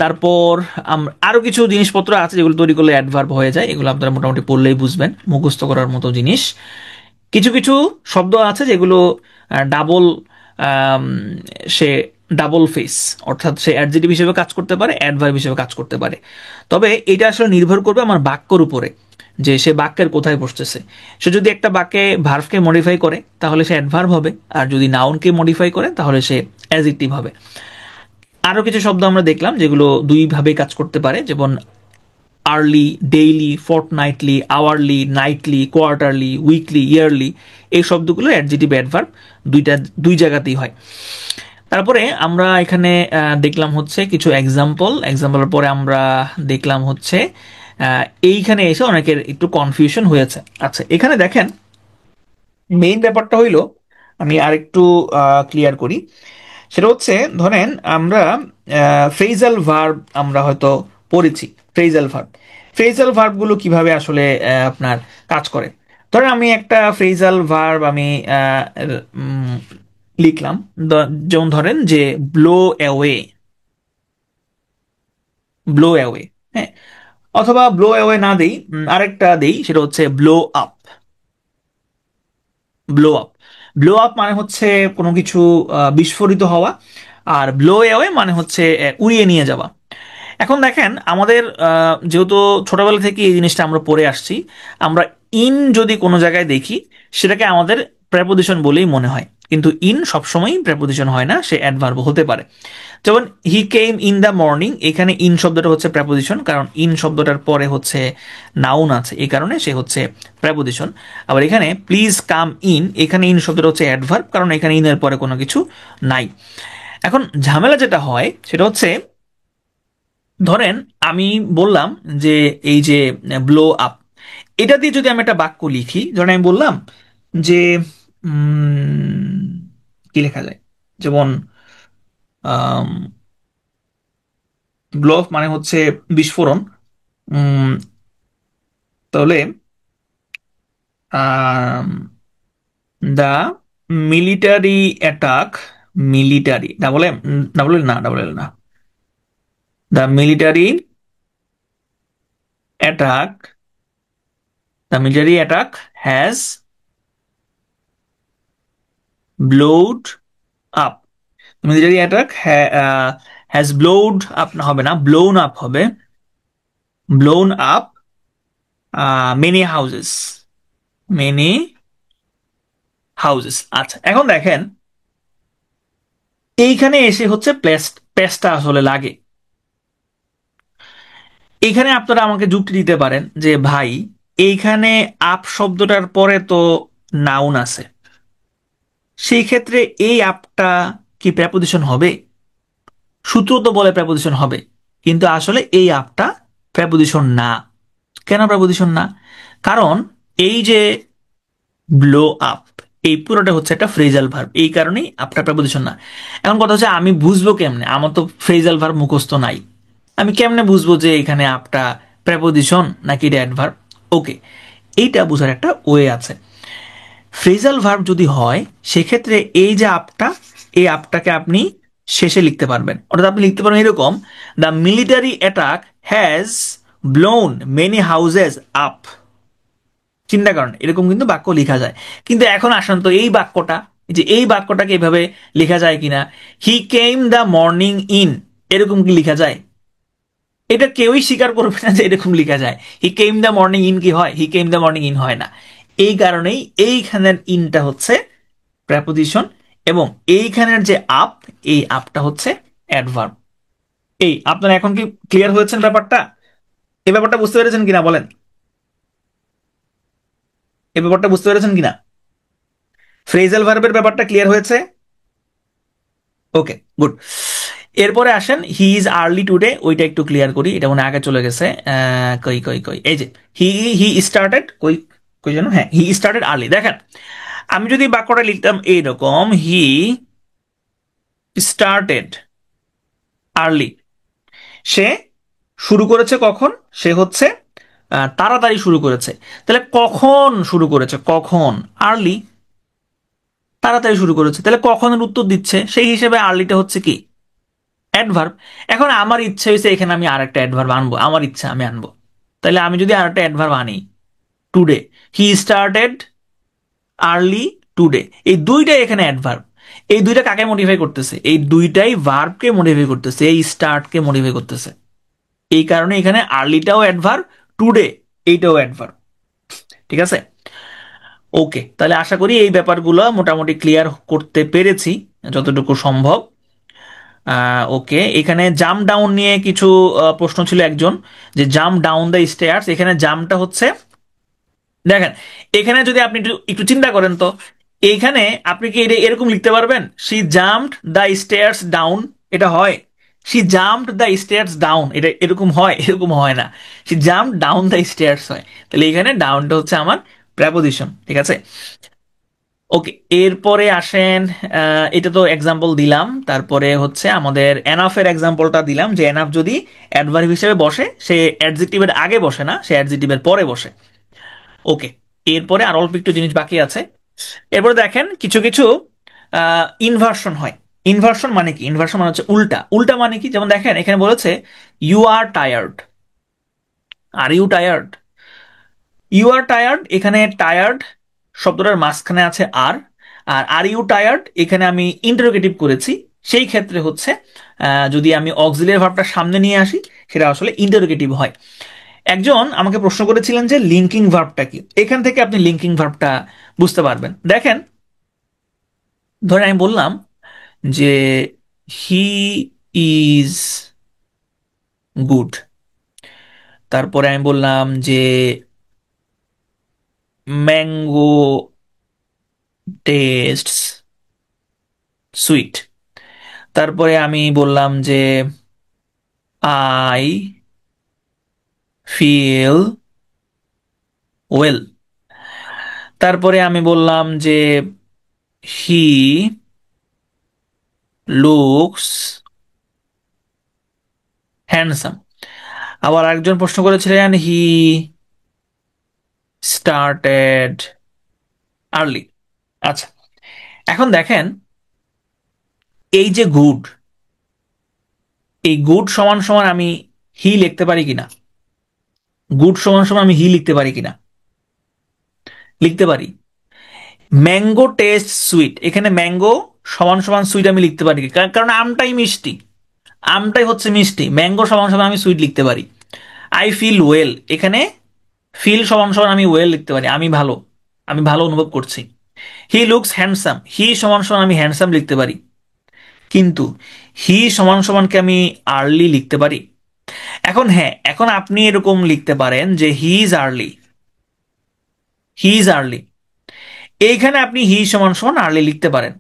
তারপর আরো কিছু জিনিসপত্র আছে যেগুলো তৈরি করলে অ্যাডভার্ব হয়ে যায়, এগুলো আপনারা মোটামুটি পড়লেই বুঝবেন, মুখস্থ করার মতো জিনিস। কিছু কিছু শব্দ আছে যেগুলো ডাবল, সে ডাবল ফেস, অর্থাৎ সে অ্যাডজেক্টিভ হিসেবে কাজ করতে পারে, অ্যাডভার্ব হিসেবে কাজ করতে পারে। তবে এটা আসলে নির্ভর করবে আমার বাক্যর উপরে, যে সে বাক্যের কোথায় বসতেছে। সে যদি একটা বাক্যে ভার্ভকে মডিফাই করে তাহলে সে অ্যাডভার্ব হবে, আর যদি নাউনকে মডিফাই করে তাহলে সে অ্যাডজেক্টিভ হবে। আরো কিছু শব্দ আমরা দেখলাম যেগুলো দুই ভাবে কাজ করতে পারে, যেমন early, daily, fortnightly, hourly, nightly, quarterly, weekly, yearly. এই শব্দগুলো অ্যাডজেটিভ অ্যাডভার্ব দুই জায়গাতেই হয়। তারপরে আমরা এখানে দেখলাম হচ্ছে কিছু এক্সাম্পলের পরে আমরা দেখলাম হচ্ছে এইখানে এসে অনেকের একটু কনফিউশন হয়েছে। আচ্ছা, এখানে দেখেন মেইন ব্যাপারটা হইলো, আমি আরেকটু ক্লিয়ার করি। সেটা হচ্ছে, ধরেন আমরা ফ্রেজাল ভার্ব আমরা হয়তো পড়েছি। ফ্রেজাল ভার্বগুলো কিভাবে আসলে আপনার কাজ করে। ধরেন আমি একটা ফ্রেজাল ভার্ব আমি লিখলাম, যেমন ধরেন যে ব্লো অ্যাওয়ে, ব্লো অ্যাওয়ে, হ্যাঁ। অথবা ব্লো অ্যাওয়ে না দেই, আরেকটা দেই, সেটা হচ্ছে blow up. Blow up, blow up মানে হচ্ছে কোনো কিছু বিস্ফোরিত হওয়া, আর ব্লো অ্যাওয়ে মানে হচ্ছে উড়িয়ে নিয়ে যাওয়া। এখন দেখেন আমাদের যেহেতু ছোটবেলা থেকে এই জিনিসটা আমরা পড়ে আসছি, আমরা ইন যদি কোনো জায়গায় দেখি সেটাকে আমাদের প্রেপোজিশন বলেই মনে হয়, কিন্তু ইন সবসময়ই প্রেপোজিশন হয় না, সে অ্যাডভার্ব হতে পারে। যেমন হি কেম ইন দ্য মর্নিং, এখানে ইন শব্দটা হচ্ছে প্রেপোজিশন, কারণ ইন শব্দটার পরে হচ্ছে নাউন আছে, এই কারণে সে হচ্ছে প্রেপোজিশন। আবার এখানে প্লিজ কাম ইন, এখানে ইন শব্দটা হচ্ছে অ্যাডভার্ব, কারণ এখানে ইনের পরে কোনো কিছু নাই। এখন ঝামেলা যেটা হয় সেটা হচ্ছে, ধরেন আমি বললাম যে এই যে ব্লো আপ, এটা দিয়ে যদি আমি একটা বাক্য লিখি, ধরেন আমি বললাম যে কি লেখা যায়, যেমন ব্লো আপ মানে হচ্ছে বিস্ফোরণ। উম, তাহলে the military attack, military double M, double L না, ডাবল এল না, the military attack, the military attack has blowed up. Military attack has blowed up, না হবে না, ব্লোন আপ হবে, blown up many houses, many houses. আচ্ছা, এখন দেখেন এইখানে এসে হচ্ছে প্লেসটা আসলে লাগে। এইখানে আপনারা আমাকে যুক্তি দিতে পারেন যে ভাই, এইখানে আপ শব্দটার পরে তো নাউন আছে, সেই ক্ষেত্রে এই আপটা কি প্রেপোজিশন হবে? সূত্র তো বলে প্রেপোজিশন হবে, কিন্তু আসলে এই আপটা প্রেপোজিশন না। কেন প্রেপোজিশন না? কারণ এই যে ব্লো আপ, এই পুরোটা হচ্ছে একটা ফ্রেজাল ভার্ব, এই কারণেই আপটা প্রেপোজিশন না। এখন কথা হচ্ছে আমি বুঝবো কেমনে, আমার তো ফ্রেজাল ভার্ব মুখস্থ নাই, আমি কেমনে বুঝবো যে এখানে আপটা প্রেপোজিশন নাকি এটা অ্যাডভার্ব? ওকে, এইটা বোঝার একটা ওয়ে আছে। ফ্রেজাল ভার্ব যদি হয় সেক্ষেত্রে এই যে আপটা, এই আপটাকে আপনি শেষে লিখতে পারবেন, অর্থাৎ আপনি লিখতে পারবেন এরকম, the military attack has blown many houses up. চিন্তা করেন, এরকম কিন্তু বাক্য লেখা যায়। কিন্তু এখন আসেন তো এই বাক্যটা, যে এই বাক্যটাকে এভাবে লেখা যায় কিনা, হি কেম দ্য মর্নিং ইন, এরকম কি লেখা যায়? এটা কেউই স্বীকার করবে না যে এরকম লেখা যায়। হি কেম দ্য মর্নিং ইন কি হয়? হি কেম দ্য মর্নিং ইন হয় না। এই কারণেই এইখানের ইনটা হচ্ছে প্রেপোজিশন, এবং এইখানের যে আপ, এই আপটা হচ্ছে অ্যাডভার্ব। এই আপনারা এখন কি ক্লিয়ার হয়েছেন ব্যাপারটা? এই ব্যাপারটা বুঝতে পেরেছেন কিনা বলেন, এই ব্যাপারটা বুঝতে পেরেছেন কিনা? ফ্রেজাল ভার্বের ব্যাপারটা ক্লিয়ার হয়েছে? ওকে, গুড। এরপরে আসেন হি ইজ আর্লি টুডে, ওইটা একটু ক্লিয়ার করি, এটা মনে হয় আগে চলে গেছে। কই কই কই, এই যে হি হি স্টার্টেড, কই কই যেন, হ্যাঁ, হি স্টার্টেড আর্লি। দেখেন আমি যদি বাক্যটা লিখতাম এইরকম, হি স্টার্টেড আর্লি, সে শুরু করেছে কখন? সে হচ্ছে তাড়াতাড়ি শুরু করেছে। তাহলে কখন শুরু করেছে? কখন? আর্লি, তাড়াতাড়ি শুরু করেছে। তাহলে কখনের উত্তর দিচ্ছে, সেই হিসেবে আর্লিটা হচ্ছে কি? অ্যাডভার্ব। এখন আমার ইচ্ছে হয়েছে এখানে আমি আরেকটা অ্যাডভার্ব আনবো, আমার ইচ্ছা আমি আনবো। তাহলে আমি যদি আরেকটা অ্যাডভার্ব আনি, today, he started early today, এই দুইটাই এখানে অ্যাডভার্ব। এই দুইটা কাকে মডিফাই করতেছে? এই দুইটাই ভার্বকে মডিফাই করতেছে, এই স্টার্টকে মডিফাই করতেছে। এই কারণে এখানে আর্লিটাও অ্যাডভার্ব, টুডে এইটাও অ্যাডভার্ব। ঠিক আছে? ওকে, তাহলে আশা করি এই ব্যাপারগুলো মোটামুটি ক্লিয়ার করতে পেরেছি যতটুকু সম্ভব। ওকে, এখানে জাম্প ডাউন নিয়ে কিছু প্রশ্ন ছিল একজন, যে জাম্প ডাউন দ্য স্টেয়ার্স, এখানে জাম্পটা হচ্ছে, দেখেন এখানে যদি আপনি একটু একটু চিন্তা করেন তো, এইখানে আপনি কি এটা এরকম লিখতে পারবেন, she jumped the stairs down? এটা হয়? She jumped the stairs down, এটা এরকম হয়? এরকম হয় না। She jump down the stairs হয়। তাহলে এখানে ডাউনটা হচ্ছে আমার প্রেপোজিশন, ঠিক আছে? ওকে, এরপরে আসেন, এটা তো এক্সাম্পল দিলাম, তারপরে হচ্ছে আমাদের এনাফের এক্সাম্পলটা দিলাম, যে এনাফ যদি অ্যাডভার্ব হিসেবে বসে, সে অ্যাডজেক্টিভের আগে বসে না, সে অ্যাডজেক্টিভের পরে বসে। ওকে, এরপরে আর অল্প একটু জিনিস বাকি আছে। এরপরে দেখেন কিছু কিছু ইনভার্সন হয়। ইনভার্সন মানে কি? ইনভার্সন মানে হচ্ছে উল্টা। উল্টা মানে কি? যেমন দেখেন এখানে বলেছে you are tired. Are you tired? You are tired, এখানে টায়ার্ড শব্দটার মাঝখানে আছে আর, আর ইউ টায়ার্ড এখানে আমি ইন্টারোগেটিভ করেছি, সেই ক্ষেত্রে হচ্ছে যদি আমি অক্সিলিয়ারি ভার্বটা সামনে নিয়ে আসি, সেটা আসলে ইন্টারোগেটিভ হয়। একজন আমাকে প্রশ্ন করেছিলেন যে লিঙ্কিং ভার্বটা কি, এখান থেকে আপনি লিঙ্কিং ভার্বটা বুঝতে পারবেন। দেখেন, ধরে আমি বললাম যে হি ইজ গুড, তারপরে আমি বললাম যে ম্যাঙ্গো টেস্টস সুইট, তারপরে আমি বললাম যে আই ফিল ওয়েল, তারপরে আমি বললাম যে হি লুকস হ্যান্ডসাম। আবার একজন প্রশ্ন করেছিলেন হি স্টার্টেড আর্লি। আচ্ছা, এখন দেখেন এই যে গুড, এই গুড সমান সমান আমি হি লিখতে পারি কিনা? গুড সমান সমান আমি হি লিখতে পারি কিনা? লিখতে পারি। ম্যাঙ্গো টেস্ট সুইট, এখানে ম্যাঙ্গো সমান সমান সুইট আমি লিখতে পারি কি? কারণ আমটাই মিষ্টি, আমটাই হচ্ছে মিষ্টি, ম্যাঙ্গো সমান সমান আমি সুইট লিখতে পারি। আই ফিল ওয়েল, এখানে ফিল সমান সমান আমি ওয়েল লিখতে পারি, আমি ভালো, আমি ভালো অনুভব করছি। হি লুকস হ্যান্ডসাম, হি সমান সমান আমি হ্যান্ডসাম লিখতে পারি, কিন্তু হি সমান সমানকে আমি আর্লি লিখতে পারি? এখন হ্যাঁ, এখন আপনি এরকম লিখতে পারেন যে he is early, he is early, এইখানে আপনি হি সমান সমান আর্লি লিখতে পারেন,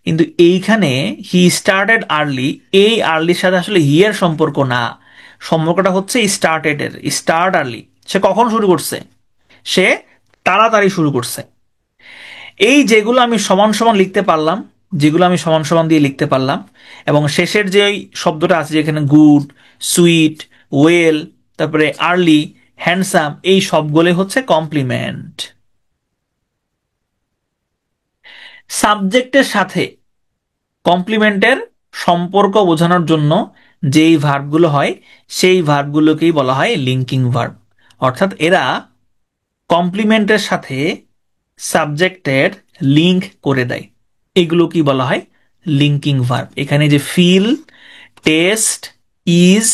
কিন্তু এইখানে হি স্টার্টেড আর্লি, এই আর্লির সাথে আসলে হি এর সম্পর্ক না, সম্পর্কটা হচ্ছে স্টার্টেড এর। স্টার্ট আর্লি, সে কখন শুরু করছে? সে তাড়াতাড়ি শুরু করছে। এই যেগুলো আমি সমান সমান লিখতে পারলাম, যেগুলো আমি সমান সমান দিয়ে লিখতে পারলাম, এবং শেষের যে শব্দটা আছে যেখানে গুড, সুইট, ওয়েল, তারপরে আর্লি, হ্যান্ডসাম, এই সবগুলো হচ্ছে কমপ্লিমেন্ট। সাবজেক্টের সাথে কমপ্লিমেন্টের সম্পর্ক বোঝানোর জন্য যেই ভার্বগুলো হয়, সেই ভার্বগুলোকেই বলা হয় লিঙ্কিং ভার্ব। অর্থাৎ এরা কমপ্লিমেন্টের সাথে সাবজেক্টের লিঙ্ক করে দেয়, এগুলো কি বলা হয়? Linking verb. এখানে যে ফিল, টেস্ট, ইজ,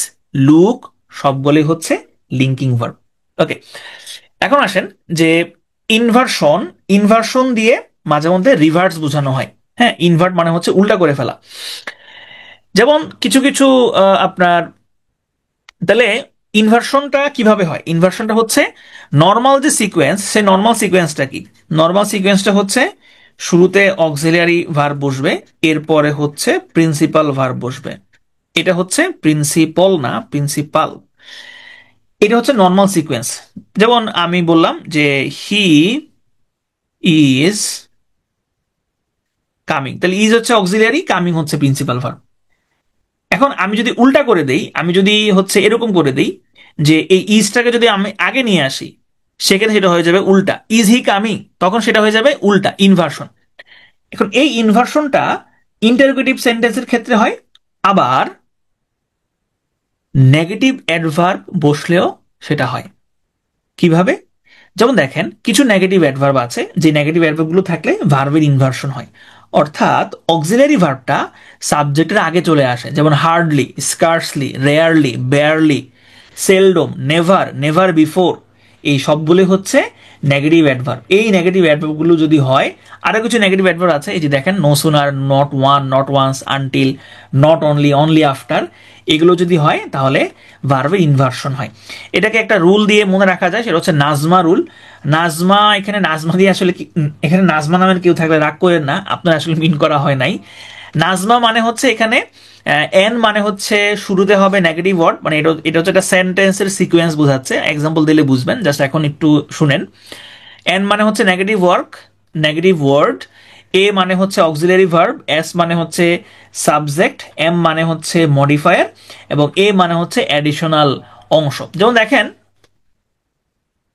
লুক, সবগুলোই হচ্ছে লিঙ্কিং ভার্ব। ওকে, এখন আসেন যে ইনভার্সন, ইনভার্সন দিয়ে মাঝে মধ্যে রিভার্স বোঝানো হয়। হ্যাঁ, ইনভার্ট মানে হচ্ছে উল্টা করে ফেলা। যেমন কিছু কিছু আপনার, তাহলে ইনভার্সনটা কিভাবে হয়? ইনভার্সনটা হচ্ছে নর্মাল যে সিকোয়েন্স, সেই নর্মাল সিকোয়েন্সটা কি? নর্মাল সিকোয়েন্সটা হচ্ছে শুরুতে অক্সিলিয়ারি ভার্ব বসবে, এরপরে হচ্ছে প্রিন্সিপাল ভার্ব বসবে। এটা হচ্ছে প্রিন্সিপাল না, প্রিন্সিপাল। এটা হচ্ছে নর্মাল সিকোয়েন্স। যেমন আমি বললাম যে হি ইজ কামিং, তাহলে ইজ হচ্ছে অক্সিলিয়ারি, কামিং হচ্ছে প্রিন্সিপাল ভার্ব। এখন আমি যদি উল্টা করে দেই, আমি যদি হচ্ছে এরকম করে দেই যে এই ইজটাকে যদি আমি আগে নিয়ে আসি, সেক্ষেত্রে সেটা হয়ে যাবে উল্টা। ইজ হি কামিং, তখন সেটা হয়ে যাবে উল্টা, ইনভার্সন। এখন এই ইনভার্সনটা ইন্টারোগেটিভ সেন্টেন্সের ক্ষেত্রে হয়, আবার নেগেটিভ অ্যাডভার্ব বসলেও সেটা হয়। কিভাবে? যেমন দেখেন কিছু নেগেটিভ অ্যাডভার্ব আছে, যে নেগেটিভ অ্যাডভার্বগুলো থাকলে ভার্বের ইনভার্সন হয়, অর্থাৎ অক্সিলারি ভার্বটা সাবজেক্টের আগে চলে আসে। যেমন hardly, scarcely, rarely, barely, seldom, never, never before, এই সবগুলো হচ্ছে নেগেটিভ অ্যাডভার্ব। এই নেগেটিভ অ্যাডভার্বগুলো যদি হয়, আরও কিছু নেগেটিভ অ্যাডভার্ব আছে, এই যে দেখেন no sooner, not one, not once, until, not only, only after, এগুলো যদি হয় তাহলে ভার্বের ইনভার্সন হয়। এটাকে একটা রুল দিয়ে মনে রাখা যায়, সেটা হচ্ছে নাজমা রুল। নাজমা, এখানে নাজমা দিয়ে আসলে কি, এখানে নাজমা নামের কেউ থাকলে রাগ করেন না, আপনার আসলে মিন করা হয় নাই। নাজমা মানে হচ্ছে এখানে এন মানে হচ্ছে শুরুতে হবে নেগেটিভ ওয়ার্ড, মানে এটা হচ্ছে একটা সেন্টেন্সের সিকোয়েন্স বোঝাচ্ছে, এক্সাম্পল দিলে বুঝবেন, জাস্ট এখন একটু শুনেন। এন মানে হচ্ছে নেগেটিভ ওয়ার্ড, এ মানে হচ্ছে অক্সিলারি ভার্ব, এস মানে হচ্ছে সাবজেক্ট, এম মানে হচ্ছে মডিফায়ার, এবং এ মানে হচ্ছে অ্যাডিশনাল অংশ। যেমন দেখেন,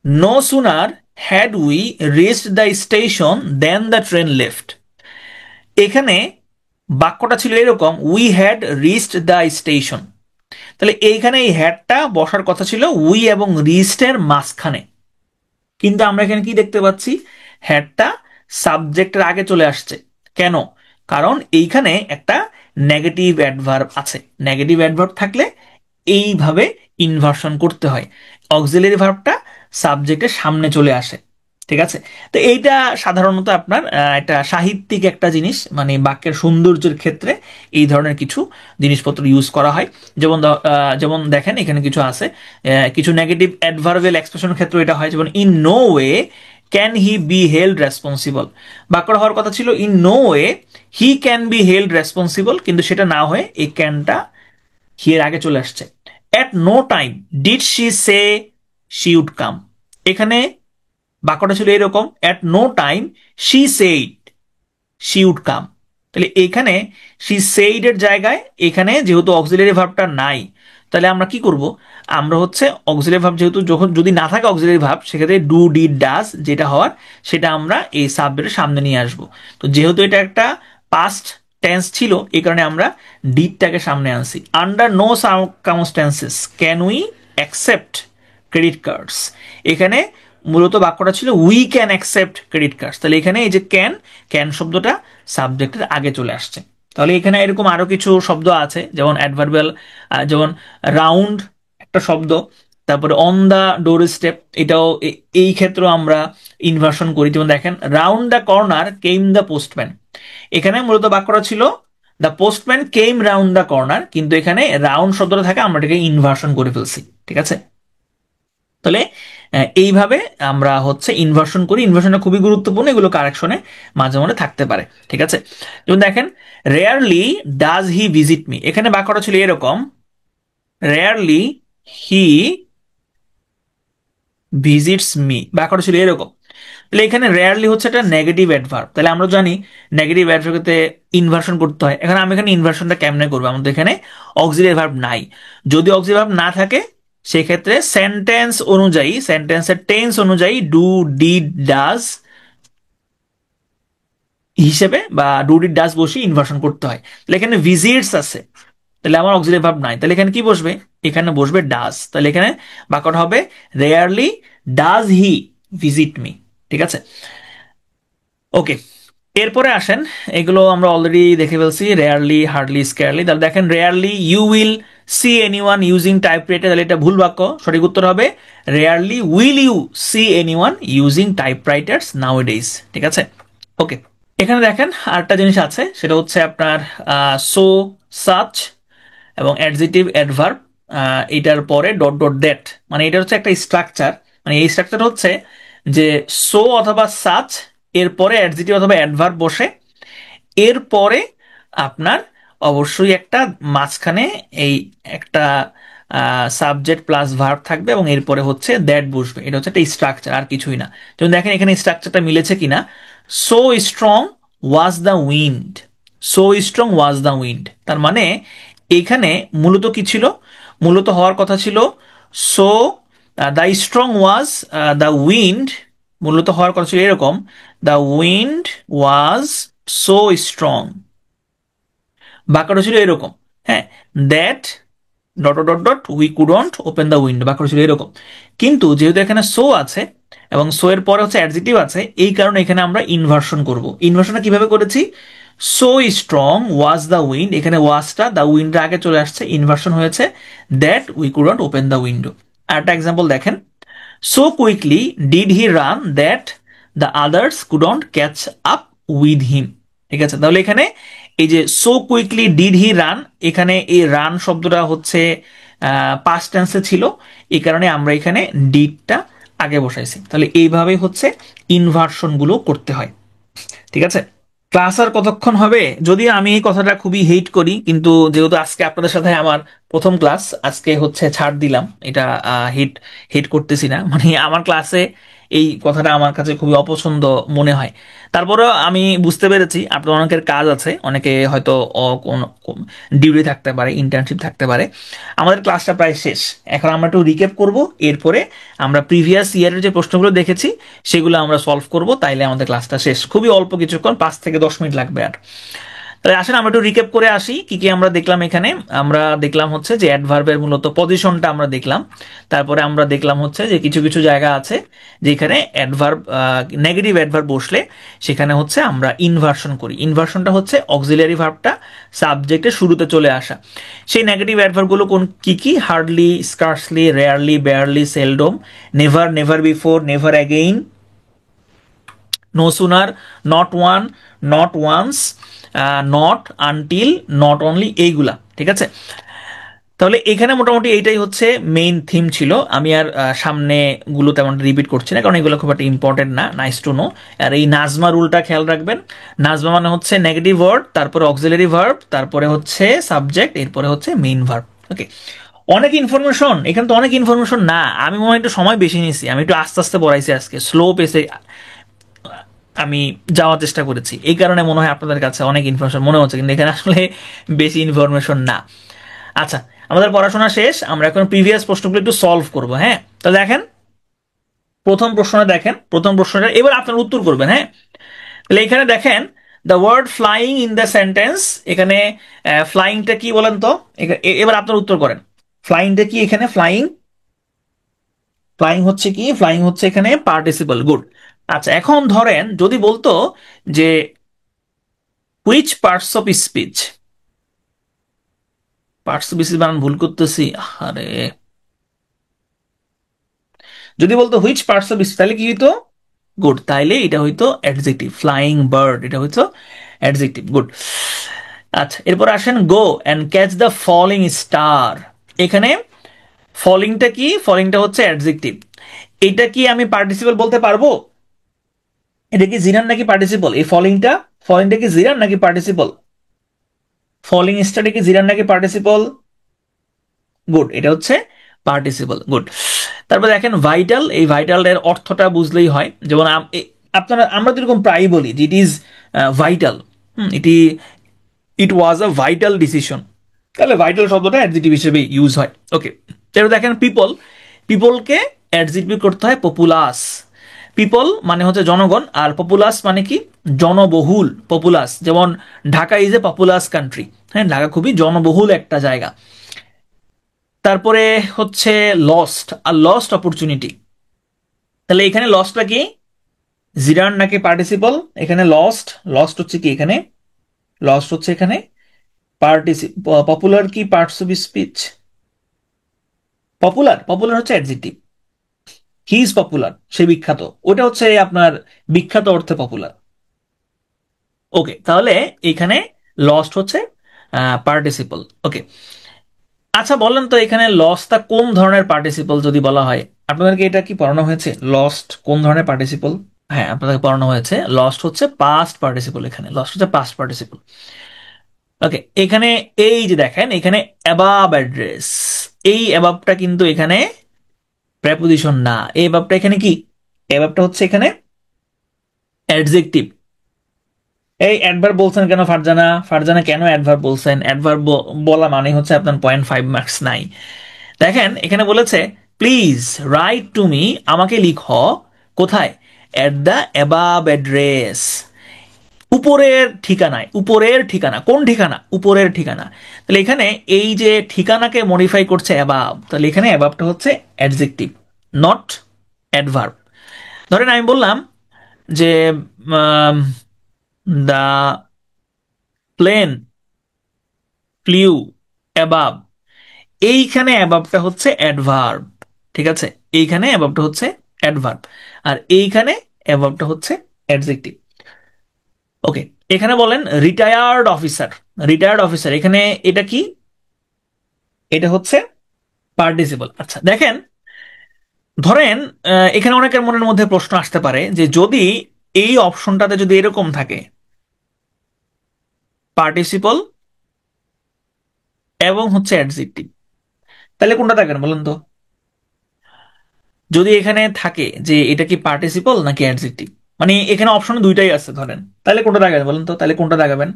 no sooner had we reached the station then the train left. এখানে বাক্যটা ছিল এরকম, we had reached the station. তাহলে এইখানে এই হ্যাডটা বসার কথা ছিল উই এবং রিচডের মাঝখানে, কিন্তু আমরা এখানে কি দেখতে পাচ্ছি, হ্যাডটা সাবজেক্টের আগে চলে আসছে। কেন? কারণ এইখানে একটা নেগেটিভ অ্যাডভার্ব আছে। নেগেটিভ অ্যাডভার্ব থাকলে এইভাবে ইনভার্সন করতে হয়, অক্সিলারি ভার্বটা সাবজেক্টের সামনে চলে আসে। ঠিক আছে? তো এইটা সাধারণত আপনার একটা সাহিত্যিক একটা জিনিস, মানে বাক্যের সৌন্দর্যের ক্ষেত্রে এই ধরনের কিছু জিনিসপত্র ইউজ করা হয়। যেমন দেখেন এখানে কিছু আছে, কিছু নেগেটিভ অ্যাডভার্বিয়াল এক্সপ্রেশনের ক্ষেত্রে এটা হয়, যেমন in no way can he be held responsible. বাক্যটা হওয়ার কথা ছিল in no way he can be held responsible, কিন্তু সেটা না হয়ে এই ক্যানটা হি এর আগে চলে আসছে। At no time did she say she would come. এখানে বাক্যটা ছিল এরকম, at no time she said she would come. তাহলে এখানে শি সেইড এর জায়গায় এখানে যেহেতু অক্সিলারি ভার্বটা নাই, তাহলে আমরা কি করব, আমরা হচ্ছে অক্সিলারি ভার্ব যেহেতু যখন যদি না থাকে অক্সিলারি ভার্ব, সেক্ষেত্রে ডু ডিড ডাজ যেটা হওয়ার সেটা আমরা এই সাবজেক্টের সামনে নিয়ে আসব। তো যেহেতু এটা একটা পাস্ট টেন্স ছিল, এই কারণে আমরা ডিডটাকে সামনে আনছি। Under no circumstances can we accept credit cards. এখানে মূলত বাক্যটা ছিল we can accept credit cards. তাহলে এখানে এই যে ক্যান, ক্যান শব্দটা সাবজেক্টের আগে চলে আসছে। তাহলে এখানে এরকম আরো কিছু শব্দ আছে, যেমন অ্যাডভার্বিয়াল, যেমন রাউন্ড একটা শব্দ, তারপরে অন দ্য ডোর স্টেপ, এটাও এই ক্ষেত্রেও আমরা ইনভার্সন করি। যেমন দেখেন, round the corner came the postman. এখানে মূলত বাক্যটা ছিল the postman came round the corner, কিন্তু এখানে রাউন্ড শব্দটা থাকে, আমরা এটাকে ইনভার্সন করে ফেলছি। ঠিক আছে? তাহলে এইভাবে আমরা হচ্ছে ইনভার্সন করি। ইনভার্সনটা খুবই গুরুত্বপূর্ণ, এগুলো কারেকশনে মাঝে মাঝে থাকতে পারে। ঠিক আছে? যেমন দেখেন, rarely does he visit me. এখানে বাক্যটা ছিল এরকম, রেয়ারলি হি ভিজিটস মি। বাক্যটা ছিল এরকম। তাহলে এখানে রেয়ারলি হচ্ছে একটা নেগেটিভ অ্যাডভার্ব, তাহলে আমরা জানি নেগেটিভ অ্যাডভার্বতে ইনভার্সন করতে হয়। এখন আমি এখানে ইনভার্সনটা কেমনে করবো, আমাদের এখানে অক্সিলারি ভার্ব নাই। যদি অক্সিলারি ভার্ব না থাকে, সেক্ষেত্রে সেন্টেন্স অনুযায়ী, সেন্টেন্সের টেন্স অনুযায়ী ডু ডিড ডাজ হিসেবে বা ডু ডিড ডাজ বসে ইনভার্সন করতে হয়। তাহলে এখানে ভিজিটস আছে, তাহলে আমার অক্সিলারি ভার্ব নাই, তাহলে এখানে কি বসবে, এখানে বসবে ডাজ। তাহলে এখানে বাক্যটা হবে rarely does he visit me. ঠিক আছে? ওকে, এরপরে আসেন, এগুলো আমরা অলরেডি দেখে ফেলছি, রেয়ারলি, হার্ডলি, স্কেয়ারলি। তাহলে দেখেন, rarely you will see anyone using typewriter, তাহলে এটা ভুল বাক্য। সঠিক উত্তর হবে rarely will you see anyone using typewriters nowadays. ঠিক আছে? ওকে, এখানে দেখেন আরেকটা জিনিস আছে, সেটা হচ্ছে আপনার সো, সাচ এবং অ্যাডজেক্টিভ অ্যাডভার্ব, এটার পরে ডট ডট দ্যাট, মানে এটা হচ্ছে একটা স্ট্রাকচার। মানে এই স্ট্রাকচার হচ্ছে যে সো অথবা সাচ এরপরে অ্যাডজেক্টিভ অথবা অ্যাডভার্ব বসে, এরপরে আপনার অবশ্যই একটা মাঝখানে এই একটা সাবজেক্ট প্লাস ভার্ব থাকবে, এবং এরপরে হচ্ছে দ্যাট বসবে। এটা হচ্ছে একটা স্ট্রাকচার, আর কিছুই না। যেমন দেখেন এখানে স্ট্রাকচারটা মিলেছে কিনা, so strong was the wind, so strong was the wind, তার মানে এখানে মূলত কি ছিল, মূলত হওয়ার কথা ছিল so the strong was the wind, মূলত হওয়ার কথা ছিল এরকম, the wind was so strong. বাক্যটা ছিল এরকম, হ্যাঁ, that dot dot dot we couldn't open the window, বাক্যটা ছিল এরকম। কিন্তু যেহেতু এখানে সো আছে এবং সো এর পরে হচ্ছে অ্যাডজেক্টিভ আছে, এই কারণে এখানে আমরা ইনভার্সন করব। ইনভার্সনটা কিভাবে করেছি, so strong was the wind, এখানে ওয়াজটা দ্য উইন্ডের আগে চলে আসছে, ইনভার্সন হয়েছে that we couldn't open the window. আর একটা এক্সাম্পল দেখেন, so quickly did he run that the others couldn't catch up with him. ঠিক আছে, তাহলে এখানে এই যে so quickly did he run, এখানে এই রান শব্দটা হচ্ছে পাস্ট টেন্সে ছিল, এই কারণে আমরা এখানে ডিডটা আগে বসাইছি। তাহলে এইভাবেই হচ্ছে ইনভার্সনগুলো করতে হয়। ঠিক আছে, ক্লাস আর কতক্ষণ হবে? যদিও আমি এই কথাটা খুবই হেট করি, কিন্তু যেহেতু আজকে আপনাদের সাথে আমার প্রথম ক্লাস, আজকে হচ্ছে ছাড় দিলাম, এটা হেট হেট করতেছি না, মানে আমার ক্লাসে এই কথাটা আমার কাছে খুবই অপছন্দ মনে হয়। তারপরেও আমি বুঝতে পেরেছি আপনার অনেকের কাজ আছে, অনেকে হয়তো ডিউটি থাকতে পারে, ইন্টার্নশিপ থাকতে পারে। আমাদের ক্লাসটা প্রায় শেষ, এখন আমরা একটু রিক্যাপ করব, এরপরে আমরা প্রিভিয়াস ইয়ারের যে প্রশ্নগুলো দেখেছি সেগুলো আমরা সলভ করব, তাইলে আমাদের ক্লাসটা শেষ। খুবই অল্প কিছুক্ষণ, 5 থেকে 10 মিনিট লাগবে। আর তাহলে আসেন আমরা একটু রিক্যাপ করে আসি কি কি আমরা দেখলাম এখানে। আমরা দেখলাম হচ্ছে যে অ্যাডভার্বের মূলত পজিশনটা আমরা দেখলাম। তারপরে আমরা দেখলাম হচ্ছে যে কিছু কিছু জায়গা আছে যেখানে অ্যাডভার্ব, নেগেটিভ অ্যাডভার্ব বসলে সেখানে হচ্ছে আমরা ইনভার্সন করি। ইনভার্সনটা হচ্ছে অক্সিলারি ভার্বটা সাবজেক্টের শুরুতে চলে আসা। সেই নেগেটিভ অ্যাডভার্বগুলো কোন কি কি? Hardly, scarcely, rarely, barely, seldom, never, never before, never again, no sooner, not one, not once, not, until, not only, এইগুলা। ঠিক আছে, তাহলে এখানে মোটামুটি এইটাই হচ্ছে মেইন থিম ছিল। আমি আর সামনে গুলো তেমন রিপিট করছি না, কারণ এগুলো খুব একটা ইম্পর্টেন্ট না, নাইস টু নো। আর এই নাজমা রুলটা খেয়াল রাখবেন। নাজমা মানে হচ্ছে নেগেটিভ ওয়ার্ড, তারপরে অক্সিলারি ভার্ব, তারপরে হচ্ছে সাবজেক্ট, এরপরে হচ্ছে মেইন ভার্ব। ওকে, অনেক ইনফরমেশন এখানে, তো অনেক ইনফরমেশন না, আমি মনে হয় একটু সময় বেশি নিয়েছি, আমি একটু আস্তে আস্তে পড়াইছি আজকে, স্লো পেসে আমি যাওয়ার চেষ্টা করেছি, এই কারণে মনে হয় আপনাদের কাছে অনেক ইনফরমেশন মনে হচ্ছে, কিন্তু এখানে আসলে বেশি ইনফরমেশন না। আচ্ছা, আমাদের পড়াশোনা শেষ, আমরা এখন প্রিভিয়াস প্রশ্নগুলো একটু সলভ করব। হ্যাঁ, তো দেখেন প্রথম প্রশ্নটা, দেখেন প্রথম প্রশ্নটা, এবার আপনার উত্তর করবেন। হ্যাঁ, তাহলে এখানে দেখেন the word flying in the sentence, এখানে ফ্লাইংটা কি বলেন তো? এবার আপনার উত্তর করেন, ফ্লাইংটা কি এখানে? ফ্লাইং, ফ্লাইং হচ্ছে কি? ফ্লাইং হচ্ছে এখানে পার্টিসিপল। গুড। আচ্ছা, এখন ধরেন যদি বলতো যে which parts of speech, parts of speech বানান ভুল করতেছি, আরে, যদি বলতো হুইচ পার্টস অফ স্পিচ, তাহলে কি হইতো? গুড, তাইলে এটা হইতো অ্যাডজেক্টিভ, ফ্লাইং বার্ড, এটা হইতো অ্যাডজেক্টিভ। গুড। আচ্ছা, এরপর আসেন go and catch the falling star. এখানে ফলিংটা কি? ফলিংটা হচ্ছে অ্যাডজেক্টিভ। এটা কি আমি পার্টিসিপল বলতে পারবো? এটা কি জিরান নাকি পার্টিসিপল? এই ফলিংটা, ফলিংটা কি জিরান নাকি পার্টিসিপল? ফলিং স্টারটা কি জিরান নাকি পার্টিসিপল? গুড, এটা হচ্ছে পার্টিসিপল। গুড। তারপর দেখেন ভাইটাল, এই ভাইটাল এর অর্থটা বুঝলেই হয়। যেমন আপনারা, আমরা যেরকম প্রায়ই বলি যে ইট ইজ ভাইটাল, এটি, ইট ওয়াজ আ ভাইটাল ডিসিশন, তাহলে ভাইটাল শব্দটা অ্যাডজেক্টিভ হিসেবে ইউজ হয়। ওকে, এবার দেখেন পিপল, পিপলকে অ্যাডজেক্টিভ করতে হয় পপুলাস। পিপল মানে হচ্ছে জনগণ, আর পপুলাস মানে কি? জনবহুল। পপুলাস, যেমন Dhaka is a populous country, হ্যাঁ, ঢাকা খুবই জনবহুল একটা জায়গা। তারপরে হচ্ছে লস্ট, আর লস্ট অপরচুনিটি, তাহলে এখানে লস্টটা কি? জিরান নাকি পার্টিসিপল? এখানে লস্ট, লস্ট হচ্ছে কি এখানে? লস্ট হচ্ছে এখানে পপুলার কি parts of speech? Popular, popular হচ্ছে অ্যাডজেক্টিভ। হি ইজ পপুলার, সে বিখ্যাত, ওটা হচ্ছে আপনার বিখ্যাত অর্থে পপুলার। ওকে, তাহলে এখানে লস্ট হচ্ছে পার্টিসিপল। ওকে, আচ্ছা বলেন তো এখানে লস্টটা কোন ধরনের পার্টিসিপল যদি বলা হয়? আপনাদেরকে এটা কি পড়ানো হয়েছে, লস্ট কোন ধরনের পার্টিসিপল? হ্যাঁ, আপনাদেরকে পড়ানো হয়েছে লস্ট হচ্ছে পাস্ট পার্টিসিপল, এখানে লস্ট হচ্ছে পাস্ট পার্টিসিপল। ওকে, এখানে এই যে দেখেন এখানে অ্যাবাব অ্যাড্রেস, এই অ্যাবাবটা কিন্তু এখানে প্রেপোজিশন না, এই অ্যাবাবটা এখানে কি? অ্যাবাবটা হচ্ছে এখানে অ্যাডজেক্টিভ। এই অ্যাডভার্ব বলছেন কেন ফারজানা? ফারজানা কেন অ্যাডভার্ব বলছেন? অ্যাডভার্ব বলা মানে হচ্ছে আপনার 0.5 মার্কস নাই। দেখেন এখানে বলেছে প্লিজ রাইট টু মি, আমাকে লিখো কোথায়? এট দ্য অ্যাবাব অ্যাড্রেস, উপরের ঠিকানায়। উপরের ঠিকানা, কোন ঠিকানা? উপরের ঠিকানা। তাহলে এখানে এই যে ঠিকানাকে মডিফাই করছে অ্যাবাব, তাহলে এখানে অ্যাবাবটা হচ্ছে অ্যাডজেক্টিভ, নট অ্যাডভার্ব। ধরেন আমি বললাম যে দ্য প্লেন ফ্লিউ অ্যাবাব, এইখানে অ্যাবাবটা হচ্ছে অ্যাডভার্ব। ঠিক আছে, এইখানে অ্যাভাবটা হচ্ছে অ্যাডভার্ব, আর এইখানে অ্যাভাবটা হচ্ছে অ্যাডজেক্টিভ। ওকে, এখানে বলেন রিটায়ার্ড অফিসার। রিটায়ার্ড অফিসার, এখানে এটা কি? এটা হচ্ছে পার্টিসিপল। আচ্ছা দেখেন, ধরেন এখানে অনেকের মনের মধ্যে প্রশ্ন আসতে পারে যে যদি এই অপশনটাতে যদি এরকম থাকে পার্টিসিপল এবং হচ্ছে অ্যাডজেক্টিভ, তাহলে কোনটা থাকবেন বলুন তো? যদি এখানে থাকে যে এটা কি পার্টিসিপল নাকি অ্যাডজেক্টিভ, মানে এখানে অপশন দুইটাই আছে ধরেন, তাহলে কোনটা দাগাবেন বলুন তো? তাহলে কোনটা দাগাবেন?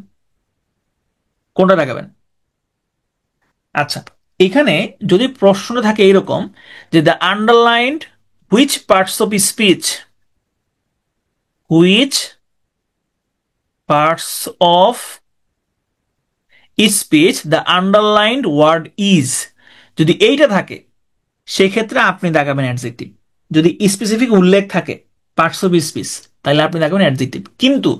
কোনটা দাগাবেন? আচ্ছা, এখানে যদি প্রশ্নটা থাকে এরকম যে the underlined which parts of speech, which parts of speech the underlined word is, যদি এইটা থাকে সেক্ষেত্রে আপনি দাগাবেন অ্যাডজেক্টিভ। যদি স্পেসিফিক উল্লেখ থাকে পার্টস অফ স্পিচ, তাহলে আপনি দাগাবেন অ্যাডজেক্টিভ। কিন্তু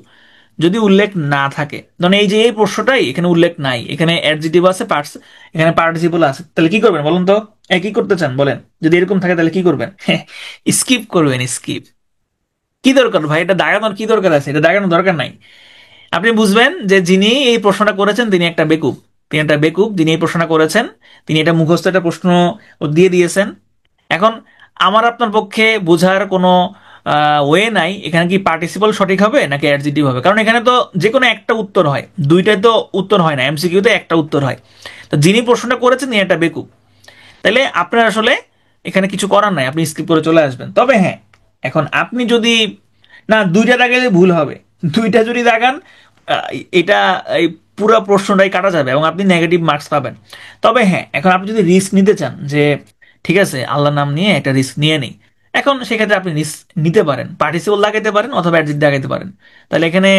যদি উল্লেখ না থাকে, ধরেন এই যে এই প্রশ্নটাই এখানে উল্লেখ নাই, এখানে অ্যাডজেক্টিভ আছে, পার্টস এখানে পার্টিসিপল আছে, তাহলে কি করবেন বলুন তো? কি করতে চান বলেন? যদি এরকম থাকে তাহলে কি করবেন? স্কিপ করবেন, স্কিপ। কি দরকার ভাই, এটা দাগানোর কি দরকার আছে? এটা দাগানোর দরকার নাই। আপনি বুঝবেন যে যিনি এই প্রশ্নটা করেছেন তিনি একটা বেকুব। তিনি একটা বেকুব, যিনি এই প্রশ্নটা করেছেন তিনি এটা মুখস্থ একটা প্রশ্ন দিয়ে দিয়েছেন। এখন আমার আপনার পক্ষে বোঝার কোনো ওয়ে নাই এখানে কি পার্টিসিপল সঠিক হবে নাকি অ্যাডজেক্টিভ হবে, কারণ এখানে তো যে কোনো একটা উত্তর হয়, দুইটাই তো উত্তর হয় না, এমসিকিউতে একটা উত্তর হয়। তো যিনি প্রশ্নটা করেছেন তিনি একটা বেকুব। তাহলে আপনার আসলে এখানে কিছু করার নাই, আপনি স্কিপ করে চলে আসবেন। তবে হ্যাঁ, এখন আপনি যদি না দুইটা দাগালে ভুল হবে, দুইটা যদি দাগান আহ, এটা এই পুরো প্রশ্নটাই কাটা যাবে এবং আপনি নেগেটিভ মার্কস পাবেন। তবে হ্যাঁ, এখন আপনি যদি রিস্ক নিতে চান যে ঠিক আছে আল্লাহর নাম নিয়ে একটা রিস্ক নিয়ে নেই, এখন সেক্ষেত্রে আপনি রিস্ক নিতে পারেন, পার্টিসিপল লাগাইতে পারেন অথবা অ্যাডজেক্টিভ লাগাইতে পারেন। তাহলে এখানে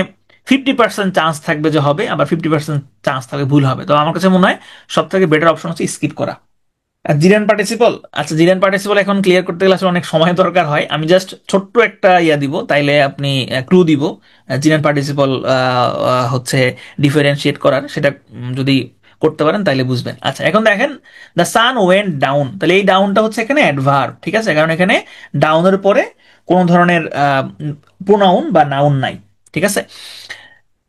50% চান্স থাকবে যে হবে, আবার 50% চান্স থাকবে ভুল হবে। তো আমার কাছে মনে হয় সব থেকে বেটার অপশন হচ্ছে স্কিপ করা। জিরান পার্টিসিপল, আচ্ছা জিরান পার্টিসিপল এখন ক্লিয়ার করতে গেলে আসলে অনেক সময় দরকার হয়। আমি জাস্ট ছোট্ট একটা ইয়া দিব, তাইলে আপনি ক্লু দিব জিরান পার্টিসিপল হচ্ছে ডিফারেন্সিয়েট করার, সেটা যদি করতে পারেন তাইলে বুঝবেন। আচ্ছা এখন দেখেন দ্য সান ওয়েন্ট ডাউন, তাহলে এই ডাউনটা হচ্ছে এখানে অ্যাডভার্ব, ঠিক আছে, কারণ এখানে ডাউনের পরে কোনো ধরনের প্রোনাউন বা নাউন নাই, ঠিক আছে।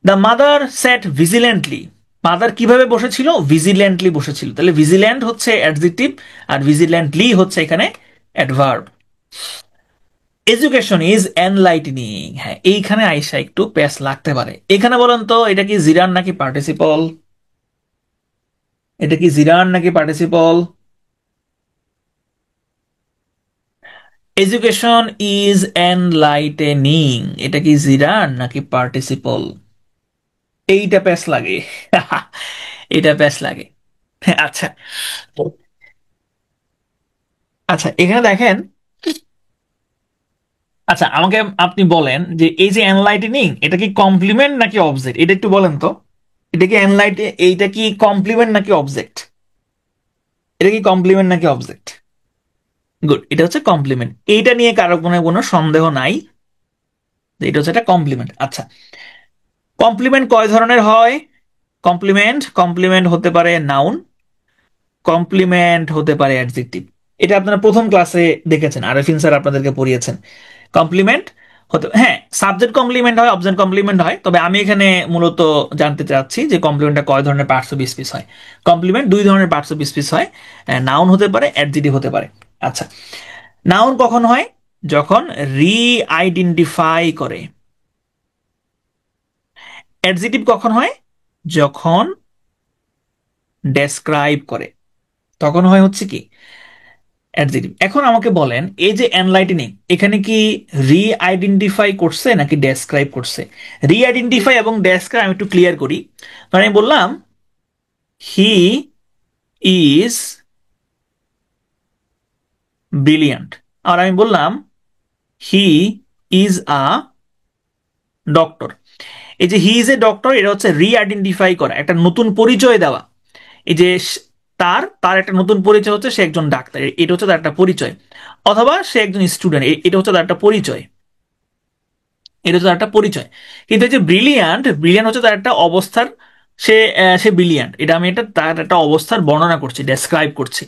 দ্য মাদার স্যাট ভিজিল্যান্টলি, মাদার কিভাবে বসেছিল? ভিজিল্যান্টলি বসেছিল, তাহলে ভিজিল্যান্ট হচ্ছে অ্যাডজেক্টিভ আর ভিজিল্যান্টলি হচ্ছে এখানে অ্যাডভার্ব। এডুকেশন ইজ এনলাইটেনিং, হ্যাঁ এইখানে আইসা একটু প্যাস লাগতে পারে। এখানে বলেন তো এটা কি জিরান নাকি পার্টিসিপল? এটা কি জিরান নাকি পার্টিসিপল? এডুকেশন ইজ এনলাইটেনিং, এটা কি জিরান নাকি পার্টিসিপল? এইটা প্যাস লাগে। এটা প্যাস লাগে। আচ্ছা, আচ্ছা এখানে দেখেন, আচ্ছা আমাকে আপনি বলেন যে এই যে এনলাইটেনিং এটা কি কমপ্লিমেন্ট নাকি অবজেক্ট, এটা একটু বলেন তো। এটা কি এইটা কি কমপ্লিমেন্ট নাকি অবজেক্ট? এটা কি কমপ্লিমেন্ট নাকি অবজেক্ট? গুড, এটা হচ্ছে কমপ্লিমেন্ট। এইটা নিয়ে কারো কোনো সন্দেহ নাই যে এটা হচ্ছে একটা কমপ্লিমেন্ট। আচ্ছা, কমপ্লিমেন্ট কয় ধরনের হয়? কমপ্লিমেন্ট কমপ্লিমেন্ট হতে পারে নাউন, কমপ্লিমেন্ট হতে পারে অ্যাডজেক্টিভ। এটা আপনারা প্রথম ক্লাসে দেখেছেন, আরেফিন স্যার আপনাদেরকে পড়িয়েছেন। কমপ্লিমেন্ট হতে, হ্যাঁ সাবজেক্ট কমপ্লিমেন্ট হয়, অবজেক্ট কমপ্লিমেন্ট হয়, তবে আমি এখানে মূলত জানতে চাচ্ছি যে কমপ্লিমেন্টটা কয় ধরনের পার্টস অফ স্পিচ হয়। কমপ্লিমেন্ট দুই ধরনের পার্টস অফ স্পিচ হয়, নাউন হতে পারে, অ্যাডজেক্টিভ হতে পারে। আচ্ছা, নাউন কখন হয়? যখন রি আইডেন্টিফাই করে। অ্যাডজেক্টিভ কখন হয়? যখন ডেসক্রাইব করে, তখন হয় হচ্ছে কি অ্যাডজেক্টিভ। এখন আমাকে বলেন এই যে এনলাইটেনিং এখানে কি রি আইডেন্টিফাই করছে নাকি ডেসক্রাইব করছে? রি আইডেন্টিফাই এবং ডেসক্রাইব আমি একটু ক্লিয়ার করি। মানে আমি বললাম হি ইজ ব্রিলিয়ান্ট, আর আমি বললাম হি ইজ আ ডক্টর। এই যে হি ইজ এ ডক্টর, এটা হচ্ছে রি আইডেন্টিফাই করা, একটা নতুন পরিচয় দেওয়া। এই যে তার তার একটা নতুন পরিচয় হচ্ছে সে একজন ডাক্তার, এটা হচ্ছে তার একটা পরিচয়। অথবা সে একজন স্টুডেন্ট, এটা হচ্ছে তার একটা পরিচয়, এটা হচ্ছে তার একটা পরিচয়। কিন্তু এই যে ব্রিলিয়ান্ট, ব্রিলিয়ান্ট হচ্ছে তার একটা অবস্থার, সে সে ব্রিলিয়ান্ট, এটা আমি এটা তার একটা অবস্থার বর্ণনা করছি, ডেসক্রাইব করছি।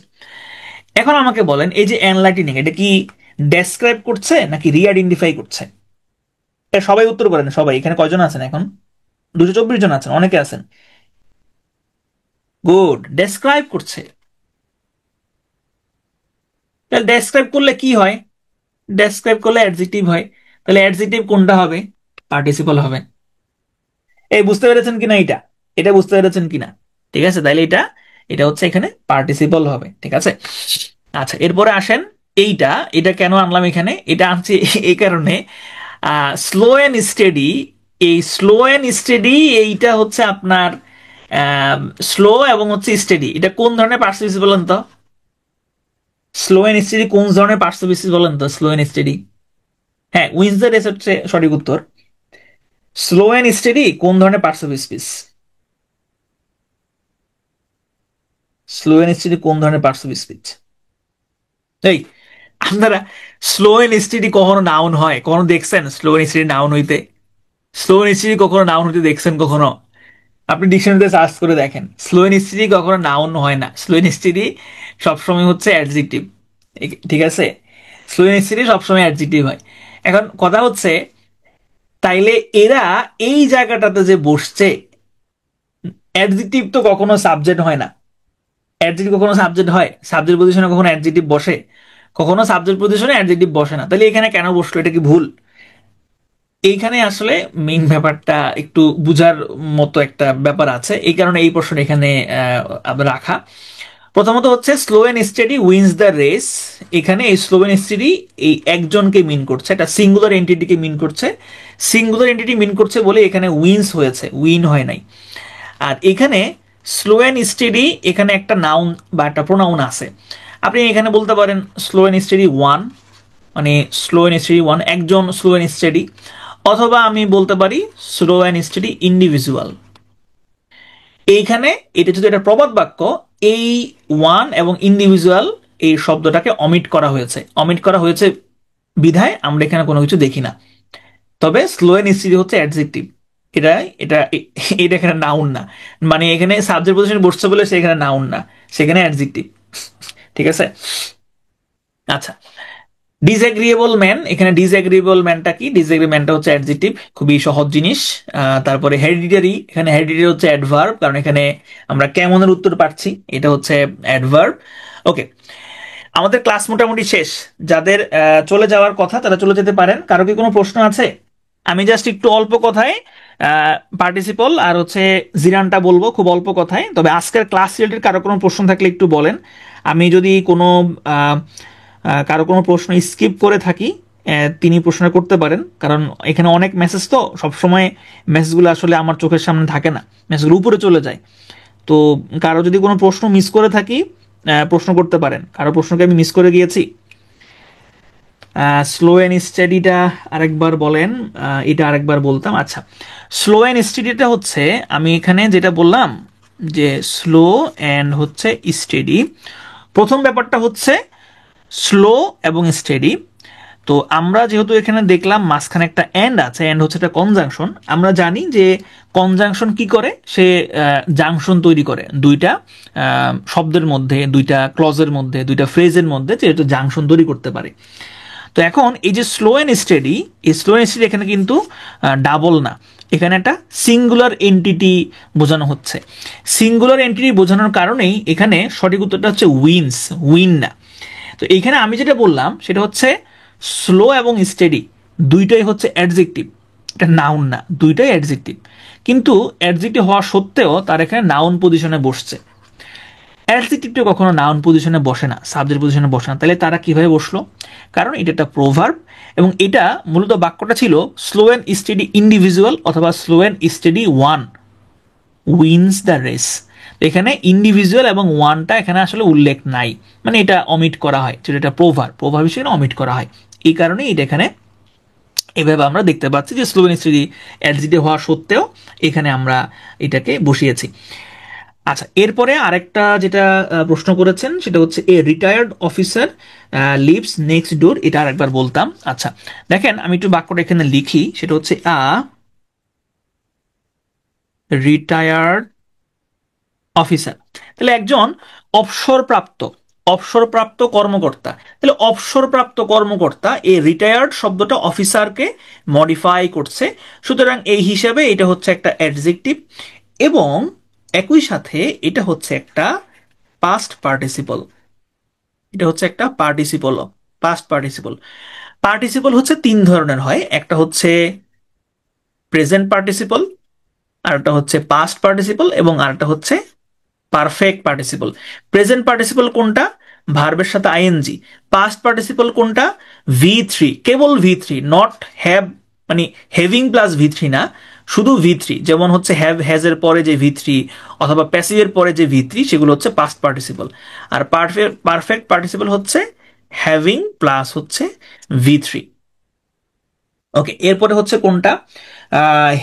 এখন আমাকে বলেন এই যে এনলাইটেনিং এটা কি ডেসক্রাইব করছে নাকি রিআইডেন্টিফাই করছে? এটা সবাই উত্তর করেন, সবাই। এখানে কয়জন আছেন এখন? 224 জন আছেন, অনেকে আছেন। গুড, ডেসক্রাইব করছে। তাহলে ডেসক্রাইব করলে কি হয়? ডেসক্রাইব করলে অ্যাডজেক্টিভ হয়। তাহলে অ্যাডজেক্টিভ কোনটা হবে? পার্টিসিপল হবে। এই বুঝতে পেরেছেন কিনা এটা? এটা বুঝতে পেরেছেন কিনা? ঠিক আছে, তাইলে এটা এটা হচ্ছে এখানে পার্টিসিপল হবে। ঠিক আছে। আচ্ছা, এরপরে আসেন। এইটা এটা কেন আনলাম এখানে? এটা আনছি এই কারণে, স্লো অ্যান্ড স্টেডি, এই স্লো অ্যান্ড স্টেডি এইটা হচ্ছে আপনার স্লো এবং হচ্ছে স্টেডি, এটা কোন ধরনের পার্সিভিস বলেন তো? স্লো অ্যান্ড স্টেডি কোন ধরনের পার্সিভিস বলেন তো? স্লো অ্যান্ড স্টেডি, হ্যাঁ, উইন্স দ্য রেস হচ্ছে সঠিক উত্তর। স্লো অ্যান্ড স্টেডি কোন ধরনের পার্সিভিস? স্লো অ্যান্ড স্টেডি কোন ধরনের পার্সিভিস? এই, আপনারা স্লো অ্যান্ড স্টেডি কখনো নাউন হয়? কখনো দেখছেন স্লো অ্যান্ড স্টেডি নাউন হইতে? স্লো অ্যান্ড স্টেডি কখনো নাউন হইতে দেখছেন কখনো? আপনি ডিকশনারিতে সার্চ করে দেখেন, স্লো অ্যান্ড স্টেডি কখনো নাউন হয় না। স্লো অ্যান্ড স্টেডি সবসময় হচ্ছে অ্যাডজেক্টিভ। ঠিক আছে, স্লো অ্যান্ড স্টেডি সবসময় অ্যাডজেক্টিভ হয়। এখন কথা হচ্ছে, তাইলে এরা এই জায়গাটাতে যে বসছে, অ্যাডজেক্টিভ তো কখনো সাবজেক্ট হয় না। অ্যাডজেক্টিভ কখনো সাবজেক্ট হয়? সাবজেক্ট পজিশনে কখনো অ্যাডজেক্টিভ বসে? কখনো সাবজেক্ট পজিশনে অ্যাডজেক্টিভ বসে না। তাহলে এখানে কেন বসলো? এটা কি ভুল? এইখানে আসলে মেইন ব্যাপারটা একটু বুঝার মতো একটা ব্যাপার আছে, এই কারণে এই প্রশ্ন এখানে রাখা। প্রথমত হচ্ছে slow and steady wins the race. এখানে এই স্লো অ্যান্ড স্টেডি এই একজনকে মিন করছে, একটা সিঙ্গুলার এন্টিটিকে মিন করছে। সিঙ্গুলার এন্টিটি মিন করছে বলে এখানে উইন্স হয়েছে, উইন হয় নাই। আর এখানে স্লো অ্যান্ড স্টেডি, এখানে একটা নাউন বা একটা প্রোনাউন আছে। আপনি এখানে বলতে পারেন স্লো অ্যান্ড স্টেডি ওয়ান, মানে স্লো অ্যান্ড স্টেডি ওয়ান, একজন স্লো অ্যান্ড স্টেডি। অথবা আমি বলতে পারি স্লো অ্যান্ড স্টেডি ইন্ডিভিজুয়াল। এইখানে এটা যদি একটা প্রবাদ বাক্য, এই ওয়ান এবং ইন্ডিভিজুয়াল এই শব্দটাকে অমিট করা হয়েছে। অমিট করা হয়েছে বিধায় আমরা এখানে কোনো কিছু দেখি না। তবে স্লো অ্যান্ড স্টেডি হচ্ছে অ্যাডজেক্টিভ। এটা এটা এটা এখানে নাউন না, মানে এখানে সাবজেক্ট পজিশনে বসছে বলে সে এখানে নাউন না, সেখানে অ্যাডজেক্টিভ। ঠিক আছে। আচ্ছা, ডিসএগ্রিয়েবল ম্যান, এখানে ডিসএগ্রিয়েবল ম্যানটা কি? ডিসএগ্রি ম্যানটা হচ্ছে অ্যাডজেক্টিভ, খুবই সহজ জিনিস। তারপরে হেরিডিটারি, এখানে হেরিডিটারি হচ্ছে অ্যাডভার্ব, কারণ এখানে আমরা কেমনের উত্তর পাচ্ছি, এটা হচ্ছে অ্যাডভার্ব। ওকে, আমাদের ক্লাস মোটামুটি শেষ। যাদের চলে যাওয়ার কথা তারা চলে যেতে পারেন। কারো কি কোনো প্রশ্ন আছে? আমি জাস্ট একটু অল্প কথায় পার্টিসিপল আর হচ্ছে জিরানটা বলবো, খুব অল্প কথায়। তবে আজকের ক্লাস রিলেটেড কারো কোনো প্রশ্ন থাকলে একটু বলেন। আমি যদি কোনো কারো কোনো প্রশ্ন স্কিপ করে থাকি, তিনি প্রশ্ন করতে পারেন, কারণ এখানে অনেক মেসেজ, তো সবসময় মেসেজগুলো আসলে আমার চোখের সামনে থাকে না, মেসেজগুলো উপরে চলে যায়। তো কারো যদি কোনো প্রশ্ন মিস করে থাকি, প্রশ্ন করতে পারেন। কারো প্রশ্নকে আমি মিস করে গিয়েছি? স্লো অ্যান্ড স্টাডিটা আরেকবার বলেন। এটা আরেকবার বলতাম। আচ্ছা, স্লো অ্যান্ড স্টাডিটা হচ্ছে, আমি এখানে যেটা বললাম যে স্লো অ্যান্ড হচ্ছে স্টেডি, প্রথম ব্যাপারটা হচ্ছে স্লো এবং স্টেডি। তো আমরা যেহেতু এখানে দেখলাম মাঝখানে একটা এন্ড আছে, এন্ড হচ্ছে একটা কনজাংশন। আমরা জানি যে কনজাংশন কি করে, সে জাংশন তৈরি করে দুইটা শব্দের মধ্যে, দুইটা ক্লজের মধ্যে, দুইটা ফ্রেজের মধ্যে, যেহেতু জাংশন তৈরি করতে পারে। তো এখন এই যে স্লো অ্যান্ড স্টেডি, এই স্লো অ্যান্ড স্টেডি এখানে কিন্তু ডাবল না, এখানে একটা সিঙ্গুলার এন্টিটি বোঝানো হচ্ছে। সিঙ্গুলার এন্টিটি বোঝানোর কারণেই এখানে সঠিক উত্তরটা হচ্ছে উইন্স, উইন না। তো এইখানে আমি যেটা বললাম সেটা হচ্ছে স্লো এবং স্টেডি দুইটাই হচ্ছে অ্যাডজেক্টিভ, এটা নাউন না, দুইটাই অ্যাডজেক্টিভ। কিন্তু অ্যাডজেক্টিভ হওয়া সত্ত্বেও তার এখানে নাউন পজিশনে বসছে। অ্যাডজেক্টিভটা কখনো নাউন পজিশনে বসে না, সাবজেক্ট পজিশনে বসে না। তাহলে তারা কিভাবে বসলো? কারণ এটা একটা প্রোভার্ব, এবং এটা মূলত বাক্যটা ছিল স্লো অ্যান্ড স্টেডি ইন্ডিভিজুয়াল অথবা slow and steady one wins the race. এখানে ইন্ডিভিজুয়াল এবং ওয়ানটা এখানে আসলে উল্লেখ নাই, মানে এটা অমিট করা হয়, যেটা এটা প্রোভার্ব হিসেবে অমিট করা হয়। এই কারণেই এটা এখানে এভাবে আমরা দেখতে পাচ্ছি যে স্লো অ্যান্ড স্টেডি অ্যাডজেক্টিভ হওয়া সত্ত্বেও এখানে আমরা এটাকে বসিয়েছি। আচ্ছা, এরপরে আরেকটা যেটা প্রশ্ন করেছেন সেটা হচ্ছে a retired officer lives next door, এটা আরেকবার বলতাম। আচ্ছা, দেখেন আমি একটু বাক্যটা এখানে লিখি, সেটা হচ্ছে আ রিটায়ার্ড অফিসার। তাহলে একজন অবসরপ্রাপ্ত, অবসরপ্রাপ্ত কর্মকর্তা। তাহলে অবসরপ্রাপ্ত কর্মকর্তা, এই রিটায়ার্ড শব্দটা অফিসারকে মডিফাই করছে, সুতরাং এই হিসাবে এটা হচ্ছে একটা অ্যাডজেক্টিভ এবং একই সাথে এটা হচ্ছে একটা পাস্ট পার্টিসিপল। এটা হচ্ছে একটা পার্টিসিপল, পাস্ট পার্টিসিপল। পার্টিসিপল হচ্ছে তিন ধরনের হয়, একটা হচ্ছে প্রেজেন্ট পার্টিসিপল, আরেকটা হচ্ছে পাস্ট পার্টিসিপল এবং আরেকটা হচ্ছে পারফেক্ট পার্টিসিপল। প্রেজেন্ট পার্টিসিপল কোনটা? ভার্বের সাথে আইএনজি। পাস্ট পার্টিসিপল কোনটা? V3, cable V3, not have, মানে হ্যাভিং প্লাস V3 না, শুধু V3। যেমন হচ্ছে হ্যাভ হ্যাজ এর পরে যে V3 অথবা প্যাসিভের পরে যে V3, সেগুলো হচ্ছে পাস্ট পার্টিসিপল। আর পারফেক্ট পার্টিসিপল হচ্ছে হ্যাভিং প্লাস হচ্ছে V3। ওকে, এরপরে হচ্ছে কোনটা?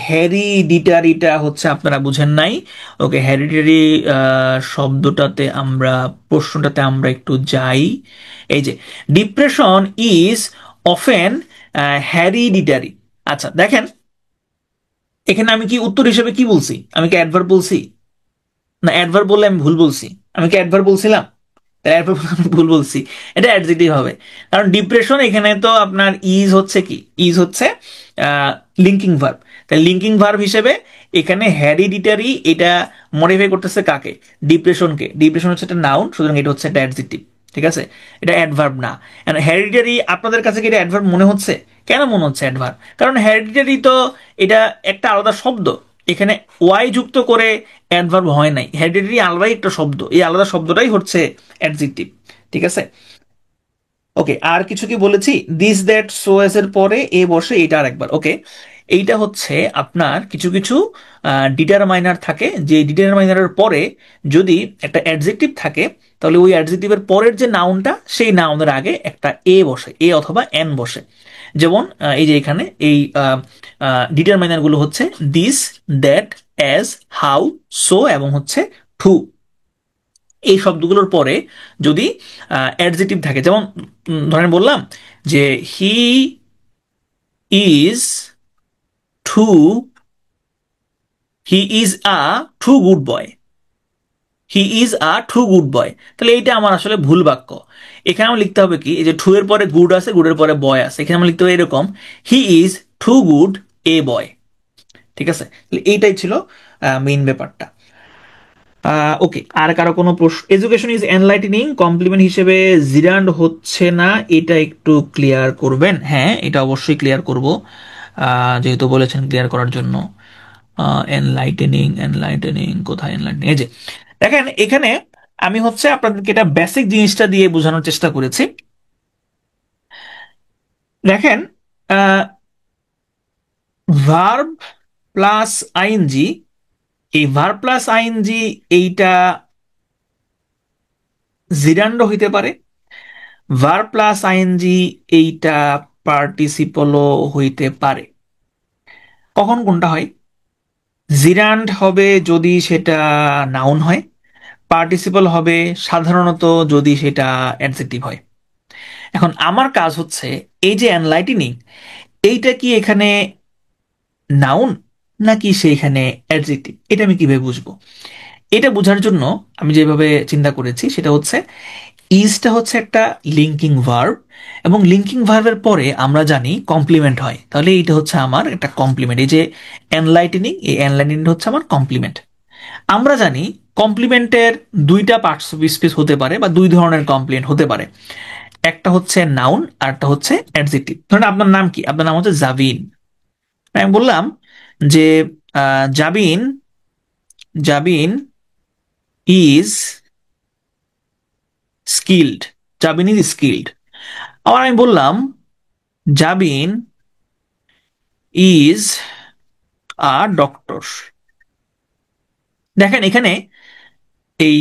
হেরিডিটারিটা হচ্ছে আপনারা বুঝেন নাই। ওকে, হেরিডিটারি শব্দটাতে আমরা, প্রশ্নটাতে আমরা একটু যাই। এই যে ডিপ্রেশন ইজ অফেন হেরিডিটারি। আচ্ছা দেখেন, এখানে আমি কি উত্তর হিসেবে কি বলছি? আমি কি অ্যাডভার্ব বলছি? না, অ্যাডভার্ব বললে আমি ভুল বলছি। আমি কি অ্যাডভার্ব বলছিলাম? তাহলে অ্যাডভার্ব আমি ভুল বলছি, এটা অ্যাডজেক্টিভ হবে। কারণ ডিপ্রেশন এখানে তো আপনার ইজ হচ্ছে কি, ইজ হচ্ছে লিঙ্কিং ভার্ব। তাই লিঙ্কিং ভার্ব হিসেবে এখানে হেরিডিটারি এটা মডিফাই করতেছে কাকে? ডিপ্রেশনকে। ডিপ্রেশন হচ্ছে একটা নাউন, সুতরাং এটা হচ্ছে একটা অ্যাডজেক্টিভ। ঠিক আছে, এটা অ্যাডভার্ব না। হেরিডিটারি আপনাদের কাছে কি এটা অ্যাডভার্ব মনে হচ্ছে? কেন মনে হচ্ছে অ্যাডভার্ব? কারণ হেরিডিটারি তো এটা একটা আলাদা শব্দ, এখানে ওয়াই যুক্ত করে অ্যাডভার্ব হয় নাই। হেরিডিটারি আলাদাই একটা শব্দ, এই আলাদা শব্দটাই হচ্ছে অ্যাডজেক্টিভ। ঠিক আছে, ওকে। আর কিছু কি বলেছি? দিস দ্যাট সো এস এর পরে এ বসে, এটা আর একবার। ওকে, এইটা হচ্ছে আপনার কিছু কিছু ডিটারমাইনার থাকে, যে ডিটারমাইনারের পরে যদি একটা অ্যাডজেক্টিভ থাকে, তাহলে ওই অ্যাডজেক্টিভের পরের যে নাউনটা, সেই নাউনের আগে একটা এ বসে, এ অথবা এন বসে। যেমন এই যে এখানে এই ডিটারমাইনার গুলো হচ্ছে this, that, as, how, so এবং হচ্ছে টু। এই শব্দগুলোর পরে যদি অ্যাডজেক্টিভ থাকে, যেমন ধরেন বললাম যে he is too, he is a too good boy, he is a too good boy. তাহলে এইটা আমার আসলে ভুল বাক্য। এখানে আমার লিখতে হবে কি, এই যে টু এর পরে গুড আছে, গুডের পরে বয় আছে, এখানে আমার লিখতে হবে এরকম, হি ইজ টু গুড এ বয়। ঠিক আছে, এইটাই ছিল মেইন ব্যাপারটা। ওকে, আর কারো কোনো প্রশ্ন? এডুকেশন ইজ এনলাইটেনিং কমপ্লিমেন্ট হিসেবে জিরান্ড হচ্ছে না, এটা একটু ক্লিয়ার করবেন। হ্যাঁ, এটা অবশ্যই ক্লিয়ার করব, যেহেতু বলেছেন ক্লিয়ার করার জন্য। এনলাইটেনিং, এনলাইটেনিং কোথায়? এনলাইটেনিং, এই যে দেখেন এখানে আমি হচ্ছে আপনাদেরকে এটা বেসিক জিনিসটা দিয়ে বোঝানোর চেষ্টা করেছি। দেখেন, ভার্ব প্লাস আইএনজি, এই ভার্ব প্লাস আইএনজি এইটা জিরান্ড হইতে পারে, ভার্ব প্লাস আইএনজি এইটা পার্টিসিপলও হইতে পারে। কখন কোনটা হয়? জিরান্ড হবে যদি সেটা নাউন হয়, পার্টিসিপল হবে সাধারণত যদি সেটা অ্যাডজেক্টিভ হয়। এখন আমার কাজ হচ্ছে এই যে এনলাইটেনিং, এইটা কি এখানে নাউন নাকি সেখানে অ্যাডজেক্টিভ, এটা আমি কিভাবে বুঝবো? এটা বোঝার জন্য আমি যেভাবে চিন্তা করেছি সেটা হচ্ছে, ইজটা হচ্ছে একটা লিঙ্কিং ভার্ব এবং লিঙ্কিং ভার্বের পরে আমরা জানি কমপ্লিমেন্ট হয়, তাহলে এইটা হচ্ছে আমার একটা কমপ্লিমেন্ট। এই যে এনলাইটেনিং, এই এনলাইটেনিং হচ্ছে আমার কমপ্লিমেন্ট। আমরা জানি কমপ্লিমেন্টের দুইটা পার্টস অফ স্পিচ হতে পারে বা দুই ধরনের কমপ্লিমেন্ট হতে পারে, একটা হচ্ছে নাউন আর একটা হচ্ছে অ্যাডজেক্টিভ। ধরুন আপনার নাম কি? আপনার নাম হচ্ছে জাবিন। আমি বললাম যে Zabin, Zabin is skilled, Zabin is skilled. আবার আমি বললাম জাবিন ইজ আ ডক্টর। দেখেন এখানে এই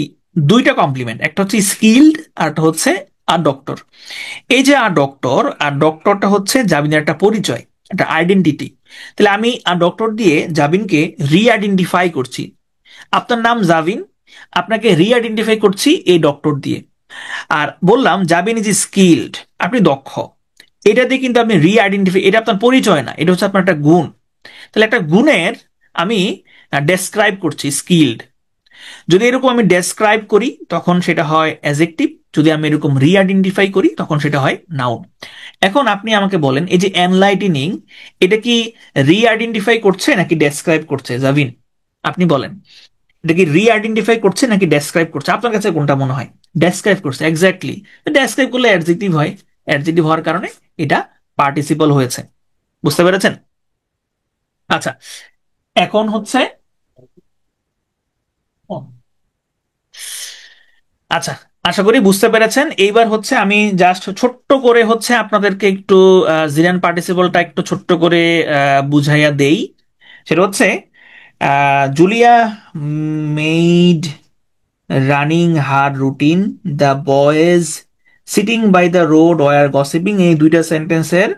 দুইটা কমপ্লিমেন্ট, একটা হচ্ছে স্কিল্ড আর একটা হচ্ছে আর ডক্টর। এই যে আর ডক্টর, আর ডক্টরটা হচ্ছে জাবিনের একটা পরিচয়, একটা আইডেন্টিটি। তাহলে আমি আর ডক্টর দিয়ে জাবিনকে রি আইডেন্টিফাই করছি। আপনার নাম জাবিন, আপনাকে রি আইডেন্টিফাই করছি এই ডক্টর দিয়ে। আর বললাম জাবিন ইজ স্কিল্ড, আপনি দক্ষ। এটা দিয়ে কিন্তু আপনি রি আইডেন্টিফাই, এটা আপনার পরিচয় না, এটা হচ্ছে আপনার একটা গুণ। তাহলে একটা গুণের আমি ডেসক্রাইব করছি স্কিল্ড। যদি এরকম আমি ডেসক্রাইব করি তখন সেটা হয় অ্যাজেক্টিভ, যদি আমি এরকম রিআইডেন্টিফাই করি তখন সেটা হয় নাউন। এখন আপনি আমাকে বলেন এই যে এনলাইটেনিং, এটা কি রিআইডেন্টিফাই করছে নাকি ডেসক্রাইব করছে? জাভিন, আপনি বলেন, এটা কি রিআইডেন্টিফাই করছে নাকি ডেসক্রাইব করছে? আপনার কাছে কোনটা মনে হয়? ডেসক্রাইব করছে, এক্স্যাক্টলি। ডেসক্রাইব করলে অ্যাডজেক্টিভ হয়, অ্যাডজেক্টিভ হওয়ার কারণে এটা পার্টিসিপল হয়েছে। বুঝতে পেরেছেন? আচ্ছা, এখন হচ্ছে আচ্ছা, আশা করি বুঝতে পেরেছেন। এইবার হচ্ছে আমি জাস্ট ছোট্ট করে হচ্ছে আপনাদেরকে একটু জিরান পার্টিসিপলটা একটু ছোট্ট করে বুঝাইয়া দেই। সেটা হচ্ছে Julia made running her routine, the boys sitting by the road were gossiping, এই দুইটা সেন্টেন্সের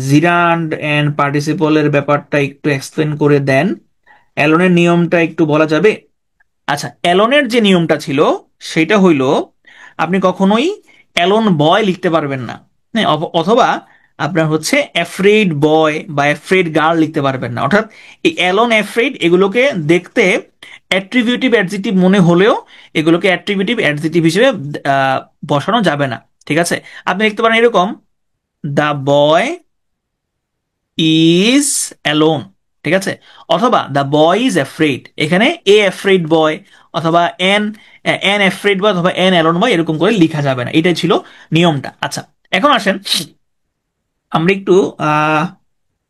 জিরান্ড অ্যান্ড পার্টিসিপলের ব্যাপারটা একটু এক্সপ্লেন করে দেন। অ্যালনের নিয়মটা একটু বলা যাবে? আচ্ছা, অ্যালনের যে নিয়মটা ছিল সেটা হইল আপনি কখনোই অ্যালন বয় লিখতে পারবেন না, হ্যাঁ, অথবা আপনার হচ্ছে অ্যাফ্রেড বয় বা অ্যাফ্রেড গার্ল লিখতে পারবেন না। অর্থাৎ এই অ্যালন, অ্যাফ্রেড এগুলোকে দেখতে অ্যাট্রিবিউটিভ অ্যাডজেক্টিভ মনে হলেও এগুলোকে অ্যাট্রিবিউটিভ অ্যাডজেক্টিভ হিসেবে বসানো যাবে না। ঠিক আছে? আপনি লিখতে পারেন এরকম, দ্য বয় ইজ অ্যালোন, ঠিক আছে? অথবা দ্য বয় ইজ অ্যাফ্রেড, এখানে এ অ্যাফ্রেড বয় অথবা এন এন অ্যাফ্রেড বয় অথবা এন অ্যালোন বয় এরকম করে লেখা যাবে না। এটাই ছিল নিয়মটা। আচ্ছা, এখন আসেন আমরা একটু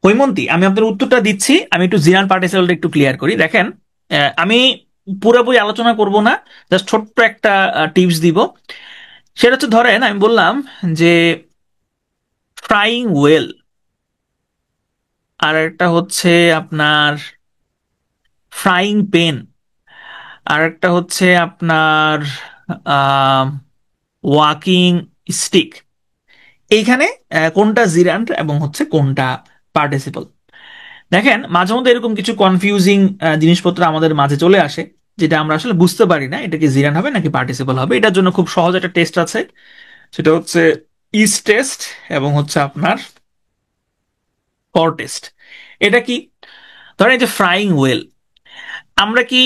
হৈমন্তী, আমি আপনার উত্তরটা দিচ্ছি, আমি একটু জিরান পার্টিসিপলটা একটু ক্লিয়ার করি। দেখেন, আমি পুরোপুরি আলোচনা করব না, জাস্ট ছোট্ট একটা টিপস দিব। সেটা হচ্ছে, ধরেন আমি বললাম যে ফ্রাইং ওয়েল, আর একটা হচ্ছে আপনার ফ্রাইং পেন, আর একটা হচ্ছে আপনার ওয়াকিং স্টিক। এইখানে কোনটা জিরান্ড এবং হচ্ছে কোনটা পার্টিসিপল? দেখেন, মাঝে মধ্যে এরকম কিছু কনফিউজিং জিনিসপত্র আমাদের মাঝে চলে আসে, যেটা আমরা আসলে বুঝতে পারি না এটা কি জিরান্ড হবে নাকি পার্টিসিপল হবে। এটার জন্য খুব সহজ একটা টেস্ট আছে, সেটা হচ্ছে ইজ টেস্ট এবং হচ্ছে আপনার ফর টেস্ট। এটা কি? ধরেন এই যে ফ্রাইং ওয়েল, আমরা কি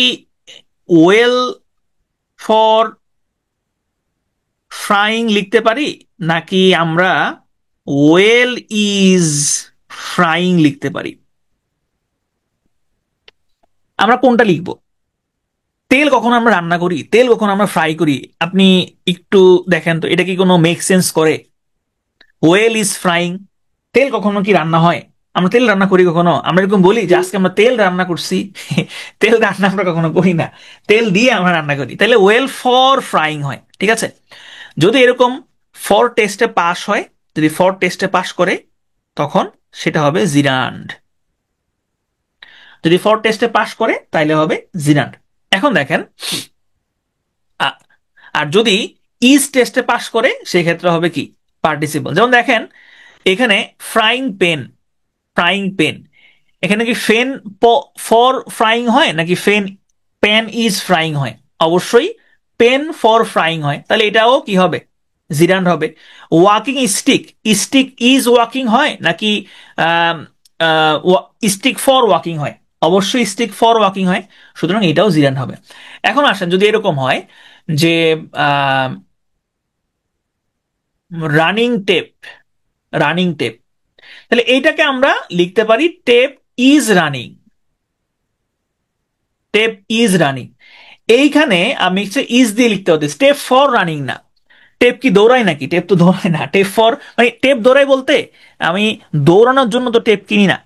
ওয়েল ফর ফ্রাইং লিখতে পারি, নাকি আমরা ওয়েল ইজ ফ্রাইং লিখতে পারি? আমরা কোনটা লিখবো? তেল কখন আমরা রান্না করি, তেল কখন আমরা ফ্রাই করি? আপনি একটু দেখেন তো, এটা কি কোনো মেক সেন্স করে? ওয়েল ইজ ফ্রাইং, তেল কখনো কি রান্না হয়? আমরা তেল রান্না করি কখনো? আমরা এরকম বলি যে আজকে আমরা তেল রান্না করছি? তেল রান্না আমরা কখনো করি না, তেল দিয়ে আমরা রান্না করি। তাহলে ওয়েল ফর ফ্রাইং হয়, ঠিক আছে? যদি এরকম ফর টেস্টে পাস হয়, যদি ফর টেস্টে পাস করে তখন সেটা হবে জিরান্ড। যদি ফর টেস্টে পাস করে তাইলে হবে জিরান্ড। এখন দেখেন, আর যদি ইজ টেস্টে পাস করে সেক্ষেত্রে হবে কি? পার্টিসিপল। যেমন দেখেন এখানে ফ্রাইং পেন, ফ্রাইং পেন, এখানে কি ফেন ফর ফ্রাইং হয় নাকি ফেন পেন ইজ ফ্রাইং হয়? অবশ্যই পেন ফর ফ্রাইং হয়, তাহলে এটাও কি হবে? জিরান্ড হবে। Walking stick, stick is walking হয় নাকি স্টিক ফর ওয়াকিং হয়? অবশ্যই স্টিক ফর ওয়াকিং হয়, সুতরাং এটাও জিরান্ড হবে। এখন আসেন, যদি এরকম হয় যে রানিং টেপ, রানিং টেপ, তাহলে এইটাকে আমরা লিখতে পারি tape is running, tape is running. এইখানে আমি ইজ দিয়ে লিখতে হতে, স্টেপ ফর রানিং না। টেপ কি দৌড়ায় নাকি? টেপ তো দৌড়ায় না। টেপ ফর মানে টেপ দৌড়ায় বলতে আমি দৌড়ানোর জন্য তো টেপ কিনি না,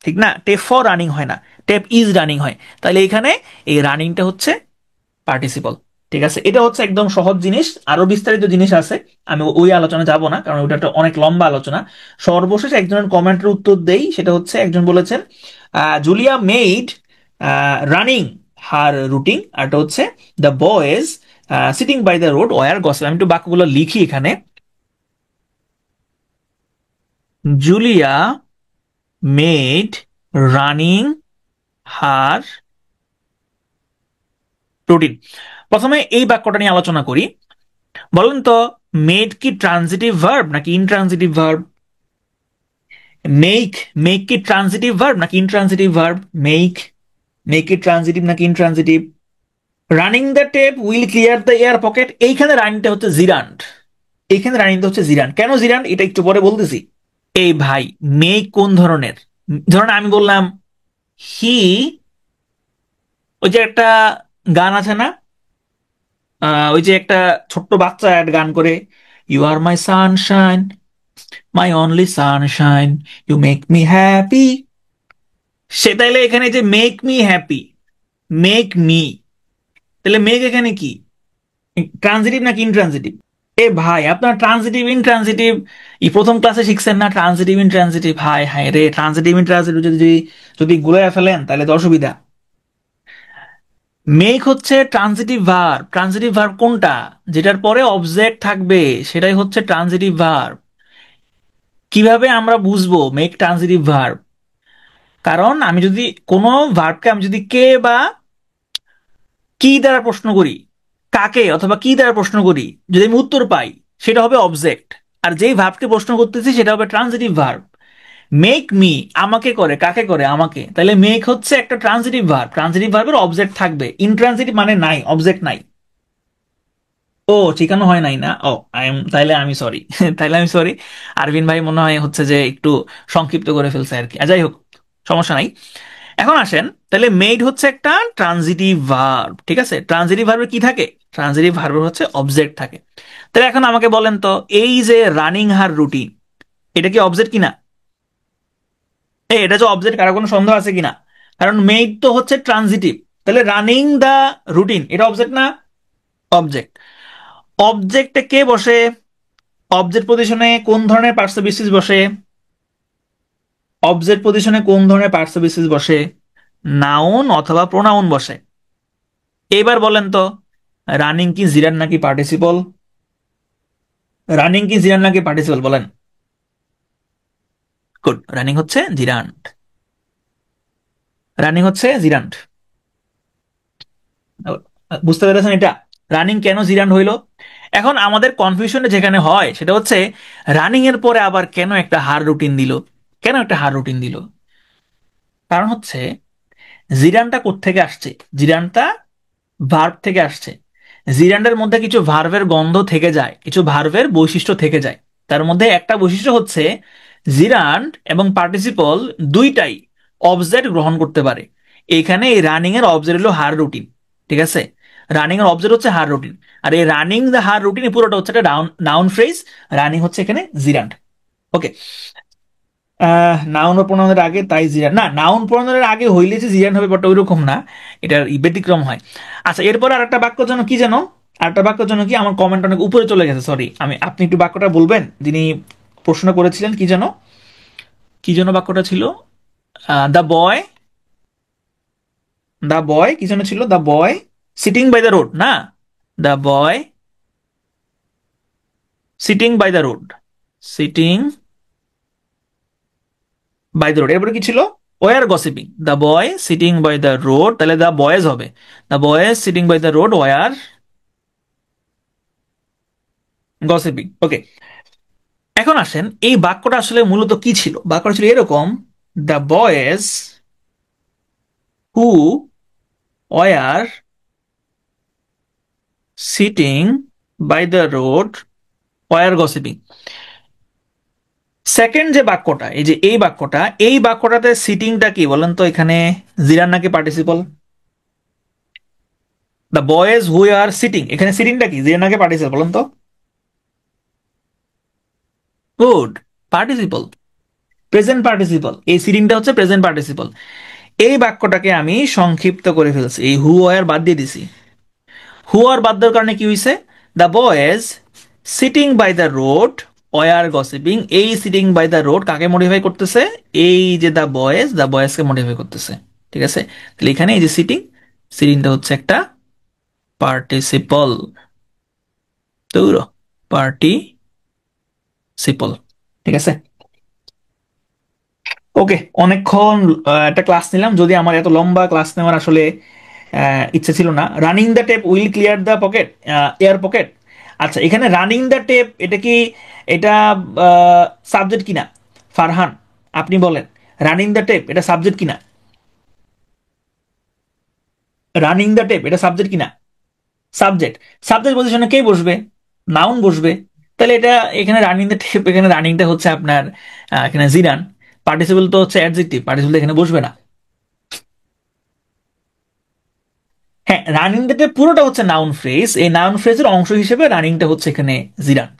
ঠিক না? টেপ ফর রানিং হয় না, টেপ ইজ রানিং হয়। তাহলে এখানে এই রানিংটা হচ্ছে পার্টিসিপল। ঠিক আছে? এটা হচ্ছে একদম সহজ জিনিস, আরো বিস্তারিত জিনিস আছে, আমি ওই আলোচনা যাব না কারণ ওটা একটা অনেক লম্বা আলোচনা। সর্বশেষ একজনের কমেন্টের উত্তর দেই, সেটা হচ্ছে একজন বলেছেন Julia made running her routine, আর এটা হচ্ছে the boys sitting by the road were gossip. আমি একটু বাক্যগুলো লিখি এখানে। Julia made running her routine. প্রথমে এই বাক্যটা নিয়ে আলোচনা করি। বলেন তো, মেড কি ট্রানজিটিভ ভার্ব নাকি ইনট্রানজিটিভ ভার্ব? মেক, মেক কি ট্রানজিটিভ ভার্ব নাকি ইনট্রানজিটিভ ভার্ব? মেক, মেক কি ট্রানজিটিভ নাকি intransitive? Running the tape will clear the air pocket, এইখানে রানিংটা হচ্ছে জিরান্ড, এইখানে রানিংটা হচ্ছে জিরান্ড। কেন জিরান্ড এটা একটু পরে বলতেছি। এই ভাই, মেক কোন ধরনের? ধরুন আমি বললাম হি, ওই যে একটা গান আছে না, ওই যে একটা ছোট্ট বাচ্চা একটা গান করে, you are my sunshine, my only sunshine, you make me happy. সে তাইলে এখানে যে make me happy, make me, তাহলে মেক এখানে কি, ট্রানজিটিভ নাকি ইনট্রানজিটিভ? এ ভাই, আপনার ট্রানজিটিভ ইনট্রানজিটিভ এই প্রথম ক্লাসে শিখছেন না? ট্রানজিটিভ ইনট্রানজিটিভ, হাই হাই রে, ট্রানজিটিভ ইনট্রানজিটিভ যদি যদি গুলাইয়া ফেলেন তাহলে তো অসুবিধা। মেক হচ্ছে ট্রানজিটিভ ভার্ব। ট্রানজিটিভ ভার্ব কোনটা? যেটার পরে অবজেক্ট থাকবে সেটাই হচ্ছে ট্রানজিটিভ ভার্ব। কিভাবে আমরা বুঝবো মেক ট্রানজিটিভ ভার্ব? কারণ আমি যদি কোনো ভার্বকে আমি যদি কে বা কি দ্বারা প্রশ্ন করি, কাকে অথবা কি দ্বারা প্রশ্ন করি, যদি আমি উত্তর পাই সেটা হবে অবজেক্ট। আর যেই ভার্বকে প্রশ্ন করতেছি সেটা হবে ট্রানজিটিভ ভার্ব। মেক মি আমাকে করে, কাকে করে? আমাকে। তাহলে মেক হচ্ছে একটা ট্রানজিটিভ ভার্ব, ট্রানজিটিভ ভার্বের অবজেক্ট থাকবে। ইনট্রানজিটিভ মানে নাই, অবজেক্ট নাই। ও, ঠিকানো হয় নাই না? ও, তাইলে আমি সরি তাইলে আমি সরি। আরভিন ভাই মনে হয় হচ্ছে যে একটু সংক্ষিপ্ত করে ফেলছে আর কি। যাই হোক, সমস্যা নাই। এখন আসেন, তাহলে মেড হচ্ছে একটা ট্রানজিটিভ ভার্ব, ঠিক আছে? ট্রানজিটিভ ভার্বে কি থাকে? ট্রানজিটিভ ভার্বের হচ্ছে অবজেক্ট থাকে। তাহলে এখন আমাকে বলেন তো, এই যে রানিং হার রুটিন, এটা কি অবজেক্ট কিনা? এটা যে অবজেক্ট, কারো কোনো সন্দেহ আছে কিনা? কারণ মেড তো হচ্ছে ট্রানজিটিভ, তাহলে রানিং দা রুটিন এটা অবজেক্ট না? অবজেক্ট। অবজেক্টে কে বসে? অবজেক্ট পজিশনে কোন ধরনের পার্টস বসে? অবজেক্ট পজিশনে কোন ধরনের পার্টস বসে? নাউন অথবা প্রোনাউন বসে। এবার বলেন তো, রানিং কি জিরান নাকি পার্টিসিপল? রানিং কি জিরান নাকি পার্টিসিপল বলেন? গুড, রানিং হচ্ছে জিরান্ট। রানিং হচ্ছে জিরান্ট। বুঝতে পেরেছেন এটা? রানিং কেন জিরান্ট হইলো? এখন আমাদের কনফিউশনে যেখানে হয় সেটা হচ্ছে, রানিং এর পরে আবার কেন একটা হার রুটিন দিল? কেন একটা হার রুটিন দিল? কারণ হচ্ছে, জিরানটা কোত্থেকে আসছে? জিরানটা ভার্ব থেকে আসছে। জিরান্ডের মধ্যে কিছু ভার্বের গন্ধ থেকে যায়, কিছু ভার্বের বৈশিষ্ট্য থেকে যায়। তার মধ্যে একটা বৈশিষ্ট্য হচ্ছে, জিরান্ড এবং পার্টিসিপল দুইটাই অবজেক্ট গ্রহণ করতে পারে। এখানে এই রানিং এর অবজেক্ট হলো হার রুটিন, ঠিক আছে? রানিং এর অবজেক্ট হচ্ছে হার রুটিন। আর এই রানিং দ্য হার রুটিন পুরোটা হচ্ছে একটা নাউন ফ্রেজ। রানিং হচ্ছে এখানে জিরান্ড। ওকে। নাউন বা প্রোনাউনের আগে তাই জিরান না, নাউন প্রোনাউনের আগে হইলে যে জিরান হবে ব্যাপারটা ওইরকম না, এটার ব্যতিক্রম হয়। আচ্ছা, এরপর আরেকটা বাক্য যেন কি যেন, আরেকটা বাক্য যেন কি, আমার কমেন্ট অনেক উপরে চলে গেছে, সরি। আপনি একটু বাক্যটা বলবেন, যিনি প্রশ্ন করেছিলেন কি যেন, কি যেন বাক্যটা ছিল? দ্য বয়, দ্য বয় কি যেন ছিল? The boy sitting by the road না? The boy sitting by the road, sitting by the road, এরপরে কি ছিল? Were gossiping. The boy sitting by the road, তাহলে দ্য বয়েজ হবে। The boys sitting by the road were gossiping. Okay. এখন আসেন, এই বাক্যটা আসলে মূলত কি ছিল? বাক্যটা ছিল এরকম, the boys who were sitting by the road were gossiping. Second যে বাক্যটা, এই যে এই বাক্যটা, এই বাক্যটাতে সিটিংটা কি বলেন তো? এখানে জিরান নাকি participle? The boys who are sitting, এখানে সিটিংটা কি, জিরান নাকি পার্টিসিপল বলেন তো? Good, participle, present participle. এই সিটিংটা হচ্ছে প্রেজেন্ট পার্টিসিপল। এই বাক্যটাকে আমি সংক্ষিপ্ত করে ফেলছি, এই হু ওয়ার বাদ দিয়ে দিছি। হু আর বাদ দেওয়ার কারণে কি হয়েছে? The boys sitting by the road were gossiping. এই সিটিং বাই দ্য রোড কাকে মডিফাই করতেছে? এই যে দ্য বয়েজ, দ্য বয়েজকে মডিফাই করতেছে, ঠিক আছে? তাহলে এখানে এই যে সিটিং, সিটিংটা হচ্ছে একটা পার্টিসিপল, তৌর পার্টিসিপল, ঠিক আছে? ওকে, অনেকক্ষণ একটা ক্লাস নিলাম, যদি আমার এত লম্বা ক্লাস নেওয়ার আসলে ইচ্ছে ছিল না। Running the tape will clear the pocket, air pocket. আচ্ছা, এখানে রানিং দ্য টেপ এটা কি, এটা সাবজেক্ট কিনা? ফারহান, আপনি বলেন, রানিং দ্য টেপ এটা সাবজেক্ট কিনা? রানিং দ্য টেপ এটা সাবজেক্ট কিনা? সাবজেক্ট, সাবজেক্ট পজিশনে কে বসবে? নাউন বসবে। তাহলে এটা এখানে রানিং দ্য টেপ, এখানে রানিংটা হচ্ছে আপনার এখানে জিরান। পার্টিসিপল তো হচ্ছে অ্যাডজেক্টিভ, পার্টিসিপল এখানে বসবে না। হ্যাঁ, রানিং দ্য টেপ পুরোটা হচ্ছে নাউন ফ্রেজ, এই নাউন ফ্রেজের অংশ হিসেবে রানিংটা হচ্ছে এখানে জিরান।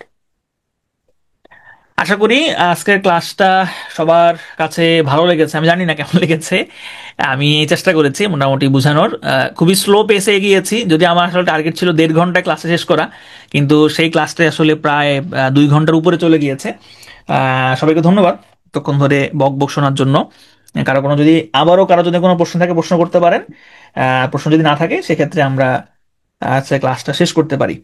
আশা করি আজকের ক্লাসটা সবার কাছে ভালো লেগেছে, আমি জানি না কেমন লেগেছে। আমি চেষ্টা করেছি মোটামুটি বোঝানোর, খুবই স্লো পেসে এগিয়েছি, যদি আমার আসলে টার্গেট ছিল 1.5 ঘন্টায় ক্লাসে শেষ করা, কিন্তু সেই ক্লাসটা আসলে প্রায় 2 ঘন্টার উপরে চলে গিয়েছে। সবাইকে ধন্যবাদ তখন ধরে বক বক শোনার জন্য। কারো কোনো যদি আবারও কারো যদি কোনো প্রশ্ন থাকে প্রশ্ন করতে পারেন, প্রশ্ন যদি না থাকে সেক্ষেত্রে আমরা আজকে ক্লাসটা শেষ করতে পারি।